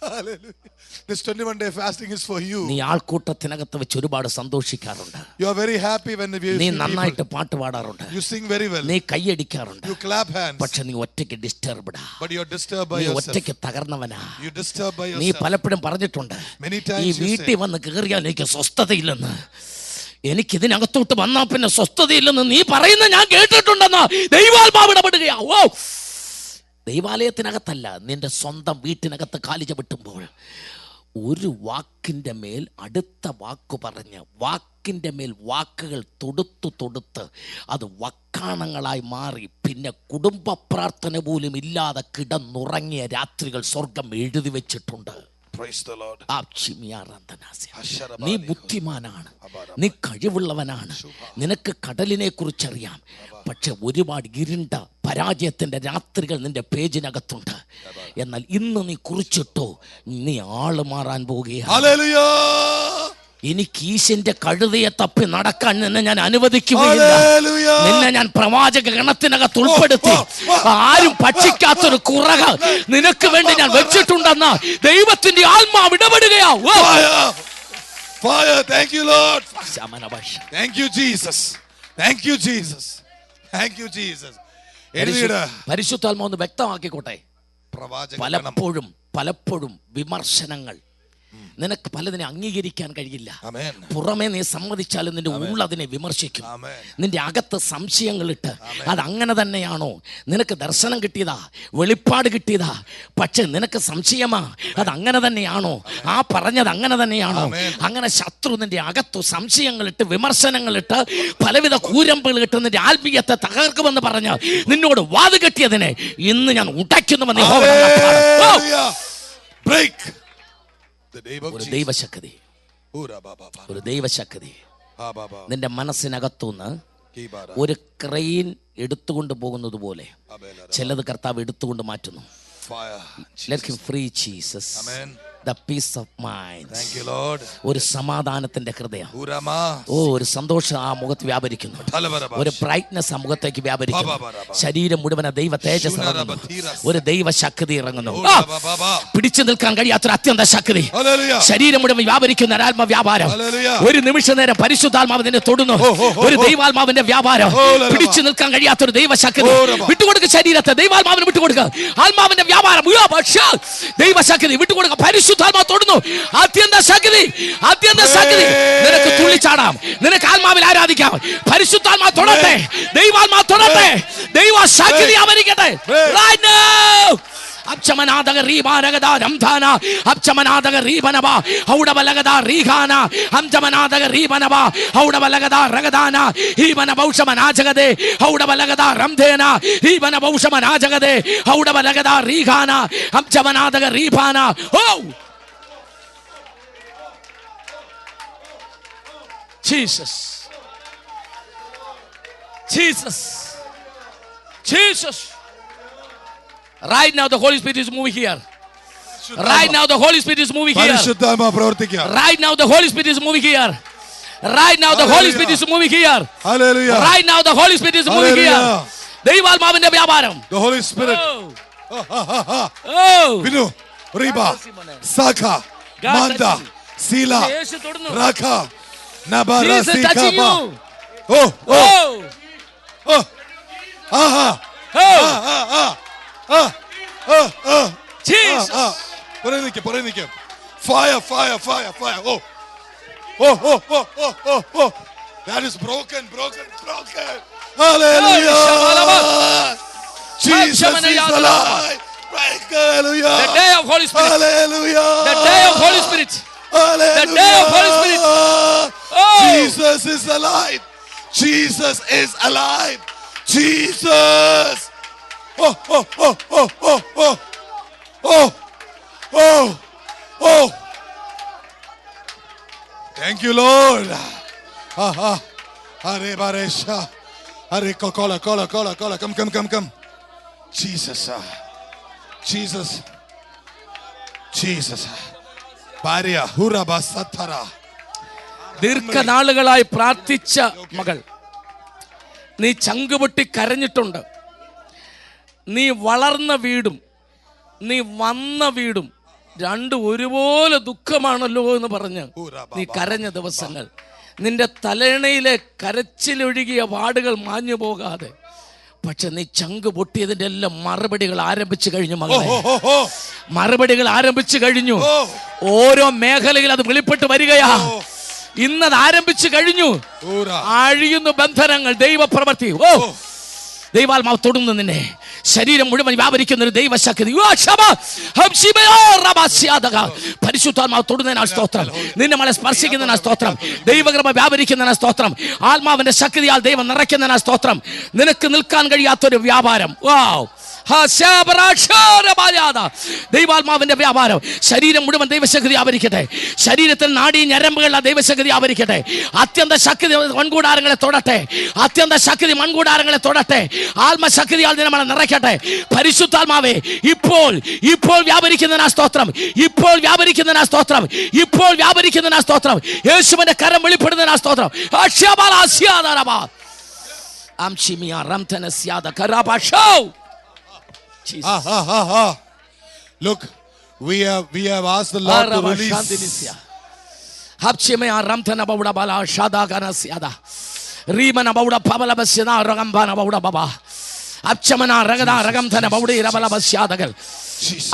Hallelujah. This 21-day fasting is for you. നീ ആൾക്കൂട്ടത്തിനകത്ത് വെച്ച് ഒരുപാട് സന്തോഷിക്കാറുണ്ട്. You are very happy when you നീ see നന്നായിട്ട് people. പാട്ട് പാടാറുണ്ട്. You sing very well. നീ കൈയടിക്കാറുണ്ട്. You clap hands. പക്ഷെ നീ ഒറ്റയ്ക്ക് ഡിസ്റ്റർബ്ഡാ. But you are disturbed by നീ yourself. ഒറ്റയ്ക്ക് തകർന്നവനാ. You disturbed by നീ yourself. പലപ്പോഴും പറഞ്ഞിട്ടുണ്ട്, Many ഈ times you വീട്ടിൽ say, വന്ന് കയറിയാൽ എനിക്ക് സ്വസ്ഥതയില്ലെന്ന്, എനിക്കിതിനകത്തോട്ട് വന്നാ പിന്നെ സ്വസ്ഥതയില്ലെന്ന് നീ പറയുന്ന ഞാൻ കേട്ടിട്ടുണ്ടെന്ന് ദൈവാത്മാവ് ഇടപെടുകയാ. ഓ, ദൈവാലയത്തിനകത്തല്ല, നിന്റെ സ്വന്തം വീട്ടിനകത്ത് കാലി ചവിട്ടുമ്പോൾ ഒരു വാക്കിൻ്റെ മേൽ അടുത്ത വാക്ക് പറഞ്ഞ് വാക്കിൻ്റെ മേൽ വാക്കുകൾ തൊടുത്ത് അത് വക്കാണങ്ങളായി മാറി പിന്നെ കുടുംബ പ്രാർത്ഥന പോലും ഇല്ലാതെ കിടന്നുറങ്ങിയ രാത്രികൾ സ്വർഗം എഴുതി വെച്ചിട്ടുണ്ട്. Praise the Lord. നീ ബുദ്ധിമാനാണ്, നീ കഴിവുള്ളവനാണ്, നിനക്ക് കടലിനെ കുറിച്ചറിയാം. പക്ഷെ ഒരുപാട് ഇരുണ്ട പരാജയത്തിന്റെ രാത്രികൾ നിന്റെ പേജിനകത്തുണ്ട്. എന്നാൽ ഇന്ന് നീ കുറിച്ചിട്ടോ, നീ ആള് മാറാൻ പോവുകയാണ്. Hallelujah. എനിക്ക് ഈശന്റെ കഴുതയെ തപ്പി നടക്കാൻ നിന്നെ ഞാൻ അനുവദിക്കുകയില്ല. Hallelujah. നിന്നെ ഞാൻ പ്രവാചക ഗണത്തിനകത്ത് ഉൾപ്പെടുത്തി ആരും ഭക്ഷിക്കാത്തൊരു കുറക നിനക്ക് വേണ്ടി ഞാൻ വെച്ചിട്ടുണ്ടെന്ന് ദൈവത്തിന്റെ ആത്മാവ് ഇടപെടുകയാ. Fire. Fire. Thank you, Lord. Thank you, Jesus. Thank you, Jesus. Thank you, Jesus. പരിശുദ്ധാത്മാവ് ഒന്ന് വ്യക്തമാക്കിക്കോട്ടെ. പ്രവാചക പലപ്പോഴും വിമർശനങ്ങൾ നിനക്ക് പലതിനെ അംഗീകരിക്കാൻ കഴിയില്ല. Amen. പുറമേ നീ സമ്മതിച്ചാലും നിന്റെ ഉള്ളതിനെ വിമർശിക്കും. Amen. നിന്റെ അകത്ത് സംശയങ്ങളിട്ട് അത് അങ്ങനെ തന്നെയാണോ, നിനക്ക് ദർശനം കിട്ടിയതാ, വെളിപ്പാട് കിട്ടിയതാ, പക്ഷെ നിനക്ക് സംശയമാ അത് അങ്ങനെ തന്നെയാണോ, ആ പറഞ്ഞത് അങ്ങനെ തന്നെയാണോ. അങ്ങനെ ശത്രു നിന്റെ അകത്തു സംശയങ്ങളിട്ട് വിമർശനങ്ങളിട്ട് പലവിധ കൂരമ്പുകൾ ഇട്ട് നിന്റെ ആത്മീയത്തെ തകർക്കുമെന്ന് പറഞ്ഞ് നിന്നോട് വാത് കെട്ടിയതിനെ ഇന്ന് ഞാൻ ഉടയ്ക്കുന്നുവെന്ന് break. ഒരു ദൈവശക്തി, ഒരു ദൈവശക്തി നിന്റെ മനസ്സിനകത്തുനിന്ന് ഒരു ക്രെയിൻ എടുത്തുകൊണ്ട് പോകുന്നത് പോലെ ചിലത് കർത്താവ് എടുത്തുകൊണ്ട് മാറ്റുന്നു. Let him free Jesus. Amen. The peace of mind. Thank you, Lord. ഒരു സമാധാനത്തിന്റെ ഹൃദയം. ഒരു സന്തോഷം ആ മുഖത്ത് വ്യാപരിക്കുന്നു. ഒരു ബ്രൈറ്റ്നസ് ആ മുഖത്തേക്ക് വ്യാപരിക്കുന്നു. ശരീരം മുഴുവൻ ദൈവ തേജസ് ഇറങ്ങുന്നു. ഒരു ദൈവ ശക്തി ഇറങ്ങുന്നു. പിടിച്ചു നിൽക്കാൻ കഴിയാത്തൊരു അത്യന്ത ശക്തി ശരീരം മുഴുവൻ വ്യാപരിക്കുന്ന ഒരാത്മ വ്യാപാരം. ഒരു നിമിഷ നേരം പരിശുദ്ധാത്മാവ് നിന്നെ തൊടുന്നു. ഒരു ദൈവാത്മാവിന്റെ വ്യാപാരം. പിടിച്ചു നിൽക്കാൻ കഴിയാത്തൊരു ദൈവ ശക്തി. വിട്ടുകൊടുക്കുക ശരീരത്തെ, ദൈവാത്മാവിന് വിട്ടുകൊടുക്കുക. ആത്മാവിന്റെ വ്യാപാരം, ദൈവശക്തി വിട്ടുകൊടുക്കുക. പരിശുദ്ധാത്മാവ് തൊടുന്നു. അത്യന്ത ശക്തി, അത്യന്ത ശക്തി. നിനക്ക് തുള്ളിച്ചാടാം, നിനക്ക് ആത്മാവിൽ ആരാധിക്കാം. പരിശുദ്ധാത്മാവ് തൊടട്ടെ, ദൈവാത്മാവ് തൊടട്ടെ, ദൈവ ശക്തി അവരിക്കട്ടെ. Right now. Abchamanadaga Ribanagada Ramthana, Abchamanadaga Ribanaba, Haudabalagada Rigana, Amchamanadaga Ribanaba, Haudabalagada Ragadana, Ibanabushamanajagade, Haudabalagada Ramthena, Ibanabushamanajagade, Haudabalagada Rigana, Amchamanadaga Ribana. Oh! Jesus. Jesus. Jesus. Right now the Holy Spirit is moving here. Right now the Holy Spirit is moving here. Right now the Holy Spirit is moving here. Right now the Holy Spirit is moving here. Hallelujah. Right now the Holy Spirit is moving here. ദൈവാത്മാവിന്റെ വ്യാപാരം. The Holy Spirit. Vinu, Riba, Saka, Manda, Sila, Raka, Nabara, Sikaba. Oh, oh, oh, aha, Jesus. Porenike. Fire. Oh. Oh. That is broken. Hallelujah. Jesus is alive. Hallelujah. The day of Holy Spirit. Hallelujah. The day of Holy Spirit. Hallelujah. The day of Holy Spirit. Oh. Jesus is alive. Jesus is alive. Jesus. Oh. Thank you, Lord. Hare Baresha. Hare Cola. Come. Jesus. Baria Huraba Satara. ദീർഘനാളുകളായി പ്രാർത്ഥിച്ച മകൾ, നീ ചങ്കുപൊട്ടി കരഞ്ഞിട്ടുണ്ട്. നീ വളർന്ന വീടും നീ വന്ന വീടും രണ്ടും ഒരുപോലെ ദുഃഖമാണല്ലോ എന്ന് പറഞ്ഞ് നീ കരഞ്ഞ ദിവസങ്ങൾ, നിന്റെ തലയിണയിലെ കരച്ചിലൊഴുകിയ വാടുകൾ മാഞ്ഞു പോകാതെ, പക്ഷെ നീ ചങ്ക് പൊട്ടിയതിന്റെ എല്ലാം മറുപടികൾ ആരംഭിച്ചു കഴിഞ്ഞു മകളെ. മറുപടികൾ ആരംഭിച്ചു കഴിഞ്ഞു. ഓരോ മേഖലയിൽ അത് വെളിപ്പെട്ട് വരികയാ. ഇന്നത് ആരംഭിച്ചു കഴിഞ്ഞു. അഴിയുന്നു ബന്ധനങ്ങൾ, ദൈവപ്രവൃത്തി. ദൈവാത്മാവ് തൊടുന്നു നിന്നെ. ശരീരം മുഴുവൻ വ്യാപരിക്കുന്ന ഒരു ദൈവശക്തി. പരിശുദ്ധാത്മാവ് തൊടുന്നതിനാ സ്തോത്രം. നിന്നെ മകളെ സ്പർശിക്കുന്നതിനാ സ്തോത്രം. ദൈവകൃപ വ്യാപരിക്കുന്നതിനാ സ്തോത്രം. ആത്മാവിന്റെ ശക്തിയാൽ ദൈവം നിറയ്ക്കുന്നതിനാ സ്തോത്രം. നിനക്ക് നിൽക്കാൻ കഴിയാത്തൊരു വ്യാപാരം. ദൈവാത്മാവിന്റെ വ്യാപാരം ശരീരം മുഴുവൻ ദൈവശക്തി ആവരിക്കട്ടെ. ശരീരത്തിൽ നാഡീ ഞരമ്പുകളിലെ ദൈവശക്തി ആവരിക്കട്ടെ. അത്യന്ത ശക്തി മൺകൂടാരങ്ങളെ തൊടട്ടെ. അത്യന്ത ശക്തി മൺകൂടാരങ്ങളെ തൊടട്ടെ. ആത്മശക്തിയാൽ നമ്മളെ നിറയ്ക്കട്ടെ. പരിശുദ്ധാത്മാവേ, ഇപ്പോൾ വ്യാപരിക്കുന്നതിനാ സ്തോത്രം. ഇപ്പോൾ വ്യാപരിക്കുന്നതിനാ സ്തോത്രം. ഇപ്പോൾ വ്യാപരിക്കുന്നതിനാ സ്തോത്രം. യേശുവിന്റെ കരം വെളിപ്പെടുന്നതിനാ സ്തോത്രം. Look, we have asked the Lord to release.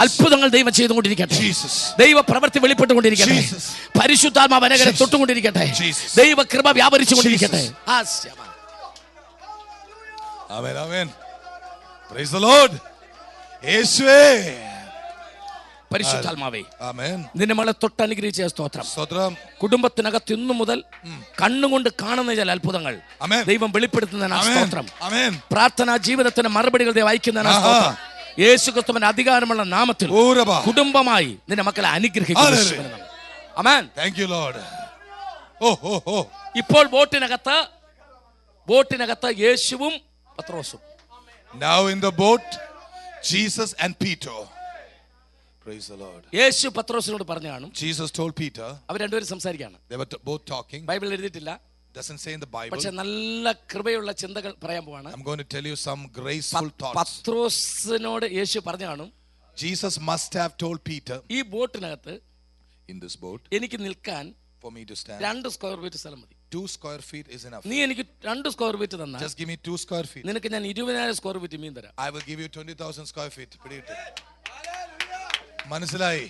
അത്ഭുതങ്ങൾ ദൈവം ചെയ്തുകൊണ്ടിരിക്കട്ടെ. ദൈവ പ്രവൃത്തി വെളിപ്പെട്ടുകൊണ്ടിരിക്കട്ടെ. പരിശുദ്ധാത്മാവ് അനേകരെ തൊട്ടുകൊണ്ടിരിക്കട്ടെ. ദൈവ കൃപ വ്യാപരിച്ചുകൊണ്ടിരിക്കട്ടെ. Amen. Praise the Lord. യേശുവേ, പരിശുദ്ധാത്മാവേ, ആമേൻ. നിന്നെ മകളെ തൊട്ട് അനുഗ്രഹിച്ച സ്തോത്രം. കുടുംബത്തിനകത്ത് ഇന്നു മുതൽ കണ്ണുകൊണ്ട് കാണുന്ന ചില അത്ഭുതങ്ങൾ ദൈവം വെളിപ്പെടുത്തുന്നതിനാ സ്തോത്രം. പ്രാർത്ഥനാ ജീവിതത്തിന് മറുപടികൾ ദൈവം അയക്കുന്നതിനാ സ്തോത്രം. യേശു ക്രിസ്തുവിന്റെ അധികാരമുള്ള നാമത്തിൽ കുടുംബമായി നിന്റെ മക്കളെ അനുഗ്രഹിക്കുന്നു. ആമേൻ. Thank you, Lord. ഇപ്പോൾ ബോട്ടിനകത്ത് യേശുവും പത്രോസും. Now in the boat, Jesus and Peter. Praise the Lord. യേശു പത്രോസിനോട് പറഞ്ഞു കാണും. Jesus told Peter. അവർ രണ്ടുപേരും സംസാരിക്കുകയാണ്. They were both talking. ബൈബിളിൽ എഴുതിയിട്ടില്ല. Doesn't say in the Bible. പക്ഷേ നല്ല കൃപയുള്ള ചിന്തകൾ പറയാൻ പോവാണ്. I'm going to tell you some graceful thoughts. പത്രോസിനോട് യേശു പറഞ്ഞു കാണും. Jesus must have told Peter. ഈ ബോട്ടിനകത്ത്, in this boat, എനിക്ക് നിൽക്കാൻ for me to stand, 2 square feet സ്ഥലം മതി. 2 square feet is enough. നീ എനിക്ക് 2 സ്ക്വയർ ഫീറ്റ് തന്നാൽ, just give me 2 square feet, നിനക്ക് ഞാൻ 20,000 സ്ക്വയർ ഫീറ്റ് മീൻ തരാം. I will give you 20,000 square feet. മനസ്സിലായി?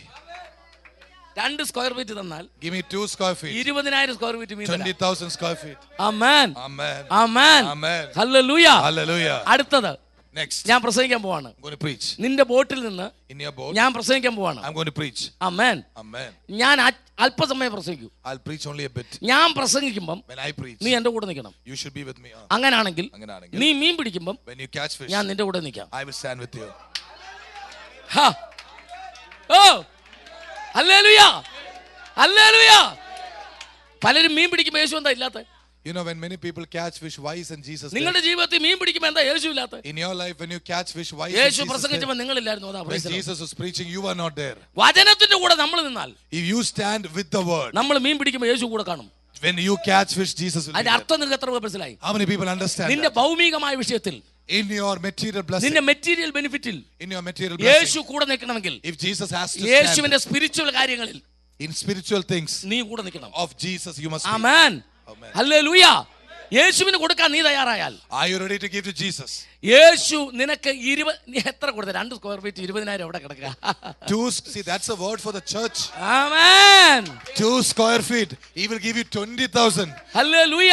2 സ്ക്വയർ ഫീറ്റ് തന്നാൽ, give me 2 square feet, 20,000 square feet മീൻ തരാം. 20,000 square feet. ആമേൻ, amen, ആമേൻ, amen, ഹല്ലേലൂയ, hallelujah. അടുത്തത് next, ഞാൻ പ്രസംഗിക്കാൻ പോവാണ്. I'm going to preach. നിന്റെ ബോട്ടിൽ നിന്ന് in your boat, ഞാൻ പ്രസംഗിക്കാൻ പോവാണ്. I'm going to preach. Amen, amen. ഞാൻ അല്പസമയം പ്രസംഗിക്കൂ. I'll preach only a bit. ഞാൻ പ്രസംഗിക്കുമ്പം when I preach, നീ എന്റെ കൂടെ നിൽക്കണം. you should be with me. അങ്ങനാണെങ്കിൽ നീ മീൻ പിടിക്കുമ്പം when you catch fish, ഞാൻ നിന്റെ കൂടെ നിൽക്കാം. I will stand with you. ഹാ, ഓ, ഹല്ലേലൂയ, ഹല്ലേലൂയ. പലരും മീൻ പിടിക്കുമ്പോൾ യേശു എന്താ ഇല്ലാത്ത? You know, when many people catch fish, why isn't Jesus there? നിങ്ങളുടെ ജീവിതത്തിൽ മീൻ പിടിക്കുമ്പോൾ എന്താ യേശു ഇല്ലാത്ത? In your life, when you catch fish, why isn't Yeshu Jesus there? പ്രസംഗിച്ചപ്പോൾ നിങ്ങളില്ലായിരുന്നു. അതാ When Jesus was preaching, you were not there. വചനത്തിന്റെ കൂടെ നമ്മൾ നിന്നാൽ, if you stand with the word, നമ്മൾ മീൻ പിടിക്കുമ്പോൾ യേശു കൂടെ കാണും. when you catch fish, Jesus will be അതിന്റെ there. അർത്ഥം നിങ്ങൾക്ക് എത്ര മനസ്സിലായി? How many people understand നിന്റെ that? ഭൗമികമായ വിഷയത്തിൽ, In your material blessing, നിന്റെ മെറ്റീരിയൽ ബെനിഫിറ്റിൽ in your material blessing, യേശു കൂടെ നിൽക്കണമെങ്കിൽ, if Jesus has to stand യേശുവിന്റെ സ്പിരിച്വൽ കാര്യങ്ങളിൽ in spiritual things നീ കൂടെ നിൽക്കണം. of Jesus, you must be. Amen, Amen. Hallelujah. യേശുവിന് കൊടുക്കാൻ നീ തയ്യാറായാൽ, Are you ready to give to Jesus? യേശു നിനക്ക് 20, നീ എത്ര കൊടുത്ത? 2 സ്ക്വയർ ഫീറ്റ് 20,000 എവിടെ കിടക്കുക? See, that's a word for the church. Amen, 2 square feet. He will give you 20,000. Hallelujah.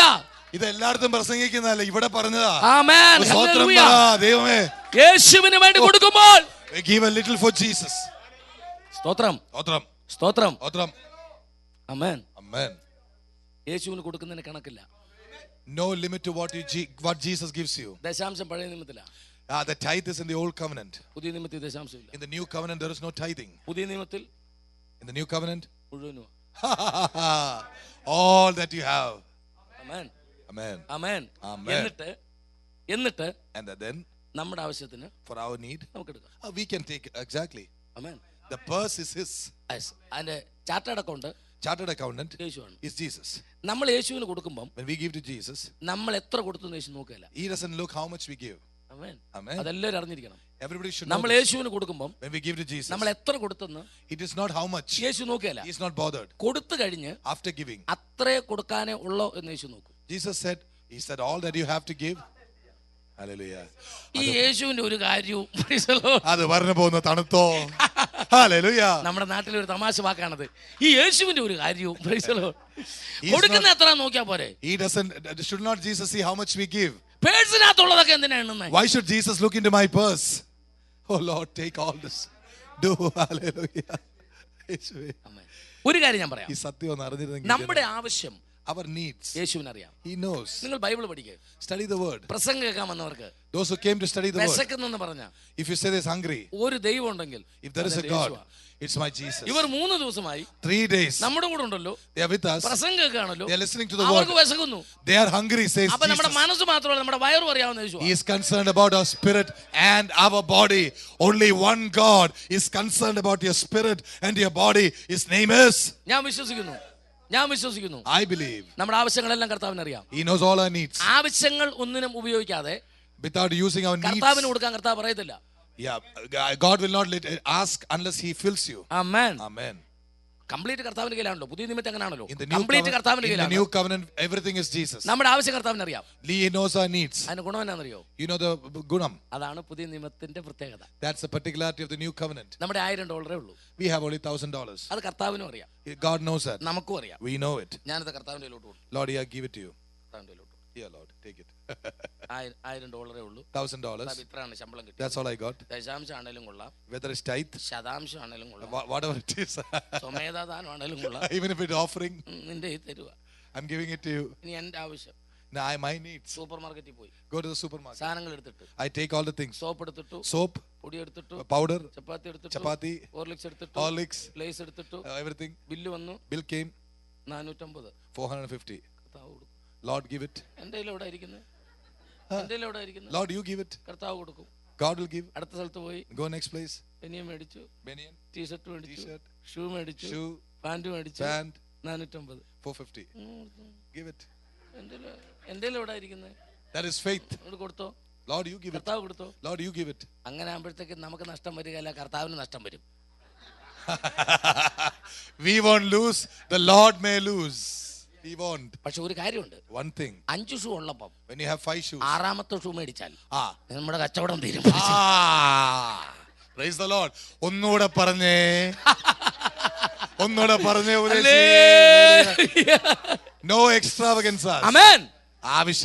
ഇത് എല്ലായിടത്തും പ്രസംഗിക്കുന്നതല്ല, ഇവിടെ പറഞ്ഞതാ. ആമേൻ, സ്തോത്രം ഹല്ലേലൂയ. ദൈവമേ, യേശുവിന് വേണ്ടി കൊടുക്കുമ്പോൾ give a little for Jesus. സ്തോത്രം, സ്തോത്രം, സ്തോത്രം, സ്തോത്രം. ആമേൻ. Amen. യേശുവിന് കൊടുക്കുന്നതിന് കണക്കില്ല. No limit to what Jesus gives you. ദശാംശം പഴയ നിയമത്തില. The tithe is in the old covenant. പുതിയ നിയമത്തിൽ ദശാംശം ഇല്ല. In the new covenant there is no tithing. പുതിയ നിയമത്തിൽ In the new covenant, മുഴുവനും. all that you have. Amen, Amen. ആമേൻ. Amen. എന്നിട്ട് And then നമ്മുടെ ആവശ്യത്തിന് for our need, നമുക്ക് എടുക്കാം. we can take exactly. Amen. The purse is his. അതിന്റെ ചാർട്ടേഡ് അക്കൗണ്ട് Chartered accountant യേശുവാണ്. is Jesus. നമ്മൾ യേശുവിന് കൊടുക്കുമ്പോൾ When we give to Jesus, നമ്മൾ എത്ര കൊടുത്തു യേശു നോക്കില്ല. he doesn't look how much we give. Amen. Amen. അതെല്ലാവരും അറിഞ്ഞിരിക്കണം. Everybody should know നമ്മൾ this. യേശുവിന് കൊടുക്കുമ്പോൾ When we give to Jesus, നമ്മൾ എത്ര കൊടുത്തെന്ന് it is not how much. Yeshu നോക്കിയല്ല. He is not bothered. കൊടുത്തു കഴിഞ്ഞ് After giving, അത്രേ കൊടുക്കാനേ ഉള്ളോ എന്ന് യേശു നോക്കും. Jesus said, he said, all that you have to give. Hallelujah. ഈ യേശുവിന്റെ ഒരു കാര്യവും അത് പറഞ്ഞു പോകുന്ന തണുത്തോ. Hallelujah. നമ്മുടെ നാട്ടിലെ ഒരു തമാശ വാക്കാണത്. ഈ യേശുവിന്റെ ഒരു കാര്യവും കൊടുക്കുന്ന എത്ര നോക്കിയാ പോരെ. He doesn't. Should not Jesus see how much we give? പേഴ്സിനകത്തുള്ളതൊക്കെ എന്തിനാ എണ്ണുന്നത്? Why should Jesus look into my purse? Oh Lord, take all this. Do. Hallelujah. ഒരു കാര്യം ഞാൻ പറയാം. ഈ സത്യം ഒന്ന് അറിഞ്ഞിരുന്നെങ്കിൽ നമ്മുടെ ആവശ്യം, our needs, യേശുവിന് അറിയാം. he knows. നിങ്ങൾ ബൈബിൾ പഠിക്കുക. Study the word. പ്രസംഗം കേൾക്കാൻ വന്നവർക്ക്, those who came to study the word, വിശക്കുന്നെന്ന് പറഞ്ഞ, if you say there's hungry, ഒരു ദൈവം ഉണ്ടെങ്കിൽ, if there is a God, it's my Jesus. ഇവർ 3 ദിവസമായി 3 days നമ്മുടെ കൂടെ ഉണ്ടല്ലോ, they are with us, പ്രസംഗം കേൾക്കാണല്ലോ, they are listening to the word, അവർക്ക് വിശക്കുന്നു, they are hungry, says അപ്പോൾ നമ്മുടെ Jesus. മനസ്സ് മാത്രമല്ല, നമ്മുടെ വയറും അറിയാവുന്ന യേശു. He is concerned about our spirit and our body. Only one God is concerned about your spirit and your body. His name is. ഞാൻ വിശ്വസിക്കുന്നു, ഞാൻ വിശ്വസിക്കുന്നു, I believe. നമ്മുടെ ആവശ്യങ്ങളെല്ലാം കർത്താവിന് അറിയാം. He knows all our needs. ആവശ്യങ്ങൾ ഒന്നിനും ഉപയോഗിക്കാതെ Without using our needs. കർത്താവിന് കൊടുക്കാൻ കർത്താവ് പറയത്തില്ല. Yeah, God will not ask unless He fills you. Amen. Amen. Complete കർത്താവിന്റെ കയ്യിലാണല്ലോ. പുതിയ നിയമത്തിൽ അങ്ങനെയാണല്ലോ. In the new കംപ്ലീറ്റ് കർത്താവിന്റെ in the കയ്യിലാണ്. new covenant, everything is Jesus. നമ്മുടെ ആവശ്യം കർത്താവിന് അറിയാം. He knows our needs. അതിന് ഗുണം എന്നാണെന്നറിയോ? You know the gunam. അതാണ് പുതിയ നിയമത്തിന്റെ പ്രത്യേകത. That's the particularity of the new covenant. നമ്മുടെ $1000 ഉള്ളൂ. We have only $1,000. അത് കർത്താവിനും അറിയാം. God knows that. നമുക്കും അറിയാം. We know it. ഞാനത് കർത്താവിന്റെ കയ്യിലോട്ട് കൊടുക്കും. Lord, I give it to you. കർത്താവിന്റെ കയ്യിലോട്ട്. Yeah, Lord, take it. $1000 ഉള്ളൂ. $1,000. ഇത്രയാണ് ശമ്പളം കിട്ടും. That's all I got. ദശാംശം ആണേലും കൊള്ളാം, Whether it's tithe, ശതാംശം ആണേലും കൊള്ളാം, whatever it is, സ്വമേധാദാനം ആണേലും കൊള്ളാം, even if it's offering, നിന്റെ ഈ തരുക. I'm giving it to you. ഇനി എന്റെ ആവശ്യം, Now, my needs. സൂപ്പർ മാർക്കറ്റിൽ പോയി Go to the supermarket. സാധനങ്ങൾ എടുത്തിട്ട്, I take all the things. Soap എടുത്തിട്ടു, Soap, പൊടി എടുത്തിട്ടു, powder, ചപ്പാത്തി എടുത്തിട്ടു, chapati, ഹോർലിക്സ് എടുത്തിട്ടു, Horlicks, ലേസ് എടുത്തിട്ടു, everything. ബില്ല് വന്നു Bill came, 450. 450. കർത്താവ് കൊടുക്കും. Lord, give it. എന്റെ കയ്യിൽ എവിടെ ഇരിക്കുന്നത്? എന്റെ കയ്യിൽ എവിടെ ഇരിക്കുന്നത്? Lord, you give it. കർത്താവ് കൊടുക്കും. God will give. അടുത്ത സ്ഥലത്ത് പോയി. Go next place. ബനിയൻ മേടിച്ചു, Benian. ടീഷർട്ട് മേടിച്ചു, T-shirt. ഷൂ മേടിച്ചു, Shoe. പാന്റ് മേടിച്ചു. Pant. 450. 450. Give it. എന്റെ എവിടെ ഇരിക്കുന്നത്? That is faith. കൊടുത്തോ? Lord, you give it. കർത്താവ് കൊടുത്തോ? Lord, you give it. അങ്ങനെ ആകുമ്പോഴത്തേക്ക് നമുക്ക് നഷ്ടം വരികയല്ല, കർത്താവിന് നഷ്ടം വരും. We won't lose. The Lord may lose. He won't. പക്ഷെ ഒരു കാര്യമുണ്ട്. One thing. 5 ഷൂ ഉള്ളപ്പം When you have 5 shoes. 6ാമത്തെ ഷൂ മേടിച്ചാൽ നമ്മുടെ കച്ചവടം തീരും. Praise the Lord. ഒന്നുകൂടെ പറഞ്ഞേ. ഒന്നുകൂടെ പറഞ്ഞേ. No extravagances. Amen.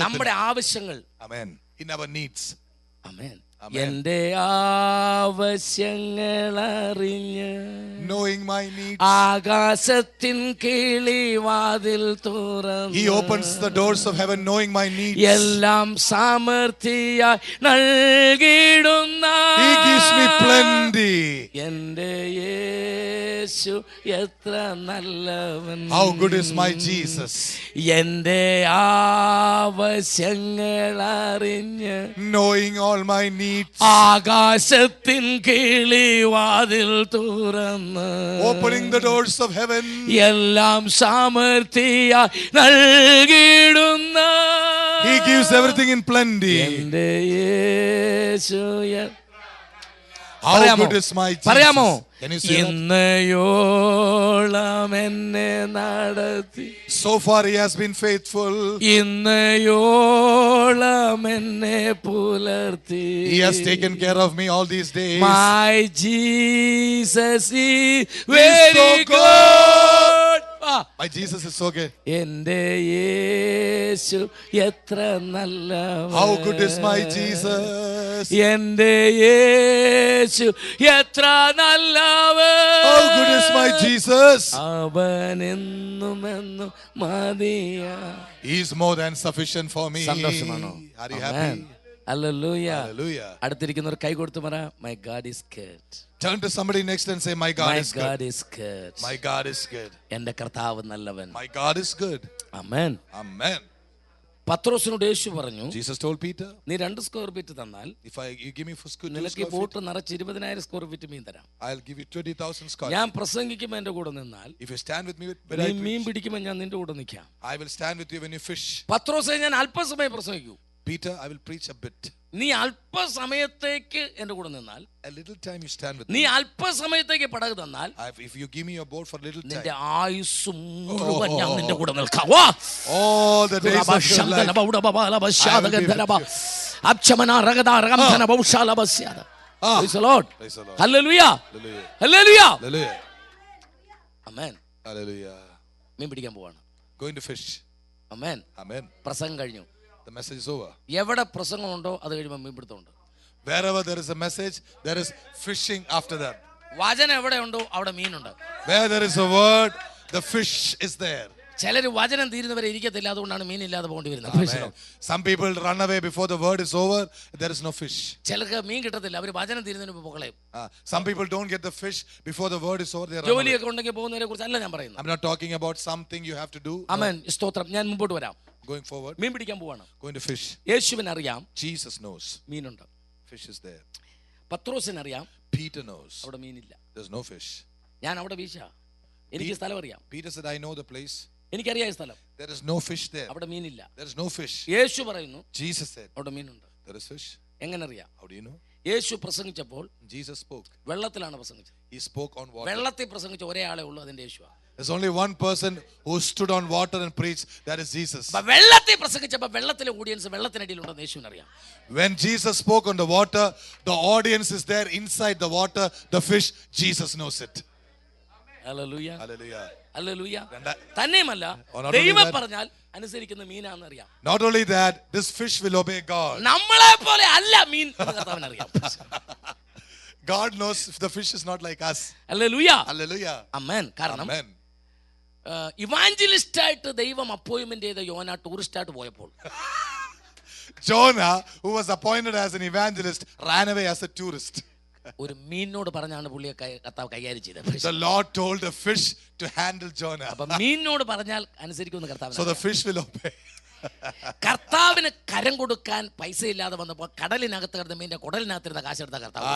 നമ്മുടെ ആവശ്യങ്ങൾ. Amen. In our needs. Amen. എന്റെ ആവശ്യങ്ങൾ അറിഞ്ഞ് knowing my needs. ആകാശത്തിൻ കിളിവാതിൽ തുറന്ന് He opens the doors of heaven knowing my needs. എല്ലാം സമൃദ്ധിയായി നൽകിടുന്ന He gives me plenty. എന്റെ യേശു എത്ര നല്ലവൻ. How good is my Jesus. എന്റെ ആവശ്യങ്ങൾ അറിഞ്ഞ് knowing all my needs. ആകാശത്തിൻ കിളിവാതിൽ തുറന്ന് opening the doors of heaven. എല്ലാം സമൃദ്ധിയായി നൽകിടുന്ന He gives everything in plenty. എന്റെ യേശു How good is my Jesus. പറയാമോ? Can you say that? ഇന്നയോളം എന്നെ നടത്തി. So far he has been faithful. ഇന്നയോളം എന്നെ പുലർത്തി. He has taken care of me all these days. My Jesus is very good. My Jesus is so good. എന്റെ യേശു എത്ര നല്ലവൻ. How good is my Jesus. എന്റെ യേശു എത്ര നല്ലവൻ. How good is my Jesus. അവൻ എന്നും എന്നും മതിയാ. He is more than sufficient for me. സന്തോഷമാണോ? Are you happy? Hallelujah. Hallelujah. അടുത്തിരിക്കുന്നവർ കൈ കൊടുത്ത് പറ, my God is good. Turn to somebody next and say, my God is good. My God is good. My God is good. എന്റെ കർത്താവ് നല്ലവൻ. My God is good. Amen. Amen. പത്രോസിനോട് യേശു പറഞ്ഞു, Jesus told Peter, നീ 2 square feet തന്നാൽ if you give me for good 2 നിനക്ക് square feet, boat നിറച്ച് 20,000 square feet മീൻ തരാം. I'll give you 20,000 square. ഞാൻ പ്രസംഗിക്കുമ്പോൾ എന്റെ കൂടെ നിന്നാൽ, If you stand with me when നീ I മീൻ preach, പിടിക്കുമ്പോൾ ഞാൻ നിന്റെ കൂടെ നിൽക്കാം. I will stand with you when you fish. പത്രോസേ, ഞാൻ അല്പസമയം പ്രസംഗിക്കൂ. Peter, I will preach a bit. നീ അല്പസമയത്തേക്ക് എന്റെ കൂടെ നിന്നാൽ, A little time you stand with നീ me. അല്പസമയത്തേക്ക് പടക് തന്നാൽ, If you give me your boat for a little നിന്റെ time, ആയുസ് മുഴുവൻ ഞാൻ നിന്റെ കൂടെ നിൽക്കാം. വാ. all the days of your life, Praise the Lord. Praise the Lord. Hallelujah. Hallelujah. Hallelujah. Hallelujah. Amen. Hallelujah. മീൻ പിടിക്കാൻ പോവാണ്. Going to fish. Amen. Amen. പ്രസംഗം കഴിഞ്ഞു. The message is over. എവിടെ പ്രസംഗമുണ്ടോ അത് കഴിയുമ്പോൾ മീൻ പിടുത്തമുണ്ട്. Wherever there is a message, there is fishing after that. വചനം എവിടെ ഉണ്ടോ അവിടെ മീനുണ്ട്. Where there is a word, the fish is there. ചിലർ വചനം തീരുന്നവരെ ഇരിക്കത്തില്ല, അതുകൊണ്ടാണ് മീൻ ഇല്ലാതെ പോകേണ്ടി വരുന്നത്. Amen. Some people run away before the word is over, there is no fish. ചിലർക്ക് മീൻ കിട്ടത്തില്ല, അവർ വചനം തീരുന്നതിന് മുമ്പ് പൊക്കളയും. Some people don't get the fish before the word is over, they run away. ജോലിയൊക്കെ ഉണ്ടെങ്കിൽ പോകുന്നതിനെ കുറിച്ച് അല്ല ഞാൻ പറയുന്നത്. I'm not talking about something you have to do. ആമേൻ. സ്തോത്രം. ഞാൻ മുമ്പോട്ട് വരാം. Going forward. മീൻ പിടിക്കാൻ പോവാണ്. Going to fish. യേശുവിന് അറിയാം Jesus knows. മീനുണ്ട്. Fish is there. പത്രോസിന് അറിയാം Peter knows. അവിടെ മീനില്ല. There's no fish. ഞാൻ അവിടെ വീശ. എനിക്ക് സ്ഥലം അറിയാം. Peter said, I know the place. എനിക്കറിയാം ഈ സ്ഥലം. There is no fish there. അവിടെ മീനില്ല. There is no fish. യേശു പറയുന്നു Jesus said, അവിടെ മീനുണ്ട്. there is fish. എങ്ങനെ അറിയാം? How do you know? Yeshu പ്രസംഗിച്ചപ്പോൾ Jesus spoke. വെള്ളത്തിലാണ് പ്രസംഗിച്ചത്. He spoke on water. വെള്ളത്തിൽ പ്രസംഗിച്ച ഒരേ ആളേ ഉള്ളൂ, അതിന്റെ യേശുവാ. There's only one person who stood on water and preached, that is Jesus. വെള്ളത്തിൽ പ്രസംഗിച്ചപ്പോൾ വെള്ളത്തിലെ ഓഡിയൻസ് വെള്ളത്തിനടിയിലുണ്ടെന്ന് യേശുവിന് അറിയാം. When Jesus spoke on the water, the audience is there inside the water, the fish, Jesus knows it. Hallelujah. Hallelujah. Hallelujah. തന്നെയുമല്ല, ദൈവം പറഞ്ഞാൽ അനുസരിക്കുന്ന മീനാണെന്ന് അറിയാം. Not only that, this fish will obey God. നമ്മളെ പോലെ അല്ല മീൻ എന്ന് കർത്താവിന് അറിയാം. God knows if the fish is not like us. Hallelujah. Hallelujah. Amen. കാരണം Amen. ഇവാഞ്ചലിസ്റ്റ് ആയിട്ട് ദൈവം അപ്പോയിന്റ്മെന്റ് ചെയ്ത യോന ടൂറിസ്റ്റ് ആയിട്ട് പോയപ്പോൾ Jonah, who was appointed as an evangelist, ran away as a tourist. ഒരു മീനിനോട് പറഞ്ഞാണ് പുള്ളിയെ കർത്താവ് കൈകാര്യം ചെയ്തത്. The Lord told the fish to handle Jonah. അപ്പൊ മീനിനോട് പറഞ്ഞാൽ അനുസരിക്കുമെന്ന് കർത്താവ്. So the fish will obey. കർത്താവിന് കരം കൊടുക്കാൻ പൈസ ഇല്ലാതെ വന്നപ്പോൾ കടലിനകത്ത് കിടന്ന മീൻ്റെ കുടലിനകത്തിരുന്ന കാശെടുത്ത കർത്താവ്.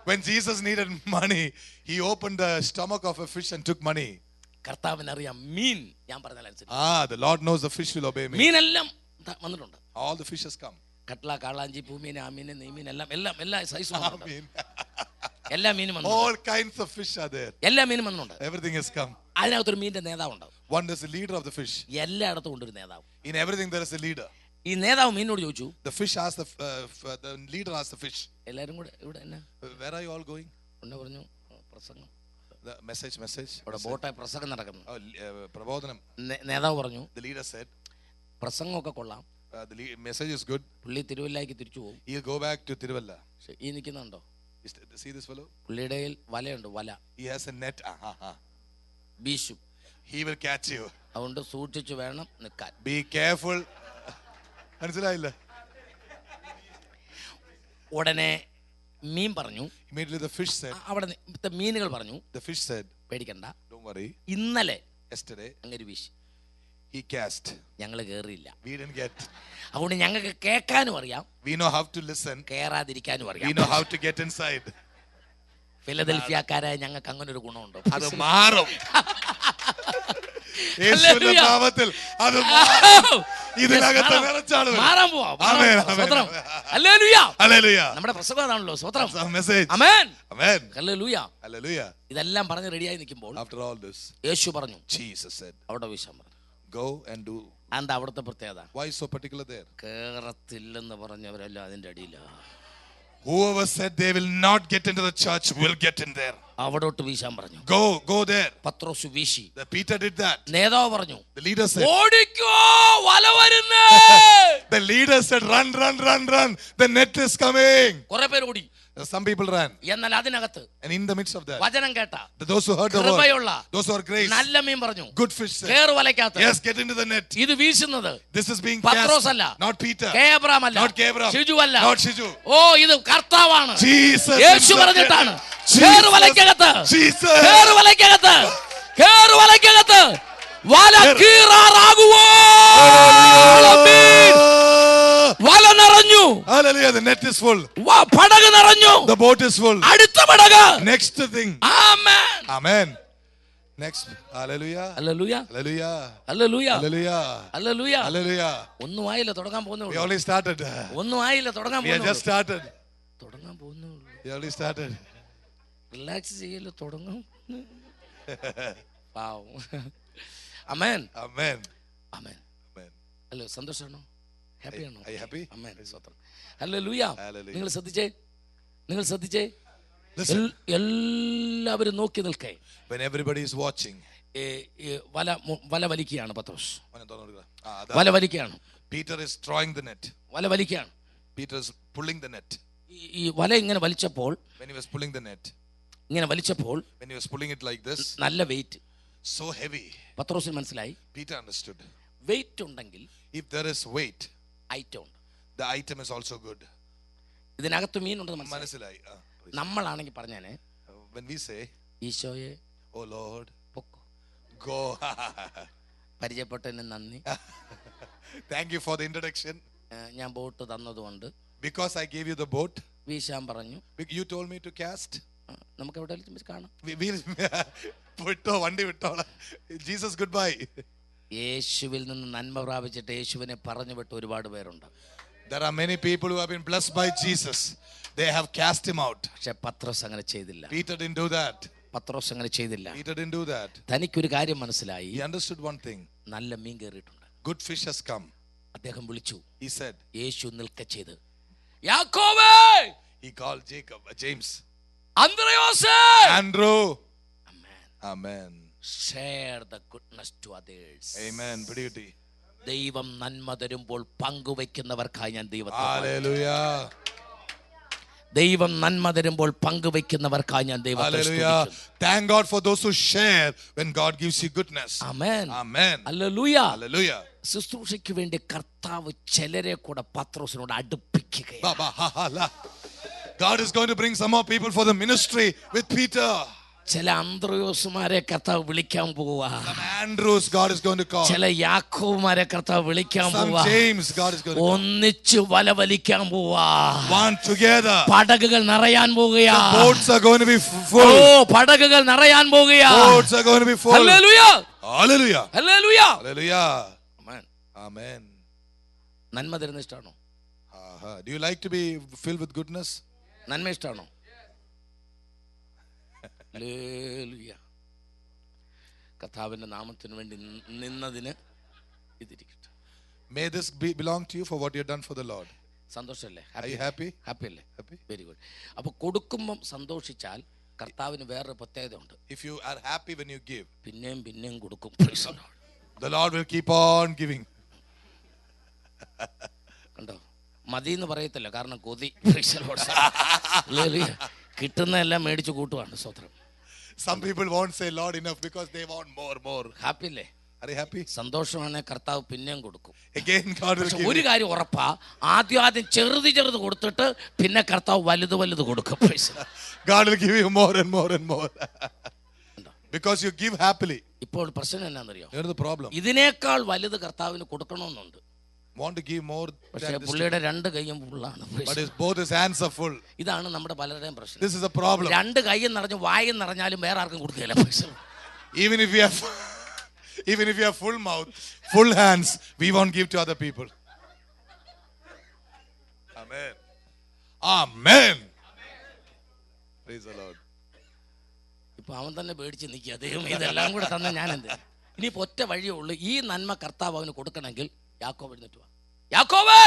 When Jesus needed money, he opened the stomach of a fish and took money. കർത്താവിനറിയാം മീൻ ഞാൻ പറഞ്ഞാലനുസരിച്ച്. The Lord knows the fish will obey me. മീനെല്ലാം വന്നിട്ടുണ്ട്. All the fishes come. കട്ട്ല, കാളാഞ്ചി, പൂമീൻ, ആമീൻ, നെയ്മീൻ എല്ലാം എല്ലാ സൈസും എല്ലാ മീനും വന്നു. All kinds of fish are there. എല്ലാ മീനും വന്നുണ്ട്. Everything has come. അതിനകത്തൊരു മീൻ്റെ നേതാവ് ഉണ്ടാവും. One is the leader of the fish. എല്ലായിടത്തും ഉണ്ടൊരു നേതാവ്. In everything there is a leader. ഈ നേതാവ് മീനോട് ചോദിച്ചു. The fish asked the leader asked the fish. എല്ലാരും കൂടെ ഇവിടെ എന്നാ? Where are you all going? ഒന്ന് പറഞ്ഞു പ്രസംഗം. The message. അവിടെ ബോട്ടായി പ്രസംഗം നടക്കുന്നു. പ്രബോധനം. നേതാവ് പറഞ്ഞു. The leader said. പ്രസംഗമൊക്കെ കൊള്ളാം. The message is good. പുള്ളി തിരുവല്ലയ്ക്ക് തിരിച്ചു പോകും. He'll go back to Tiruvalla. ഈ നിൽക്കുന്നുണ്ടോ? See this fellow? പുള്ളിയുടെ വലയുണ്ട്, വല. He has a net. വീശും. He will catch you. അതുകൊണ്ട് സൂക്ഷിച്ചു വേണം നിൽക്കാൻ. Be careful. മനസ്സിലായില്ല? ഉടനെ മീൻ പറഞ്ഞു. Immediately the fish said. അവിടെ മീനുകൾ പറഞ്ഞു. The fish said. പേടിക്കണ്ട. Don't worry. ഇന്നലെ yesterday അങ്ങനെ വീശി. He cast. ഞങ്ങൾ കേറിയില്ല. We didn't get. അതുകൊണ്ട് ഞങ്ങൾക്ക് കേൾക്കാനും അറിയാം. We know how to listen. കേറാതിരിക്കാനും അറിയാം. We know how to get inside. ഫിലദൽഫിയക്കാരായ ഞങ്ങൾക്ക് അങ്ങനെ ഒരു ഗുണമുണ്ട്. അത് മാറും. യേശുവിന്റെ നാമത്തിൽ അത് മാറും. ഇതിനകത്ത് നിറച്ചാണ് മാറാൻ പോവാ. സ്തോത്രം. ഹല്ലേലൂയ. ഹല്ലേലൂയ. നമ്മുടെ പ്രസംഗം അതാണല്ലോ. സ്തോത്രം. മെസ്സേജ്. ആമേൻ. ആമേൻ. ഹല്ലേലൂയ. ഹല്ലേലൂയ. ഇതെല്ലാം പറഞ്ഞ് റെഡിയായി നിൽക്കുമ്പോൾ after all this യേശു പറഞ്ഞു. Jesus said. അവിടെ വീശാൻ പറഞ്ഞു. Go and do. എന്താ അവിടുത്തെ പ്രത്യേകത? Why so particular there? കേറത്തില്ലെന്ന് പറഞ്ഞവരെല്ലാം അതിന്റെ അടിയിലാ. Whoever said they will not get into the church will get in there. അവിടോട്ട് വീശാൻ പറഞ്ഞു. Go there. പത്രോസ് വീശി. The Peter did that. നേതാവ് പറഞ്ഞു. The leader said. ഓടിക്കോ, വല വരുന്നേ. The leader said run. The net is coming. കുറെ പേര് ഓടി. Some people ran. എന്നാൽ അതിനകത്ത് And in the midst of that, വചനം കേട്ട those who heard the word, those who are grace, നല്ല മീൻ പറഞ്ഞു. good fish said. കേറ് വലയ്ക്കകത്ത്. Yes, get into the net. ഇത് വീശുന്നത് This is being Pathros cast. അല്ല. Not Peter. കേബ്രാം അല്ല. Not Gabriel. ഷിജു അല്ല. Not Shiju. ഓ, ഇത് കർത്താവാണ്. Jesus. യേശു പറഞ്ഞിട്ടാണ്. കേറ് വലയ്ക്കകത്ത്. Jesus. കേറ് വലയ്ക്കകത്ത്. കേറ് വലയ്ക്കകത്ത്. വല കീറാറാകുവോ? വല നിറഞ്ഞു. Hallelujah. The net is full. പടക് നിറഞ്ഞു. The boat is full. അടുത്ത പടക്. Next thing. ആമേൻ. Amen. Next. Hallelujah. Hallelujah. Hallelujah. Hallelujah. Hallelujah. Hallelujah. Hallelujah. ഒന്നും ആയില്ല, തുടങ്ങാൻ പോകുന്നേ We ഉള്ളൂ. only started. ഒന്നും ആയില്ല, തുടങ്ങാൻ We have പോകുന്നേ just started. തുടങ്ങാൻ പോകുന്നേ ഉള്ളൂ. We only started. റിലാക്സ് ചെയ്യല്ലോ, തുടങ്ങാം. പാവം. ആമേൻ. Amen. ആമേൻ. Amen. ഹലോ, സന്തോഷമാണോ? ഹാപ്പി ആണോ? Are you happy? ആമേൻ. സ്തോത്രം. ഹല്ലേലൂയ. Hallelujah. നിങ്ങൾ ശ്രദ്ധിച്ചേ. Listen. എല്ലാവരും നോക്കി നിൽക്കേ. When everybody is watching. വല വലിക്കുകയാണ് പത്രോസ്. That. വല വലിക്കുകയാണ്. Peter is drawing the net. വല വലിക്കുകയാണ്. Peter is pulling the net. ഈ വല ഇങ്ങനെ വലിച്ചപ്പോൾ, When he was pulling the net. ഇങ്ങനെ വലിച്ചപ്പോൾ, When he was pulling it like this. നല്ല വെയിറ്റ്. So heavy. പത്രോസിന് മനസ്സിലായി. Peter understood. വെയിറ്റ് ഉണ്ടെങ്കിൽ If there is weight, item ഉണ്ട്. the item is also good. ഇതിനകത്ത് മീൻ ഉണ്ടെന്ന് മനസ്സിലായി. മനസ്സിലായി. നമ്മളാണെങ്കിൽ പറഞ്ഞേനെ, When we say, ഈശോയെ oh Lord, പൊക്കോ. go. പരിചയപ്പെട്ടതിന് നന്ദി. Thank you for the introduction. ഞാൻ boat തന്നതുകൊണ്ട്. Because I gave you the boat. വീശാൻ പറഞ്ഞു. You told me to cast. നമുക്ക് എവിടെ കാണാം. വണ്ടി വിട്ടോളാം. Jesus goodbye. യേശുവിൽ നിന്ന് നന്മ പ്രാപിച്ചിട്ട് യേശുവിനെ പറഞ്ഞു വിട്ട് ഒരുപാട് പേരുണ്ട്. There are many people who have been blessed by Jesus. They have cast him out. പക്ഷെ പത്രോസ് അങ്ങനെ ചെയ്തില്ല. Peter didn't do that. പത്രോസ് അങ്ങനെ ചെയ്തില്ല. Peter didn't do that. തനിക്കൊരു കാര്യം മനസ്സിലായി. He understood one thing. നല്ല മീൻ കേറിയിട്ടുണ്ട്. Good fish has come. അദ്ദേഹം വിളിച്ചു. He said. യേശു നിൽക്ക ചെയ്ത്, യാക്കോബേ. He called James. Anthrayos. Andrew. Amen. Amen. Share the goodness to others. Amen. Pretty. ദൈവം നന്മ തരുമ്പോൾ പങ്കുവെക്കുന്നവർക്കായി ഞാൻ ദൈവത്തെ. Hallelujah. ദൈവം നന്മ തരുമ്പോൾ പങ്കുവെക്കുന്നവർക്കായി ഞാൻ ദൈവത്തെ സ്തുതിക്കുന്നു. Thank God for those who share when God gives you goodness. Amen. Amen. Hallelujah. Hallelujah. ശുശ്രൂഷയ്ക്ക് വേണ്ടി കർത്താവ് ചിലരെ കൂടെ പത്രോസിനോട് അടുപ്പിക്കുകയാണ്. God is going to bring some more people for the ministry with Peter. ചില അന്ത്രയോസുമാരെ കർത്താവ് വിളിക്കാൻ പോവാ. Andrews God is going to call. ചില യാക്കോബുമാരെ കർത്താവ് വിളിക്കാൻ പോവാ. James God is going to call. ഒന്നിച്ചു വല വലിക്കാൻ പോവാ. One together. പടകുകൾ നിറയാൻ പോവുകയാ. The boats are going to be full. ഓ പടകുകൾ നിറയാൻ പോവുകയാ. Boats are going to be full. Hallelujah. Hallelujah. Hallelujah. Hallelujah. Amen. Amen. നന്മ തരുന്ന ഇഷ്ടമാണോ? Do you like to be filled with goodness? നന്മ ഇഷ്ടമാണോ? ഹല്ലേലൂയ. കർത്താവിന്റെ നാമത്തിന് വേണ്ടി നിന്നതിന് ഇതിരിക്കട്ടെ. May this belong to you for what you have done for the Lord. സന്തോഷമല്ലേ? Are you happy? Happy അല്ലേ? Happy? Very good. അപ്പോൾ കൊടുക്കുമ്പം സന്തോഷിച്ചാൽ കർത്താവിന് വേറൊരു പ്രത്യേകത ഉണ്ട്. If you are happy when you give, പിന്നെയും കൊടുക്കും. the Lord will keep on giving. കണ്ടോ? മതി എന്ന് പറയത്തില്ല, കാരണം കൊതി. കിട്ടുന്നതെല്ലാം മേടിച്ചു കൂട്ടുവാണ്. സ്വത്രം. Some people won't say Lord enough because they want more. Happy അല്ലേ? Are you happy? സന്തോഷമാണ്. കർത്താവ് പിന്നെയും കൊടുക്കും. Again God will give. ഒരു കാര്യം ഉറപ്പാ, ആദ്യം ചെറുത് കൊടുത്തിട്ട് പിന്നെ കർത്താവ് വലുത് കൊടുക്കും. God will give you more and more. Because you give happily. ഇപ്പോൾ പ്രശ്നം എന്നാന്നറിയോ? Here's the problem. ഇതിനേക്കാൾ വലുത് കർത്താവിന് കൊടുക്കണമെന്നുണ്ട്. Want to give more. പക്ഷേ പുള്ളിയുടെ രണ്ട് കൈയും ഫുള്ളാണ്. But both his hands are full. ഇതാണ് നമ്മുടെ പലരുടെയും പ്രശ്നം. This is a problem. രണ്ട് കൈയും നിറഞ്ഞ് വായും നിറഞ്ഞാലും വേറെ ആർക്കും കൊടുക്കില്ല. Even if we have full mouth, full hands, we won't give to other people. Amen. Amen. Praise the Lord. ഇപ്പൊ അവൻ തന്നെ പേടിച്ച് നിൽക്കുക. ദൈവം ഇതെല്ലാം കൂടെ തന്നെ ഞാൻ എന്ത്? ഇനിയിപ്പോ ഒറ്റ വഴിയേ ഉള്ളൂ. ഈ നന്മ കർത്താവ് അവന് കൊടുക്കണമെങ്കിൽ യാക്കോബ് എഴുന്നേറ്റ് വാ. യാക്കോബേ,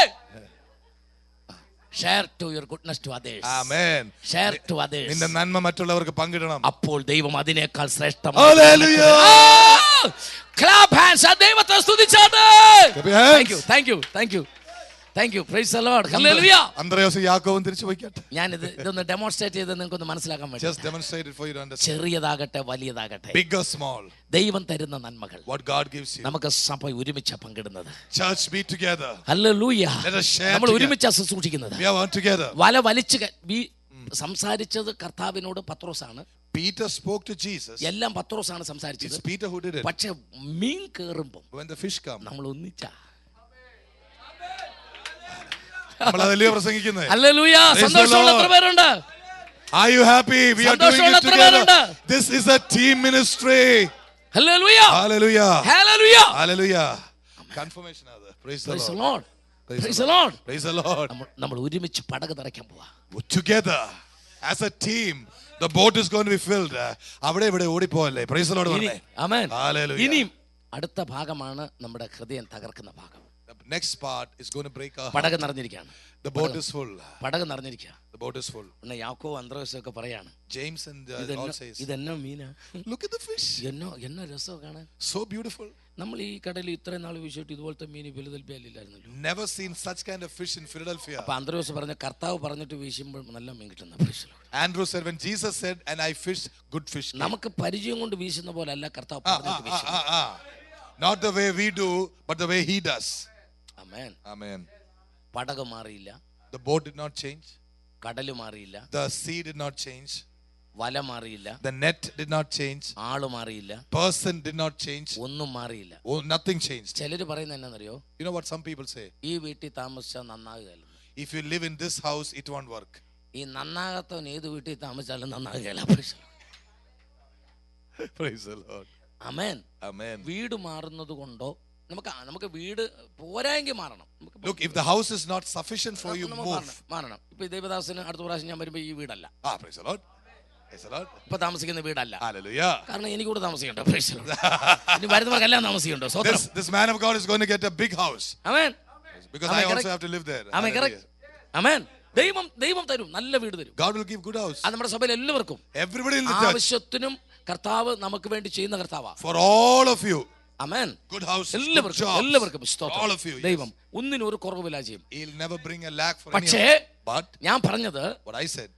share to your goodness to others. Amen. Share to others. നിന്റെ നന്മ മറ്റുള്ളവർക്ക് പങ്കിടണം. അപ്പോൾ ദൈവം അതിനേക്കാൾ ശ്രേഷ്ഠമാണ്. Hallelujah. Clap hands. ദൈവത്തെ സ്തുതിച്ചാട്ടെ. Thank you. Praise the Lord. Hallelujah. അന്ത്രയോസും യാക്കോബും തിരിച്ചു പോയിക്കട്ടെ. ഞാൻ ഇതൊന്ന് ഡെമോൺസ്ട്രേറ്റ് ചെയ്ത് നിങ്ങൾക്കൊന്ന് മനസ്സിലാക്കാൻ വേണ്ടി. Just demonstrate it for you to understand. ചെറിയതാകട്ടെ വലിയതാകട്ടെ, big or small, ദൈവം തരുന്ന നന്മകൾ what God gives you, നമുക്ക് സഭ ഒരുമിച്ച് പങ്കിടുന്നത്. church be together. Hallelujah. Let us share. നമ്മൾ ഒരുമിച്ച് ശുശ്രൂഷിക്കുന്നത്. We are one together. വല വലിച്ച് സംസാരിച്ചത് കർത്താവിനോട് പത്രോസാണ്. Peter spoke to Jesus. എല്ലാം പത്രോസാണ് സംസാരിച്ചത്. It's Peter who did it. പക്ഷേ മീൻ കേറുമ്പോൾ when the fish come, നമ്മൾ ഒന്നിച്ചാ. Hallelujah. സന്തോഷമുള്ള എത്ര പേരുണ്ട്? Are you happy? We are doing it together. This is a team ministry. Hallelujah. Hallelujah. Hallelujah. Hallelujah. Confirmation of that. Praise the Lord. Praise the Lord. Praise the Lord. നമ്മൾ ഒരുമിച്ച് പടക് നിറയ്ക്കാൻ പോവാ. Together as a team. The boat is going to be filled. അവിടെ ഇവിടെ ഓടിപ്പോവല്ലേ. Praise the Lord. Amen. Hallelujah. ഇനി അടുത്ത ഭാഗമാണ് നമ്മുടെ ഹൃദയം തകർക്കുന്ന ഭാഗം. The next part is going to break our heart. പടക് നിറഞ്ഞിരിക്കുകയാണ്. The boat is full. പടക് നിറഞ്ഞിരിക്കുക. The boat is full. പിന്നെ യാക്കോബ് അന്ത്രയോസ് ഒക്കെ പറയാണ്. James and all says, ഇതെന്നാ മീനാ? Look at the fish. എന്നാ രസം കാണാൻ. So beautiful. നമ്മൾ ഈ കടലിൽ ഇത്രയും നാൾ വിഷയട്ട് ഇതുപോലത്തെ മീൻ ഫിലദൽഫിയയിലില്ലായിരുന്നല്ലോ. Never seen such kind of fish in Philadelphia. അപ്പോൾ അന്ത്രയോസ് പറഞ്ഞു കർത്താവ് പറഞ്ഞിട്ട് വീശുമ്പോൾ നല്ല മീൻ കിട്ടുന്ന. Andrew said when Jesus said and I fished, good fish came. നമുക്ക് പരിചയം കൊണ്ട് വീശുന്ന പോലെ അല്ല കർത്താവ് പറഞ്ഞിട്ട് വീശുന്നത്. Not the way we do, but the way he does. Amen. Amen. പടക് മാറിയില്ല. The boat did not change. കടല് മാറിയില്ല. The sea did not change. വല മാറിയില്ല. The net did not change. ആള് മാറിയില്ല. Person did not change. ഒന്നും മാറിയില്ല. Oh, nothing changed. ചിലര് പറയുന്നത് എന്നാന്നറിയോ? You know what some people say? ഈ വീട്ടിൽ താമസിച്ചാൽ നന്നാകുകയല്ല. If you live in this house, it won't work. ഈ നന്നാകാത്തവൻ ഏത് വീട്ടിൽ താമസിച്ചാലും നന്നാകുകയല്ല. Praise the Lord. Amen. Amen. വീട് മാറുന്നത് കൊണ്ടോ നമുക്ക് വീട് പോരായെങ്കിൽ മാറണം. Look, if the house is not sufficient for you, move. മാറണം. ഇപ്പൊ ദേവദാസന് അടുത്ത പ്രാവശ്യം ഞാൻ വരുമ്പോ ഈ വീടല്ല. Praise the Lord. Praise the Lord. ഇപ്പൊ താമസിക്കുന്ന വീടല്ല. Hallelujah. കാരണം എനിക്ക് കൂടെ താമസിക്കണ്ടോ. Praise the Lord. ഇനി വരുന്നവർക്കെല്ലാം താമസിക്കണ്ടോ. This man of God is going to get a big house. Amen. Because I also have to live there. Amen. Correct. Amen. ദൈവം തരും, നല്ല വീട് തരും. God will give good house. അത് നമ്മുടെ സഭയിൽ എല്ലാവർക്കും. Everybody in the church. ആവശ്യത്തിനും കർത്താവ് നമുക്ക് വേണ്ടി ചെയ്യുന്ന കർത്താവാ. For all of you. Amen. Good house. എല്ലാവർക്കും all of you. ദൈവം ഒന്നിനും ഒരു കുറവില്ല ചെയ്യും. He'll never bring a lack for പക്ഷേ but ഞാൻ പറഞ്ഞത് what I said.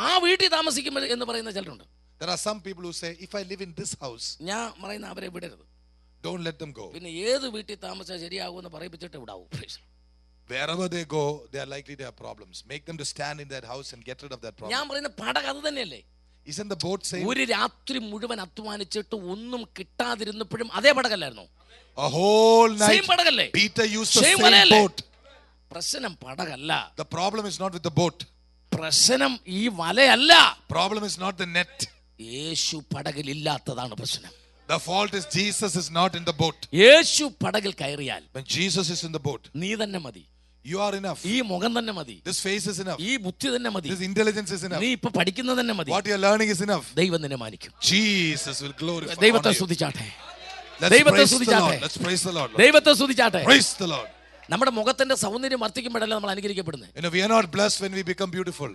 ആ വീട്ടിൽ താമസിക്കുമ്പോൾ എന്ന് പറയുന്ന ചിലരുണ്ട്. There are some people who say if I live in this house. ഞാൻ പറയുന്ന അവരെ വിടരുത്. Don't let them go. പിന്നെ ഏത് വീട്ടിൽ താമസിച്ചാൽ ശരിയാകുമെന്ന് പറയിപ്പിച്ചിട്ട് വിടാവൂ. Wherever they go, they are likely to have problems. Make them to stand in that house and get rid of that problem. ഞാൻ പറയുന്ന പടക് അത് തന്നെയല്ലേ. Isn't the boat saved? ഒരു രാത്രി മുഴുവൻ അധ്വാനിച്ചിട്ട് ഒന്നും കിട്ടാതിരുന്നപ്പോഴും അതേ പടകല്ലായിരുന്നു. A whole night. Same പടകല്ലേ? Peter used the same boat. പ്രശ്നം പടകല്ല. The problem is not with the boat. പ്രശ്നം ഈ വലയല്ല. Problem is not the net. യേശു പടകിൽ ഇല്ലാത്തതാണ് പ്രശ്നം. The fault is Jesus is not in the boat. യേശു പടകിൽ കയറിയാൽ, when Jesus is in the boat, നീ തന്നെ മതി. You are enough. ഈ മുഖം തന്നെ മതി. This face is enough. ഈ ബുദ്ധി തന്നെ മതി. This intelligence is enough. നീ ഇപ്പോ പഠിക്കുന്നത് തന്നെ മതി. What you are learning is enough. ദൈവം നിന്നെ മാനിക്കും. Jesus will glorify. ദൈവത്തെ സ്തുതിച്ചാട്ടെ. ദൈവത്തെ സ്തുതിച്ചാട്ടെ. Let's praise the Lord. ദൈവത്തെ സ്തുതിച്ചാട്ടെ. Praise the Lord. നമ്മുടെ മുഖത്തിന്റെ സൗന്ദര്യം വർദ്ധിക്കുമ്പോഴല്ല നമ്മൾ അനുഗ്രഹിക്കപ്പെടുന്നത്. You know, we are not blessed when we become beautiful.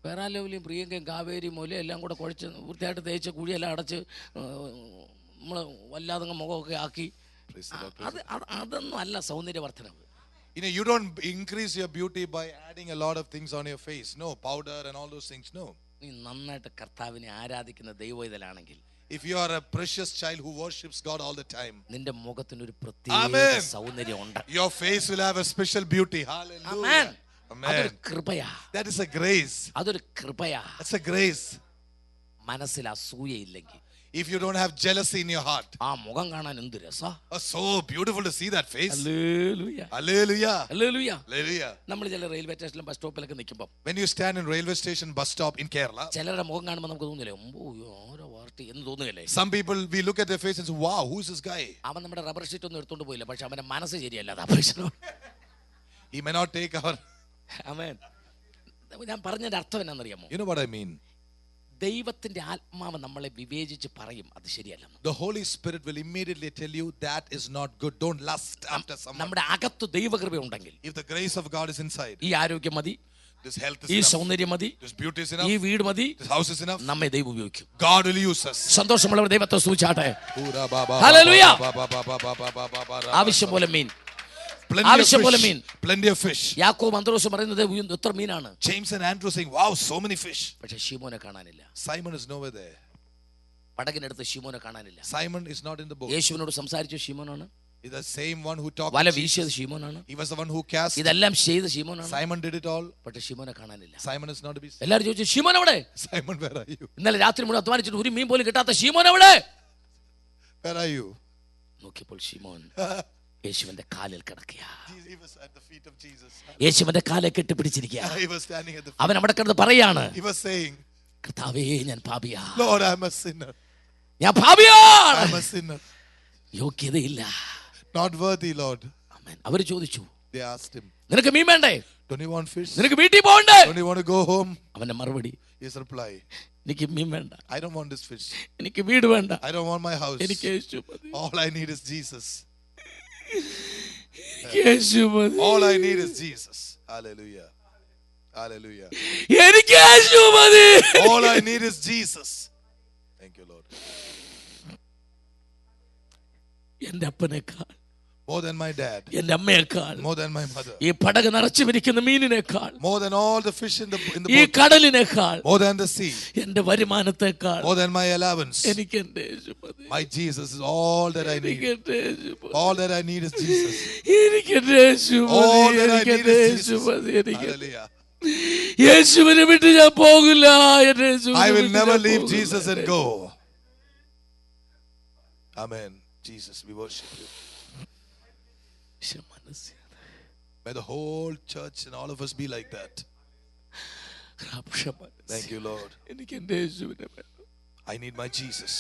പേരാലോലിയും പ്രിയങ്കയും Kaveri മുല എല്ലാം കൂടെ കുഴച്ച് വൃത്തിയായിട്ട് തേച്ച് കുഴിയെല്ലാം അടച്ച് നമ്മൾ വല്ലാതെ മുഖമൊക്കെ ആക്കി, അതൊന്നും അല്ല സൗന്ദര്യവർദ്ധനവ്. You know, you don't increase your beauty by adding a lot of things on your face. No, powder and all those things. No. നീ നന്നായിട്ട് കർത്താവിനെ ആരാധിക്കുന്ന ദൈവവേദലാണെങ്കിൽ, if you are a precious child who worships God all the time, നിന്റെ മുഖത്തിന് ഒരു പ്രത്യേക സൗന്ദര്യം ഉണ്ട്. Your face will have a special beauty. Hallelujah. Amen. Amen. അതൊരു കൃപയാ. That is a grace. അതൊരു കൃപയാ. That's a grace. മനസ്സിൽ അസൂയയില്ലെങ്കിൽ, if you don't have jealousy in your heart, ആ മുഖം കാണാൻ എന്ത് രസാ. So beautiful to see that face. Hallelujah. Hallelujah. Hallelujah. Hallelujah. നമ്മൾ ചില റെയിൽവേ സ്റ്റേഷനിലും ബസ് സ്റ്റോപ്പിലൊക്കെ നിൽക്കുമ്പോൾ, when you stand in railway station bus stop in Kerala, ചിലരുടെ മുഖം കാണുമ്പോൾ നമുക്ക് തോന്നില്ലേ, ഓരോ വാർട്ടി എന്ന് തോന്നുകയല്ലേ? some people, we look at their face and say, wow, who is this guy? അവൻ നമ്മുടെ റബ്ബർ ഷീറ്റ് ഒന്നും എടുത്തോണ്ട് പോയില്ല, പക്ഷെ അവന്റെ മനസ്സ് ശരിയല്ല. അതാ പ്രശ്നം. He may not take our. ആമേൻ. ഞാൻ പറഞ്ഞതിന്റെ അർത്ഥം എന്നാണെന്നറിയാമോ? You know what I mean? ദൈവത്തിന്റെ ആത്മാവ് നമ്മളെ വിവേചിച്ച് പറയും അത് ശരിയല്ല. The Holy Spirit will immediately tell you that is not good. Don't lust after someone. നമ്മുടെ അകത്ത് ദൈവകൃപ ഉണ്ടെങ്കിൽ, if the grace of God is inside, ഈ ആരോഗ്യം മതി, this health is ഈ enough, സൗന്ദര്യം മതി, this beauty is enough, ഈ വീട് മതി, this house is enough, നമ്മെ ദൈവം ഉപയോഗിക്കും. God will use us. സന്തോഷമുള്ളവർ ദൈവത്തെ സ്തുതിച്ചാട്ടെ. ഹല്ലേലൂയ. ആവശ്യം പോലെ മീൻ, ആവശ്യം പോലെ മീൻ. Plenty of fish. യാക്കോബ് അന്ത്രോസ് പറയുന്നത് എത്ര മീനാണ്. James and Andrew saying, wow, so many fish. പക്ഷേ ശിമോനെ കാണാനില്ല. Simon is nowhere there. പടകിനടുത്ത് ശിമോനെ കാണാനില്ല. Simon is not in the boat. യേശുവിനോട് സംസാരിച്ച ശിമോനാണ്. Is the same one who talked. വല വീശിയത് ശിമോനാണ്. He was the one who cast. ഇതെല്ലാം ചെയ്ത ശിമോനാണ്. Simon did it all. പക്ഷേ ശിമോനെ കാണാനില്ല. Simon is not to be seen. എല്ലാവരും ചോദിച്ചു, ശിമോൻ എവിടെ? Simon, where are you? ഇന്നലെ രാത്രി മുഴുവൻ അധ്വാനിച്ചിട്ട് ഒരു മീൻ പോലും കിട്ടാത്ത ശിമോൻ എവിടെ? Where are you? നോക്കിയപ്പോൾ ശിമോൻ യേശുവിന്റെ കാലിൽ കിടക്കുക. He was at the feet of Jesus. യേശുവിന്റെ കാലെ കെട്ടിപ്പിടിച്ചിരിക്കുക. He was standing at the feet. അവൻ അവിടെ കിടന്ന് പറയാണ്, he was saying, കർത്താവേ ഞാൻ പാപിയാ. Lord, I am a sinner. ഞാൻ പാപിയാണ്. I am a sinner. യോഗ്യതയില്ല. Not worthy, Lord. ആമേൻ. അവര് ചോദിച്ചു, they asked him, നിനക്ക് മീൻ വേണ്ടേ? don't you want fish? നിനക്ക് വീട്ടിൽ പോകണ്ടേ? don't you want to go home? അവന്റെ മറുപടി, his reply, എനിക്ക് മീൻ വേണ്ട, I don't want this fish. എനിക്ക് വീട് വേണ്ട, I don't want my house. എനിക്ക് യേശു മതി. all I need is Jesus. യേശു മതി. all I need is Jesus. Hallelujah. Hallelujah. എനിക്ക് യേശു മതി. all I need is Jesus. Thank you, Lord. എന്റെ അപ്പനേക്കാൾ, more than my dad, എന്റെ അമ്മയേക്കാൾ, more than my mother, ഈ പടക് നിറച്ചുമിരിക്കുന്ന മീനിനേക്കാൾ, more than all the fish in the ഈ boat, കടലിനേക്കാൾ, more than the sea, എന്റെ വരുമാനത്തേക്കാൾ, more than my allowance, എനിക്ക് എന്റെ യേശു മതി. my Jesus is all that I എനിക്ക് need. എന്റെ യേശു മതി. all that I need is Jesus. എനിക്ക് എന്റെ യേശു മതി. all that I എനിക്ക് need എന്റെ is യേശു Jesus. മതി. എനിക്ക് Hallelujah. യേശുവിനെ വിട്ട് ഞാൻ പോകില്ല. എന്റെ യേശുവിനെ I will വിട്ട് never ഞാൻ leave പോകില്ല. Jesus and go. Amen. Jesus, we worship you. May the whole church and all of us be like that. Thank you, Lord. എനിക്ക് എന്റെ യേശുവിനെ വേണം. I need my Jesus.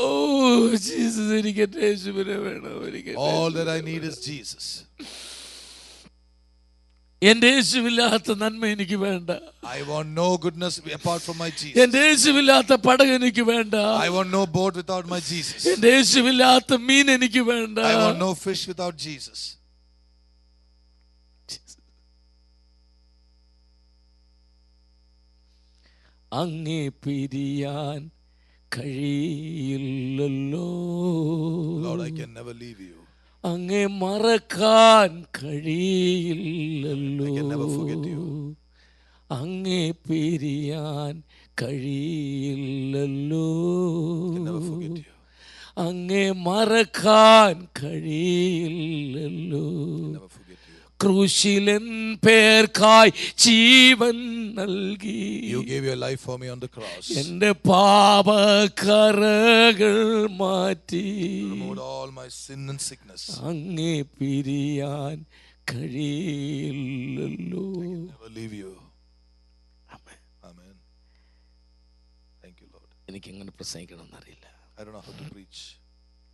Oh Jesus, എനിക്ക് എന്റെ യേശുവിനെ വേണം. എനിക്ക് all that I need is Jesus. എന്റെ യേശുവില്ലാത്ത നന്മ എനിക്ക് വേണ്ട. I want no goodness apart from my Jesus. എന്റെ യേശുവില്ലാത്ത പടക് എനിക്ക് വേണ്ട. I want no boat without my Jesus. എന്റെ യേശുവില്ലാത്ത മീൻ എനിക്ക് വേണ്ട. I want no fish without Jesus. അങ്ങേ പിരിയാൻ കഴിയില്ലല്ലോ. Lord, I can never leave you. അങ്ങേ മറക്കാൻ കഴിയില്ലല്ലോ. I can never forget you. അങ്ങേ പിരിയാൻ കഴിയില്ലല്ലോ. I can never forget you. അങ്ങേ മറക്കാൻ കഴിയില്ലല്ലോ. Never forget you. ക്രൂശിലൻ പേർക്കായി ജീവൻ നൽകി. You gave your life for me on the cross. എൻ്റെ പാപക്കറകൾ മാറ്റി. Removed all my sin and sickness. അങ്ങേ പിരിയാൻ കഴിയില്ലല്ലോ. Never leave you. Amen. Amen. Thank you, Lord. എനിക്ക് എങ്ങനെ പ്രസംഗിക്കണമെന്ന് അറിയില്ല. I don't know how to preach.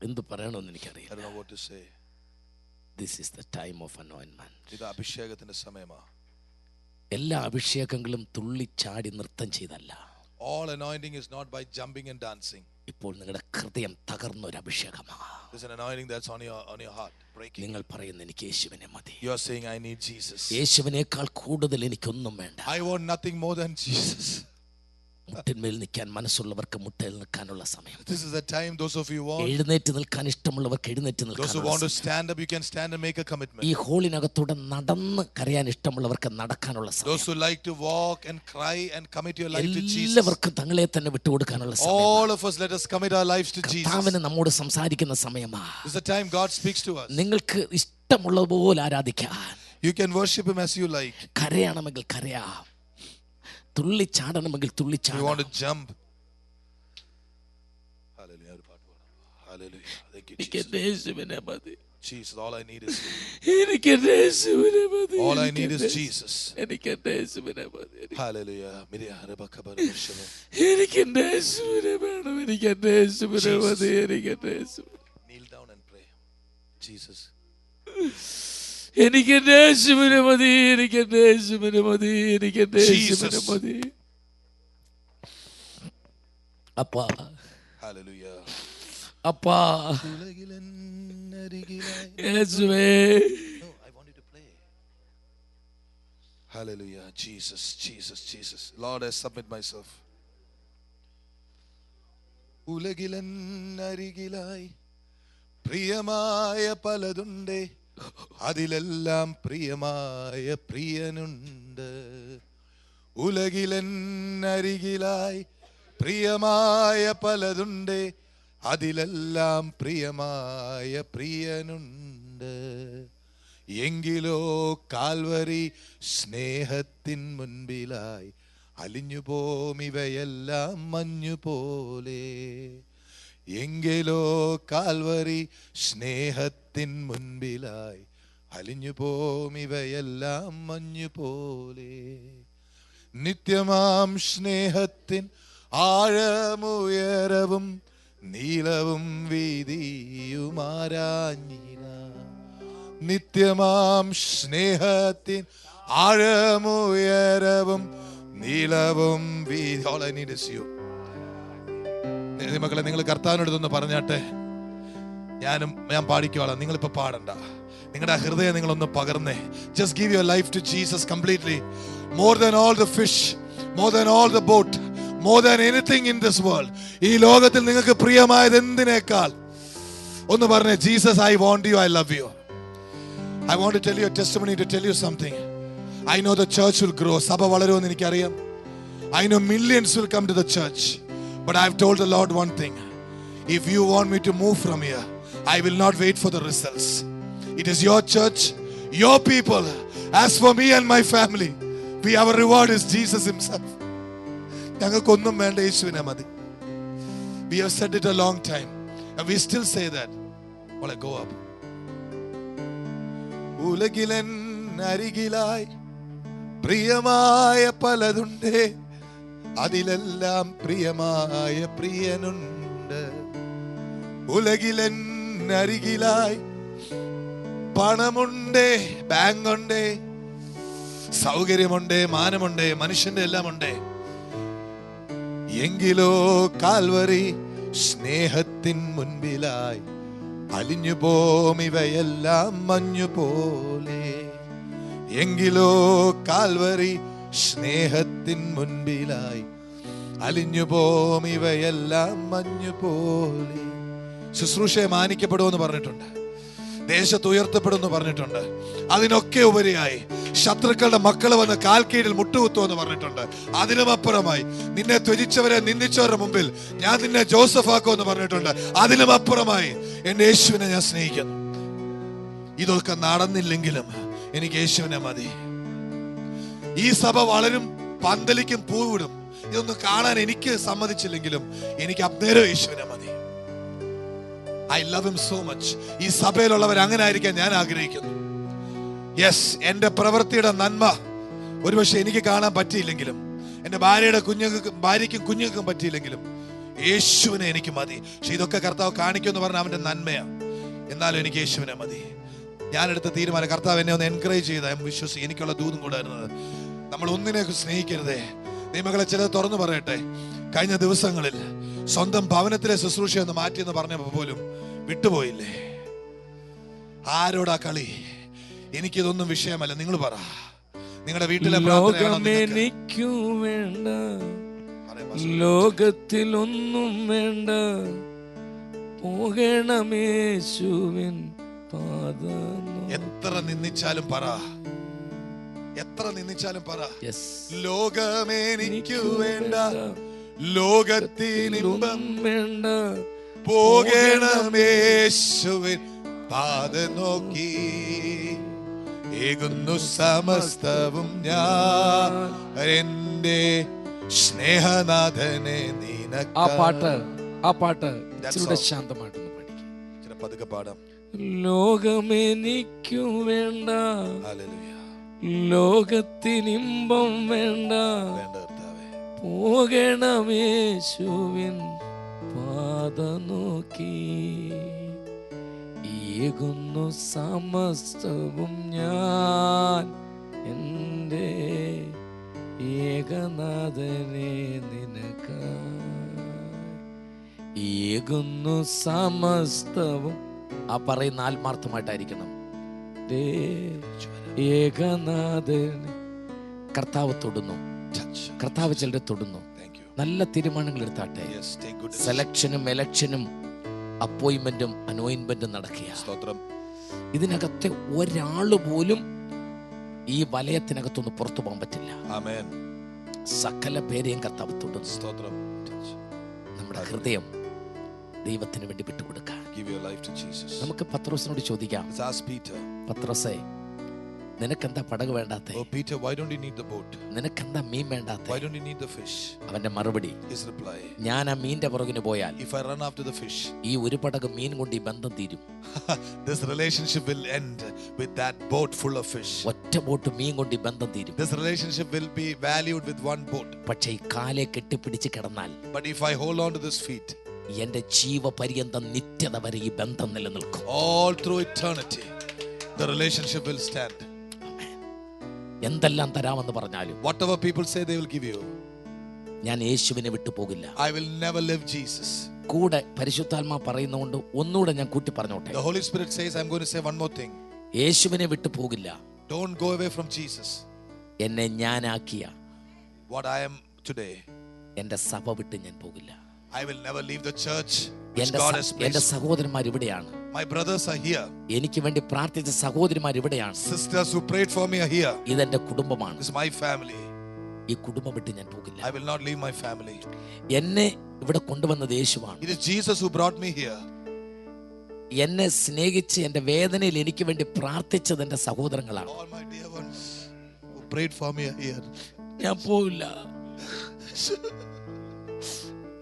എന്ത് പറയണമെന്ന് എനിക്കറിയില്ല. I don't know what to say. This is the time of anointment. ഇത് അഭിഷേകത്തിന്റെ സമയമാണ്. എല്ലാ അഭിഷേകങ്ങളും തുള്ളിച്ചാടി നൃത്തം ചെയ്തല്ല. All anointing is not by jumping and dancing. ഇപ്പോൾ നിങ്ങളുടെ ഹൃദയം തകർന്ന ഒരു അഭിഷേകമാണ്. There's an anointing that's on your heart breaking. നിങ്ങൾ പറയുന്നു എനിക്ക് യേശുവിനെ മതി. You are saying I need Jesus. യേശുവിനേക്കാൾ കൂടുതൽ എനിക്കൊന്നും വേണ്ട. I want nothing more than Jesus. മുട്ടിന്മേൽ നിൽക്കാൻ മനസ്സുള്ളവർക്ക് മുട്ടയിൽ നിൽക്കാനുള്ള സമയം. This is the time those of you want. എഴുന്നേറ്റ് നിൽക്കാൻ ഇഷ്ടമുള്ളവർക്ക് എഴുന്നേറ്റ് നിൽക്കാൻ. Those who want to stand up, you can stand and make a commitment. ഈ ഹോളിനകത്തൂടെ നടന്ന് കരയാൻ ഇഷ്ടമുള്ളവർക്ക് നടക്കാനുള്ള സമയം. Those who like to walk and cry and commit your life to Jesus. എല്ലാവർക്കും തങ്ങളെ തന്നെ വിട്ടുകൊടുക്കാനുള്ള സമയം. All of us, let us commit our lives to Jesus. കർത്താവിന് നമ്മോട് സംസാരിക്കുന്ന സമയമാണ്. This is the time God speaks to us. നിങ്ങൾക്ക് ഇഷ്ടമുള്ളതുപോലെ ആരാധിക്കാൻ. You can worship him as you like. കരയണമെങ്കിൽ കരയാം. തുള്ളിച്ചാടണമെങ്കിൽ തുള്ളിച്ചാടാം. You want to jump. Hallelujah. Hallelujah. Thank you, Jesus. Jesus, all I need is you. All I need is Jesus. Hallelujah. Kneel down and pray. Jesus. എനിക്ക് യേശുവിനെ മതി, എനിക്ക് യേശുവിനെ മതി, എനിക്ക് യേശുവിനെ മതി. അപ്പാ, ഹല്ലേലൂയ, അപ്പാ, യേശുവേ. I want you to play. Hallelujah, Jesus, Jesus, Jesus. Lord, I submit myself. ഉലകിലൻ അരികിലായി പ്രിയമായ പലതുണ്ടേ, അതിലെല്ലാം പ്രിയമായ പ്രിയനുണ്ട്. ഉലകിലൻ അരികിലായി പ്രിയമായ പലതുണ്ട്, അതിലെല്ലാം പ്രിയമായ പ്രിയനുണ്ട്. എങ്കിലോ കാൽവരി സ്നേഹത്തിൻ മുൻപിലായി അലിഞ്ഞുപോം ഇവയെല്ലാം മഞ്ഞുപോലെ. എങ്കിലോ കാൽവരി സ്നേഹത്തിൻ മുൻപിലായി അലിഞ്ഞുപോം ഇവയെല്ലാം മഞ്ഞുപോലെ. നിത്യമാം സ്നേഹത്തിൻ ആഴമുയരവും നീളവും വീതിയുമാരാഞ്ഞിന. നിത്യമാം സ്നേഹത്തിൻ ആഴമുയരവും നീളവും വീതി. All I need is you. മക്കളെ, നിങ്ങൾ കർത്താവിനോടൊന്ന് പറഞ്ഞാട്ടെ. ഞാൻ പാടിക്കോളാം, നിങ്ങളിപ്പോ പാടണ്ട. നിങ്ങളുടെ ഹൃദയം നിങ്ങളൊന്ന് പകർന്നേ. Just give your life to Jesus completely. More than all the fish, more than all the boat, more than anything in this world. ഈ ലോകത്തിൽ നിങ്ങൾക്ക് പ്രിയമായത് എന്തിനേക്കാൾ ഒന്ന് പറഞ്ഞേ, Jesus, I want you, I love you. I want to tell you a testimony, to tell you something. I know the church will grow. സഭ വളരുമെന്ന് എനിക്കറിയാം. I know millions will come to the church. But I've told the Lord one thing. If you want me to move from here, I will not wait for the results. It is your church, your people. As for me and my family, our reward is Jesus himself. ഞങ്ങൾക്കൊന്നും വേണ്ട, യേശുവിനെ മതി. We have said it a long time and we still say that. Well, go up. ഉലകിലൻ അരികിലായി പ്രിയമായ പലതുണ്ടേ, അതിലെല്ലാം പ്രിയമായ പ്രിയനുണ്ട്. ഉലകിലൻ അരികിലായി പണമുണ്ടേ, ബാങ്കുണ്ടേ, സൗകര്യമുണ്ടേ, മാനമുണ്ടേ, മനുഷ്യന്റെ എല്ലാം ഉണ്ടേ. എങ്കിലോ Calvary സ്നേഹത്തിൻ മുൻപിലായി അലിഞ്ഞുപോം ഇവയെല്ലാം മഞ്ഞുപോലെ. എങ്കിലോ കാൽവരി സ്നേഹത്തിൻ മുൻപിലായി അലിഞ്ഞുപോം ഇവയെല്ലാം മഞ്ഞുപോലെ. ശുശ്രൂഷയെ മാനിക്കപ്പെടുമെന്ന് പറഞ്ഞിട്ടുണ്ട്, ദേശത്ത് ഉയർത്തപ്പെടുമെന്ന് പറഞ്ഞിട്ടുണ്ട്. അതിനൊക്കെ ഉപരിയായി ശത്രുക്കളുടെ മക്കൾ വന്ന് കാൽ കീഴിൽ മുട്ടുകുത്തുമെന്ന് പറഞ്ഞിട്ടുണ്ട്. അതിനുമപ്പുറമായി നിന്നെ ത്യജിച്ചവരെ നിന്ദിച്ചവരുടെ മുമ്പിൽ ഞാൻ നിന്നെ ജോസഫ് ആക്കുമെന്ന് പറഞ്ഞിട്ടുണ്ട്. അതിനുമപ്പുറമായി എന്റെ യേശുവിനെ ഞാൻ സ്നേഹിക്കുന്നു. ഇതൊക്കെ നടന്നില്ലെങ്കിലും എനിക്ക് യേശുവിനെ മതി. ഈ സഭ വളരും, പന്തലിക്കും, പൂവിടും. ഇതൊന്നും കാണാൻ എനിക്ക് സമ്മതിച്ചില്ലെങ്കിലും എനിക്ക് അന്നേരം യേശുവിനെ മതി. I love him so much. ഈ സഭയിലുള്ളവർ അങ്ങനെ ആയിരിക്കാൻ ഞാൻ ആഗ്രഹിക്കുന്നു. യെസ്, എന്റെ പ്രവൃത്തിയുടെ നന്മ ഒരുപക്ഷെ എനിക്ക് കാണാൻ പറ്റിയില്ലെങ്കിലും, എന്റെ ഭാര്യയ്ക്കും കുഞ്ഞുങ്ങൾക്കും പറ്റിയില്ലെങ്കിലും യേശുവിനെ എനിക്ക് മതി. പക്ഷെ ഇതൊക്കെ കർത്താവ് കാണിക്കുമെന്ന് പറഞ്ഞാൽ അവന്റെ നന്മയാണ്. എന്നാലും എനിക്ക് യേശുവിനെ മതി. ഞാനെടുത്ത തീരുമാനം, കർത്താവ് എന്നെ ഒന്ന് എൻകറേജ് ചെയ്ത വിശ്വസിച്ച് എനിക്കുള്ള ദൂതും കൂടായിരുന്നത്, നമ്മൾ ഒന്നിനെ സ്നേഹിക്കരുതേ. നിയമങ്ങളെ ചിലത് തുറന്നു പറയട്ടെ. കഴിഞ്ഞ ദിവസങ്ങളിൽ സ്വന്തം ഭവനത്തിലെ ശുശ്രൂഷയൊന്ന് മാറ്റിയെന്ന് പറഞ്ഞപ്പോൾ പോലും വിട്ടുപോയില്ലേ? ആരോടാ കളി? എനിക്കിതൊന്നും വിഷയമല്ല. നിങ്ങൾ പറ, നിങ്ങളുടെ വീട്ടിലെ ലോകമെനിക്കു വേണ്ട, ലോകത്തിലൊന്നും വേണ്ട, പോകണമേശുവിൻ പാദം. എത്ര നിന്ദിച്ചാലും പറ, എത്ര നിന്ദിച്ചാലും പറ, ലോകമെനിക്കു വേണ്ട, ലോകത്തിനിമ്പം വേണ്ട, പോകണമേശുവിൻ പാദം നോക്കി. ഏകുന്നു സമസ്തവും ഞാൻ എന്റെ സ്നേഹനാഥനെ നിനക്ക്. ആ പാട്ട് ശാന്തമായിട്ടൊന്ന് പഠിക്കും, പതുക്കെ പാടാം. ലോകമെനിക്കു വേണ്ട, ലോകത്തിനിമ്പം വേണ്ട, പോകണമേശുവിൻ പാദം നോക്കി. ഏകുന്നു സമസ്തവും ഞാൻ എൻ്റെ ഏകനാഥനെ നിനക്കായി. ഏകുന്നു സമസ്തവും. ആ പറയുന്ന ആത്മാർത്ഥമായിട്ടായിരിക്കണം. ഏകനാഥനെ കർത്താവ് തൊടുന്നു. കർത്താവ് ചിലരെ തൊടുന്നു. നല്ല തീരുമാനങ്ങൾ എടുത്താട്ടെ. സെലക്ഷനും എലക്ഷനും അപ്പോയിന്റ്മെന്റും അനോയിന്റ്മെന്റും നടക്കുക. ഇതിനകത്തെ ഒരാള് പോലും ഈ വലയത്തിനകത്തൊന്ന് പുറത്തു പോകാൻ പറ്റില്ല. സകല പേരെയും കർത്താവ് തൊടുന്നു. നമ്മുടെ ഹൃദയം ദൈവത്തിന് വേണ്ടി വിട്ടുകൊടുക്കാം. നമുക്ക് പത്രോസിനോട് ചോദിക്കാം, പത്രോസേ, നിനക്കെന്താ പടക് വേണ്ടാത്തെ? Oh Peter, why don't you need the boat? നിനക്കെന്താ മീൻ വേണ്ടാത്തെ? Why don't you need the fish? അവന്റെ മറുപടി, his reply, ഞാൻ ആ മീന്റെ പുറകിന് പോയാൽ, if I run after the fish, ഈ ഒരു പടക് മീൻ കൊണ്ട് ഈ ബന്ധം തീരും. This relationship will end with that boat full of fish. ഒറ്റ ബോട്ട് മീൻ കൊണ്ട് ഈ ബന്ധം തീരും. This relationship will be valued with one boat. പക്ഷേ ഈ കാലെ കെട്ടിപ്പിടിച്ച് കിടന്നാൽ, but if I hold on to this feet, എന്റെ ജീവപര്യന്തം നിത്യത വരെ ഈ ബന്ധം നിലനിൽക്കും. All through eternity the relationship will stand. എന്തെല്ലാം തരാമെന്ന് പറഞ്ഞാലും, whatever people say they will give you, ഞാൻ യേശുവിനെ വിട്ടു പോകില്ല. I will never leave Jesus. കൂടെ പരിശുദ്ധാത്മാ പറയുന്നതുകൊണ്ട് ഒന്നുകൂടെ ഞാൻ കൂട്ടി പറഞ്ഞോട്ടെ. The Holy Spirit says, I'm going to say one more thing. യേശുവിനെ വിട്ടു പോകില്ല. Don't go away from Jesus. എന്നെ ഞാനാക്കിയ, what I am today, എന്റെ സഭ വിട്ട് ഞാൻ പോകില്ല. I will never leave the church which God has placed. എന്റെ സഹോദരന്മാർ ഇവിടെയാണ്. My brothers are here. എനിക്ക് വേണ്ടി പ്രാർത്ഥിച്ച സഹോദരിമാർ ഇവിടെയാണ്. Sisters who prayed for me are here. ഇതെന്റെ കുടുംബമാണ്. This is my family. ഈ കുടുംബം വിട്ട് ഞാൻ പോകില്ല. I will not leave my family. എന്നെ ഇവിടെ കൊണ്ടുവന്നത് യേശുവാണ്. It is Jesus who brought me here. എന്നെ സ്നേഹിച്ച് എന്റെ വേദനയിൽ എനിക്ക് വേണ്ടി പ്രാർത്ഥിച്ചത് എന്റെ സഹോദരങ്ങളാണ്. All my dear ones who prayed for me are here. ഞാൻ പോവില്ല,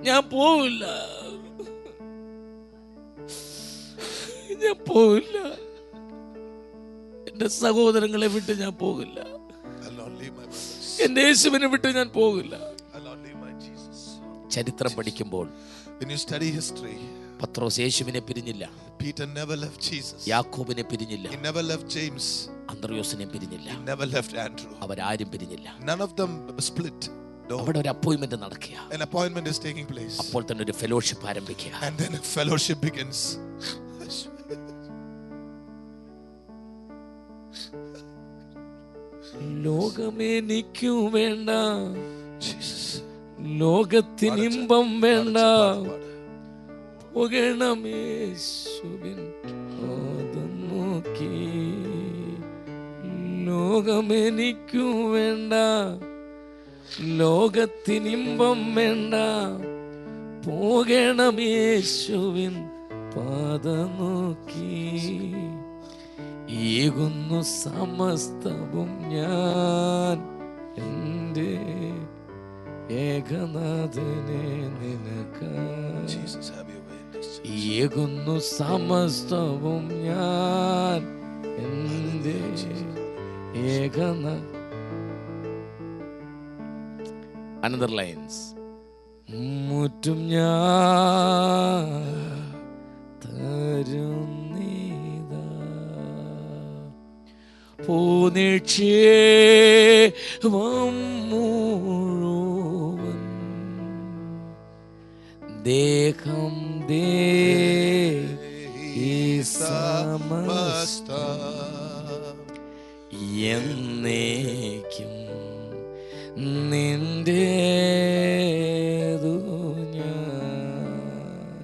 ഞാൻ പോവില്ല, ഞാൻ പോവില്ല. എന്റെ സഹോദരങ്ങളെ വിട്ട് ഞാൻ പോകില്ല. എന്റെ യേശുവിനെ വിട്ട് ഞാൻ പോകില്ല. ചരിത്രം പഠിക്കുമ്പോൾ, when you study history, പത്രോസ് യേശുവിനെ പിരിഞ്ഞില്ല. Peter never left Jesus. യാക്കോബിനെ പിരിഞ്ഞില്ല. He never left James. അന്ത്രയോസിനെ പിരിഞ്ഞില്ല. He never left Andrew. അവരാരും പിരിഞ്ഞില്ല. None of them split. അവിടെ ഒരു അപ്പോയിന്റ്മെന്റ് നടക്കുക. An appointment is taking place. അപ്പോൾ തന്നെ ഒരു ഫെലോഷിപ്പ് ആരംഭിക്കുക. And then a fellowship begins. ലോകമെനിക്കു വേണ്ട, ലോകത്തിനിമ്പം വേണ്ട, പോകണമേശുവിൻ പാദം നോക്കി. ലോകമെനിക്കു വേണ്ട, ലോകത്തിനിമ്പം വേണ്ട, പോകണമേശുവിൻ പാദം നോക്കി. ഏകുന്നു സമസ്തവും ഞാൻ എൻ്റെ ഏകനാഥനെ നിനക്ക്. Jesus, have your way in this church. ഏകുന്നു സമസ്തവും ഞാൻ എൻ്റെ Another lines. മുറ്റും ഞാൻ തരുന്നീതാ പൂനിക്ഷേപം മുഴുവൻ ദേഹം സമസ്ത എന്നേക്കും നിന്റേതു ഞാൻ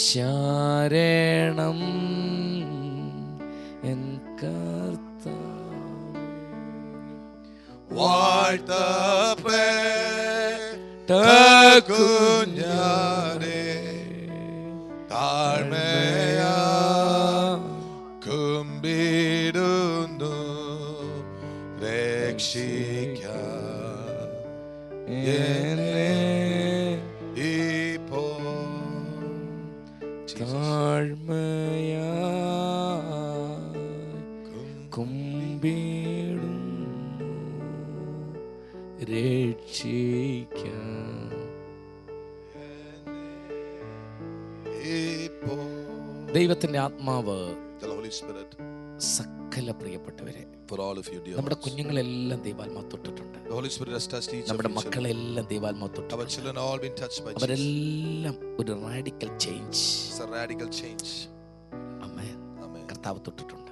ശരണം എൻ കർത്താവേ. കുഞ്ഞാനെ താഴ്മയാ കുമ്പിടുന്നു രക്ഷിക്കാൻ എന്നെ ഇപ്പോൾ താഴ്മയായി കുമ്പിടുന്നു രക്ഷിക്കാൻ. ദൈവത്തിന്റെ ആത്മാവ് സകല പ്രിയപ്പെട്ടവരെ, നമ്മുടെ കുഞ്ഞുങ്ങളെല്ലാം ദൈവാത്മാ തൊട്ടിട്ടുണ്ട്. നമ്മുടെ മക്കളെല്ലാം ദൈവാത്മാ തൊട്ടിട്ടുണ്ട്. അവരെല്ലാം ഒരു റാഡിക്കൽ ചേഞ്ച് കർത്താവ് തൊട്ടിട്ടുണ്ട്.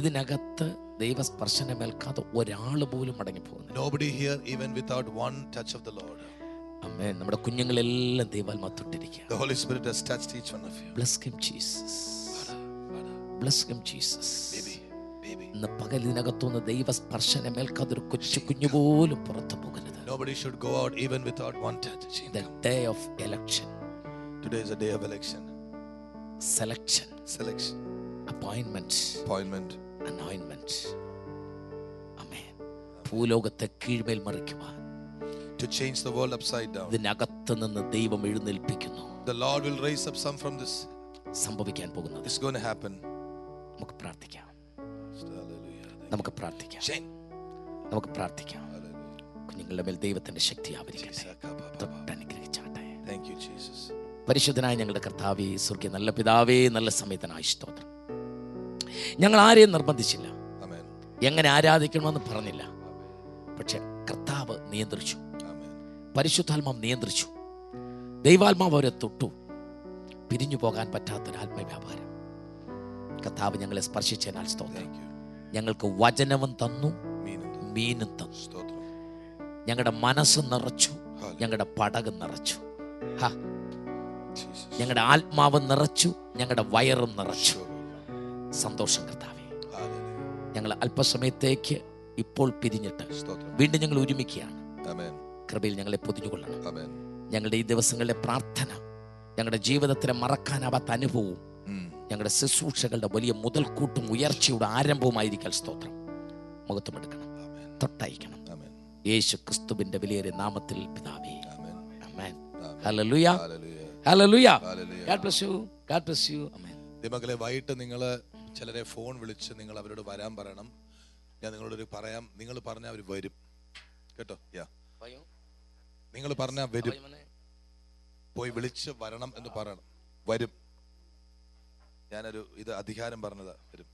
ഇതിനകത്ത് ദൈവസ്പർശനമേൽക്കാതെ ഒരാൾ പോലും മടങ്ങി പോകുന്നില്ല. ആമേൻ. നമ്മുടെ കുഞ്ഞുങ്ങളെല്ലാം ദൈവാത്മാ തൊട്ടിരിക്കുക. Bless him, Jesus. Bless him, Jesus. ഇന്ന് പകൽ ഇതിനകത്തുനിന്ന് ദൈവസ്പർശനമേൽക്കാതെ ഒരു കൊച്ചു കുഞ്ഞു പോലും പുറത്തു പോകരുത്. Nobody should go out even without one touch. The day of election. Today is a day of election. Selection. Appointment. Anointment. Amen. ഭൂലോകത്തെ കീഴ്മേൽ മറിക്കുവാൻ, to change the world upside down. ഇതിനകത്ത് നിന്ന് ദൈവം എഴുന്നേൽപ്പിക്കുന്നു. The Lord will raise up some from this. സംഭവിക്കാൻ പോകുന്നത്. It's going to happen. നമുക്ക് പ്രാർത്ഥിക്കാം. Hallelujah. നമുക്ക് പ്രാർത്ഥിക്കാം. നമുക്ക് പ്രാർത്ഥിക്കാം. കുഞ്ഞുങ്ങളുടെ മേൽ ദൈവത്തിന്റെ ശക്തി ആവരിക്കട്ടെ. തൊട്ടനുഗ്രഹിച്ചാട്ടെ. Thank you, Jesus. പരിശുദ്ധനായ ഞങ്ങളുടെ കർത്താവേ, സ്വർഗ്ഗീയ നല്ല പിതാവേ, നല്ല സമയത്തിനായി സ്തോത്രം. ഞങ്ങൾ ആരെയും നിർബന്ധിച്ചില്ല, എങ്ങനെ ആരാധിക്കണമെന്ന് പറഞ്ഞില്ല. പക്ഷെ കർത്താവ് നിയന്ത്രിച്ചു, പരിശുദ്ധാത്മാവ് നിയന്ത്രിച്ചു, ദൈവാത്മാവ് അവരെ തൊട്ടു. പിരിഞ്ഞു പോകാൻ പറ്റാത്തൊരാത്മവ്യാപാരം കർത്താവ് ഞങ്ങളെ സ്പർശിച്ചതിനാൽ സ്തോത്രം. ഞങ്ങൾക്ക് വചനവും തന്നു, മീനും തന്നു. ഞങ്ങളുടെ മനസ്സ് നിറച്ചു, ഞങ്ങളുടെ പടക് നിറച്ചു, ഞങ്ങളുടെ ആത്മാവ് നിറച്ചു, ഞങ്ങളുടെ വയറും നിറച്ചു. സന്തോഷം കർത്താവേ. ഞങ്ങൾ അല്പസമയത്തേക്ക് ഇപ്പോൾ പിരിഞ്ഞിട്ട് വീണ്ടും ഞങ്ങൾ ഒരുമിക്കുകയാണ്. കൃപയിൽ ഞങ്ങളെ പൊതിഞ്ഞുകൊള്ളണം. ഞങ്ങളുടെ ഈ ദിവസങ്ങളിലെ പ്രാർത്ഥന, ഞങ്ങളുടെ ജീവിതത്തിലെ മറക്കാനാവാത്ത അനുഭവവും, ഞങ്ങളുടെ ശുശ്രൂഷകളുടെ വലിയ മുതൽക്കൂട്ടും ഉയർച്ചയുടെ ആരംഭവുമായിരിക്കാൻ സ്തോത്രം. മുഖത്തുമെടുക്കണം, തൊട്ടയക്കണം. യേശു ക്രിസ്തുവിന്റെ വിലയേറിയ നാമത്തിൽ പിതാവേ, ആമേൻ. ഹല്ലേലൂയ, ഹല്ലേലൂയ. God bless you, God bless you. ആമേൻ. മക്കളെ, വൈകിട്ട് നിങ്ങൾ ചിലരെ ഫോൺ വിളിച്ച് നിങ്ങൾ അവരോട് വരാൻ പറയണം. ഞാൻ നിങ്ങളോട് പറയാം, നിങ്ങൾ പറഞ്ഞാൽ അവർ വരും കേട്ടോ. നിങ്ങൾ പറഞ്ഞാൽ വരും. പോയി വിളിച്ച് വരണം എന്ന് പറയണം. വരും. ഞാനൊരു ഇത് അധികാരം പറഞ്ഞതാ. വരും.